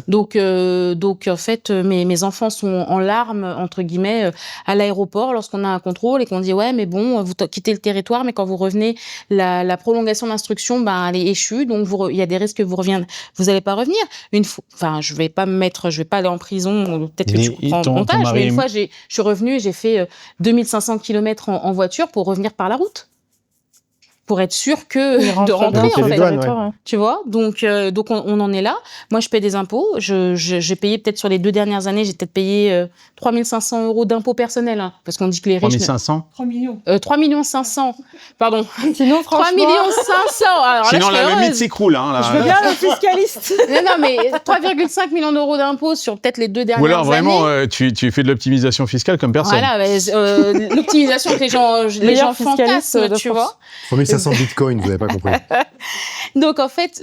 Donc en fait, mes enfants sont en larmes entre guillemets à l'aéroport lorsqu'on a un contrôle et qu'on dit ouais mais bon vous quittez le territoire mais quand vous revenez la prolongation d'instruction elle est échue donc il y a des risques que vous allez pas revenir. Je vais pas aller en prison, peut-être que tu comprends le montage, mais une fois je suis revenue et j'ai fait 2500 km en voiture pour revenir par la route. pour être sûr que Il de rentrer sur en le fait. territoire, ouais. Tu vois, donc on en est là. Moi, je paie des impôts. J'ai payé peut-être sur les 2 dernières années, j'ai peut-être payé 3 500 € d'impôts personnels, hein, parce qu'on dit que les riches. 3 500 3 millions. 3 500 000. Pardon. Sinon, 3 franchement, 500 000. Alors Sinon, là, la mythe s'écroule. Hein, là. je veux bien le fiscaliste. non, mais 3,5 millions d'euros d'impôts sur peut-être les 2 dernières Ou alors vraiment, années. tu fais de l'optimisation fiscale comme personne. Voilà, l'optimisation que les gens fantasment, tu vois. 3500 bitcoins, vous n'avez pas compris. Donc en fait,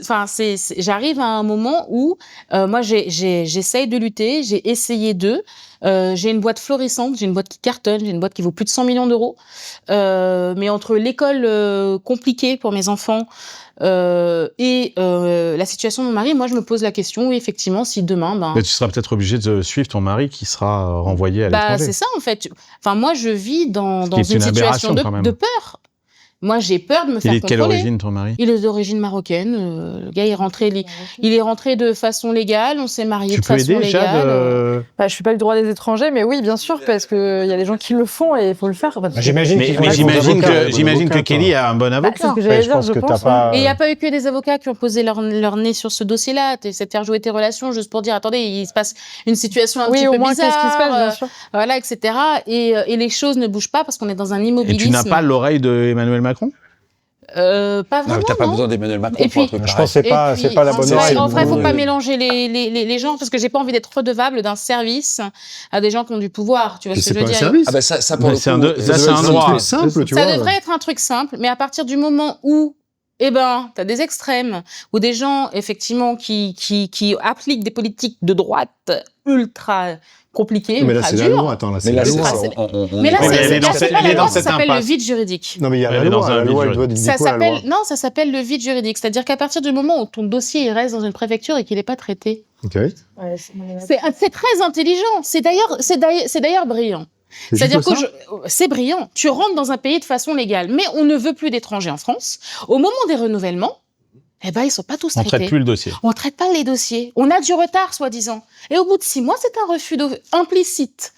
j'arrive à un moment où moi j'essaye de lutter, j'ai essayé j'ai une boîte florissante, j'ai une boîte qui cartonne, j'ai une boîte qui vaut plus de 100 millions d'euros. Mais entre l'école compliquée pour mes enfants et la situation de mon mari, moi je me pose la question, oui, effectivement, si demain... Mais tu seras peut-être obligé de suivre ton mari qui sera renvoyé à l'étranger. C'est ça en fait. Enfin, moi je vis dans une situation aberration, quand même. de peur. Moi, j'ai peur de me faire Il est de quelle contrôler. origine, ton mari? Il est d'origine marocaine. Le gars, il est rentré de façon légale. On s'est mariés de façon légale. Tu peux aider, Jade Je fais pas le droit des étrangers, mais oui, bien sûr, parce que il y a des gens qui le font et il faut le faire. J'imagine que Kelly a un bon avocat. C'est ce que j'allais dire, je pense. Et il n'y a pas eu que des avocats qui ont posé leur nez sur ce dossier-là. C'est de faire jouer tes relations juste pour dire, attendez, il se passe une situation un petit peu bizarre. Qu'est-ce qui se passe, bien sûr. Voilà, etc. Et les choses ne bougent pas parce qu'on est dans un immobilisme. Et tu n'as pas l'oreille d'Emmanuel Macron? Pas vraiment. T'as pas besoin d'Emmanuel Macron pour un truc je pense que c'est pas la bonne oreille. En vrai, faut pas mélanger les gens parce que j'ai pas envie d'être redevable d'un service à des gens qui ont du pouvoir. Tu vois ce que je veux dire? Service. Ça pour le coup, c'est un droit. Simple, tu vois. Ça devrait être un truc simple, mais à partir du moment où t'as des extrêmes ou des gens effectivement qui appliquent des politiques de droite ultra compliquées, Mais là, ultra c'est la dures. loi. Attends, là, c'est Mais là, la c'est loi. ça. Mais là, elle est dans c'est pas la loi, ça cette s'appelle le impasse. vide juridique. Non, mais il y a Elle la est dans loi. un La loi, vide elle doit dire quoi, la loi? Non, ça s'appelle le vide juridique. C'est-à-dire qu'à partir du moment où ton dossier il reste dans une préfecture et qu'il n'est pas traité, Ok. c'est très intelligent. C'est d'ailleurs brillant. C'est-à-dire que c'est brillant. Tu rentres dans un pays de façon légale, mais on ne veut plus d'étrangers en France. Au moment des renouvellements, ils sont pas tous On traités. traite plus le dossier. On traite pas les dossiers. On a du retard, soi-disant. Et au bout de 6 mois, c'est un refus implicite.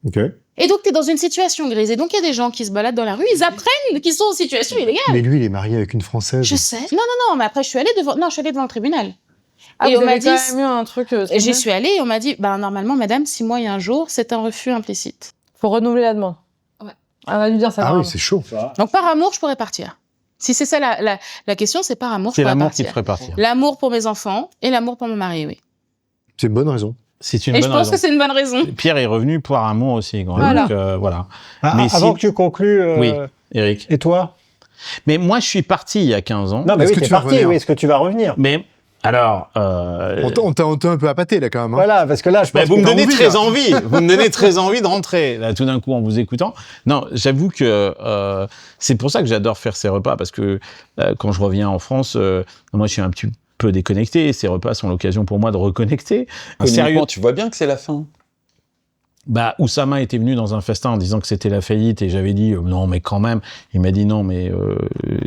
Ok. Et donc, tu es dans une situation grise. Et donc, il y a des gens qui se baladent dans la rue, ils apprennent qu'ils sont en situation illégale. Mais lui, il est marié avec une Française. Je sais. Non, mais après, je suis allée devant le tribunal. Ah, et vous on m'a avez dit, quand même eu un truc. j'y suis allée et on m'a dit, normalement, madame, 6 mois et 1 jour, c'est un refus implicite. Faut renouveler la demande. Ouais. On va lui dire ça. Ah oui, c'est chaud. Donc, par amour, je pourrais partir. Si c'est ça la question, c'est par amour, je C'est pourrais l'amour qui partir. te ferait partir. L'amour pour mes enfants et l'amour pour mon mari, oui. C'est une bonne raison. C'est une Et bonne je pense raison. que c'est une bonne raison. Pierre est revenu pour un mot aussi. Voilà. Donc, voilà. Mais avant que tu conclues, Oui, Eric. et toi? Mais moi, je suis parti il y a 15 ans. Non, mais Est-ce oui, que t'es tu vas parti, revenir oui, est-ce que tu vas revenir? Mais alors, On t'a un peu appâté, là, quand même. Hein. Voilà, parce que là, je pense vous que me t'as donnez envie, très là. envie. Vous me donnez très envie de rentrer là tout d'un coup en vous écoutant. Non, j'avoue que c'est pour ça que j'adore faire ces repas parce que quand je reviens en France, moi je suis un petit peu déconnecté. Ces repas sont l'occasion pour moi de reconnecter. Sérieux, tu vois bien que c'est la fin. Oussama était venu dans un festin en disant que c'était la faillite et j'avais dit non mais quand même. Il m'a dit non mais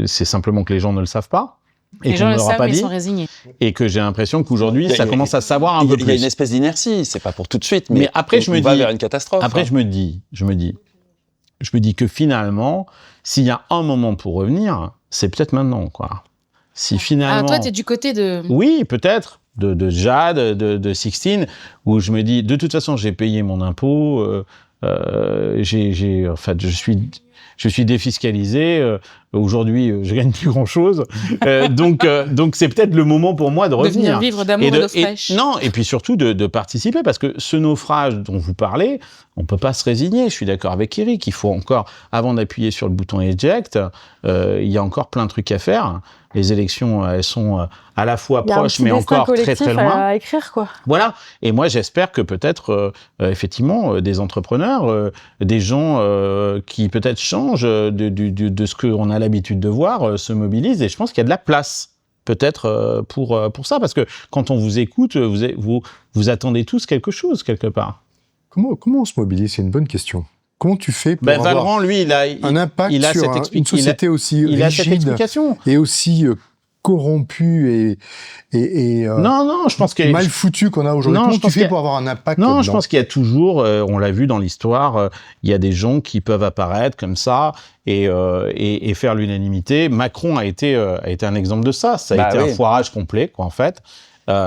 c'est simplement que les gens ne le savent pas. Et Les gens qu'on le ne leur a savent, pas mais ils dit. sont résignés. Et que j'ai l'impression qu'aujourd'hui ça commence à savoir un peu plus. Il y a une espèce d'inertie, c'est pas pour tout de suite, mais après je me on va dis, vers une catastrophe. Après je me dis que finalement, s'il y a un moment pour revenir, c'est peut-être maintenant, quoi. Si finalement. Ah, toi, t'es du côté de. Oui, peut-être. De Jade, de Sixtine, où je me dis, de toute façon, j'ai payé mon impôt, je suis défiscalisé. Aujourd'hui, je gagne plus grand-chose. Donc c'est peut-être le moment pour moi de revenir. De venir vivre d'amour et d'eau fraîche. Non, et puis surtout de participer, parce que ce naufrage dont vous parlez, on peut pas se résigner. Je suis d'accord avec Eric. Il faut encore, avant d'appuyer sur le bouton eject, il y a encore plein de trucs à faire. Les élections, elles sont à la fois proches, mais encore très très loin. À écrire, quoi. Voilà. Et moi, j'espère que peut-être, effectivement, des entrepreneurs, des gens qui peut-être changent de ce qu'on a l'habitude de voir, se mobilisent. Et je pense qu'il y a de la place, peut-être, pour ça. Parce que quand on vous écoute, vous attendez tous quelque chose, quelque part. Comment on se mobilise? C'est une bonne question. Comment tu fais pour avoir Valran, lui, un impact il a sur cette une société aussi il a cette rigide explication. et aussi corrompu et non, je pense que mal foutu qu'on a aujourd'hui. Comment tu fais pour avoir un impact Non, là-dedans? je pense qu'il y a toujours, on l'a vu dans l'histoire, il y a des gens qui peuvent apparaître comme ça et faire l'unanimité. Macron a été un exemple de ça. Ça a été un foirage complet, quoi, en fait.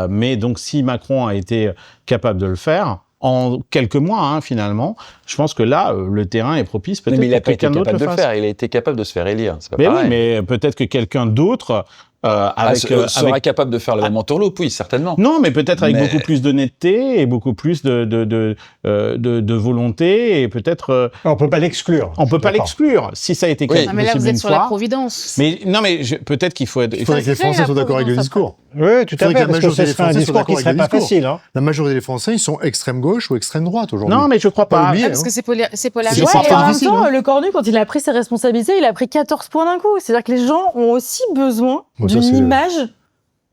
Mais donc, si Macron a été capable de le faire, en quelques mois, finalement, je pense que là, le terrain est propice. Peut-être mais il que a pas été quelqu'un d'autre capable de le le fasse. faire. Il a été capable de se faire élire. C'est pas Mais pareil. oui, mais peut-être que quelqu'un d'autre sera capable de faire le même entourloupe, oui, certainement. Non, mais peut-être avec beaucoup plus d'honnêteté et beaucoup plus de volonté et peut-être. On peut pas l'exclure. On peut pas l'exclure. Si ça a été Ah, mais là, vous êtes sur la providence. Mais non, mais peut-être qu'il faut être. Il faudrait que les Français soient d'accord avec le discours. Oui, tout à fait, parce que ce serait un discours qui serait pas facile. La majorité des Français, ils sont extrême gauche ou extrême droite aujourd'hui. Non, mais je crois pas. Parce que c'est polarisé. Et en même temps, le Cornu, quand il a pris ses responsabilités, il a pris 14 points d'un coup. C'est-à-dire que les gens ont aussi besoin d'une image.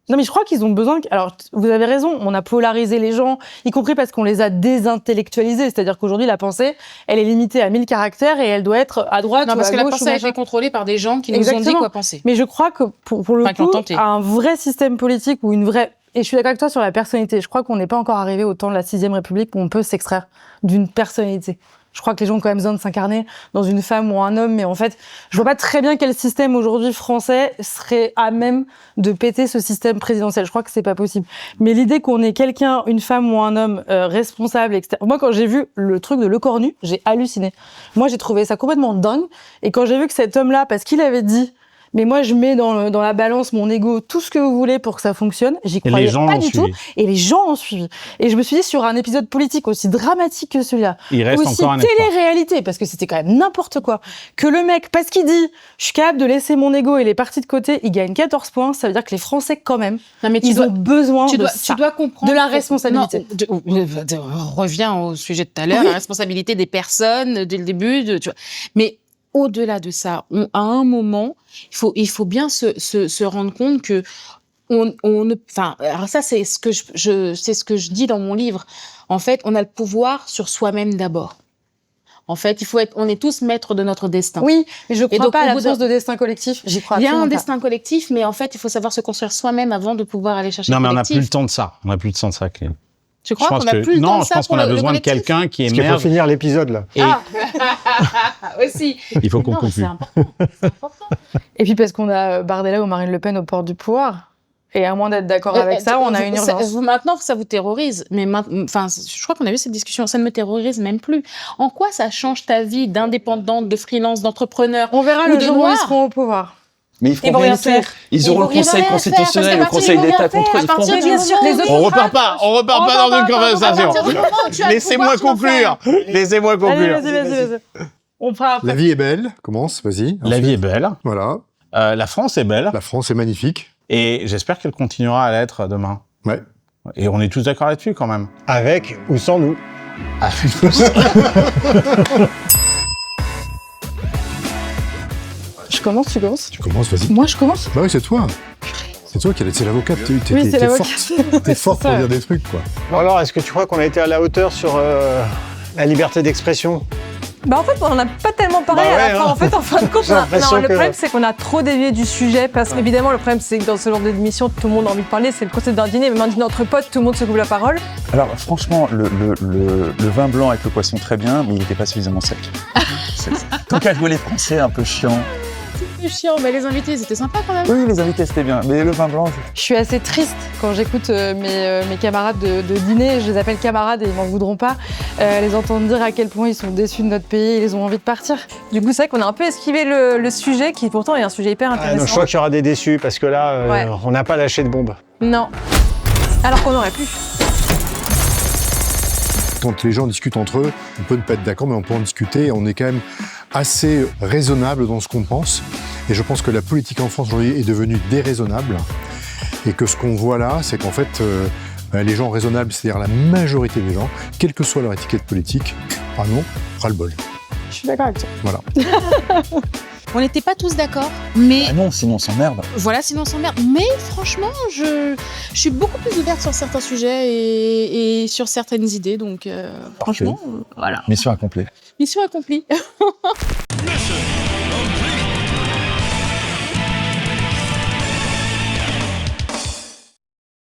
Non, mais je crois qu'ils ont besoin. Alors, vous avez raison, on a polarisé les gens, y compris parce qu'on les a désintellectualisés. C'est-à-dire qu'aujourd'hui, la pensée, elle est limitée à 1000 caractères et elle doit être à droite ou à gauche. Non, parce que la pensée a été contrôlée par des gens qui nous ont dit quoi penser. Mais je crois que pour le coup, un vrai système politique ou une vraie. Et je suis d'accord avec toi sur la personnalité. Je crois qu'on n'est pas encore arrivé au temps de la 6e République où on peut s'extraire d'une personnalité. Je crois que les gens ont quand même besoin de s'incarner dans une femme ou un homme, mais en fait, je vois pas très bien quel système aujourd'hui français serait à même de péter ce système présidentiel. Je crois que c'est pas possible. Mais l'idée qu'on ait quelqu'un, une femme ou un homme responsable, etc. Moi, quand j'ai vu le truc de Le Cornu, j'ai halluciné. Moi, j'ai trouvé ça complètement dingue. Et quand j'ai vu que cet homme-là, parce qu'il avait dit mais moi, je mets dans la balance mon ego, tout ce que vous voulez pour que ça fonctionne. J'y croyais pas du tout. Et les gens ont suivi. Et je me suis dit, sur un épisode politique aussi dramatique que celui-là, il reste aussi encore un télé-réalité, parce que c'était quand même n'importe quoi, que le mec, parce qu'il dit, je suis capable de laisser mon ego et les parties de côté, il gagne 14 points, ça veut dire que les Français, quand même, ils ont besoin de ça, tu dois comprendre de la responsabilité. On revient au sujet de tout à l'heure, la responsabilité des personnes, dès le début, tu vois. Mais au-delà de ça, à un moment, il faut bien se rendre compte que alors ça, c'est ce que je dis dans mon livre. En fait, on a le pouvoir sur soi-même d'abord. En fait, on est tous maîtres de notre destin. Oui, mais je crois pas à l'absence de destin collectif. J'y crois. Il y a un destin collectif, mais en fait, il faut savoir se construire soi-même avant de pouvoir aller chercher le collectif. Non, mais on n'a plus le temps de ça. On n'a plus le temps de ça, Clément. Tu crois qu'on n'a plus le temps de ça? Non, je pense qu'on a besoin de quelqu'un qui émerge. Parce qu'il faut finir l'épisode, là. Aussi. Il faut qu'on conclue. C'est important. Et puis parce qu'on a Bardella ou Marine Le Pen aux portes du pouvoir. Et à moins d'être d'accord avec ça, on a une urgence. Maintenant, ça vous terrorise. Mais je crois qu'on a eu cette discussion. Ça ne me terrorise même plus. En quoi ça change ta vie d'indépendante, de freelance, d'entrepreneur? On verra le jour où ils seront au pouvoir. Mais ils vont rien faire. Ils auront le Conseil constitutionnel, le Conseil d'État contre eux. Bien sûr, on repart pas dans une conversation. Laissez-moi conclure. Laissez-moi conclure. Vas-y. On fera après. La vie est belle. Commence, vas-y. La vie est belle. Voilà. La France est belle. La France est magnifique. Et j'espère qu'elle continuera à l'être demain. Ouais. Et on est tous d'accord là-dessus quand même. Avec ou sans nous. Je commence, tu commences? Tu commences, vas-y. Moi, je commence? Bah oui, c'est toi. C'est toi qui c'est l'avocate. Oui, c'est l'avocate. T'es forte pour dire des trucs, quoi. Bon alors, est-ce que tu crois qu'on a été à la hauteur sur la liberté d'expression? Bah en fait, on n'a pas tellement parlé à la fin. En fait, en fin de compte, le problème, c'est qu'on a trop dévié du sujet. Parce qu'évidemment, le problème, c'est que dans ce genre d'émission, tout le monde a envie de parler. C'est le concept d'un dîner. Même un dîner entre potes, tout le monde se coupe la parole. Alors, franchement, le vin blanc avec le poisson, très bien, mais il n'était pas suffisamment sec. Tant qu'à jouer les Français, un peu chiant. Chiant, mais les invités, c'était sympa quand même. Oui, les invités, c'était bien. Mais le vin blanc... Je suis assez triste quand j'écoute mes camarades de dîner, je les appelle camarades et ils m'en voudront pas, les entendre dire à quel point ils sont déçus de notre pays et ils ont envie de partir. Du coup, c'est vrai qu'on a un peu esquivé le sujet, qui pourtant est un sujet hyper intéressant. Non, je crois qu'il y aura des déçus, parce que là, on n'a pas lâché de bombe. Non. Alors qu'on aurait pu. Quand les gens discutent entre eux, on peut ne pas être d'accord, mais on peut en discuter. On est quand même assez raisonnable dans ce qu'on pense. Et je pense que la politique en France aujourd'hui est devenue déraisonnable. Et que ce qu'on voit là, c'est qu'en fait, les gens raisonnables, c'est-à-dire la majorité des gens, quelle que soit leur étiquette politique, ah non, ras-le-bol. Je suis d'accord avec toi. Voilà. On n'était pas tous d'accord, mais... Ah non, sinon on s'emmerde. Voilà, sinon on s'emmerde. Mais franchement, je suis beaucoup plus ouverte sur certains sujets et sur certaines idées. Donc franchement, voilà. Mission accomplie. Mission accomplie.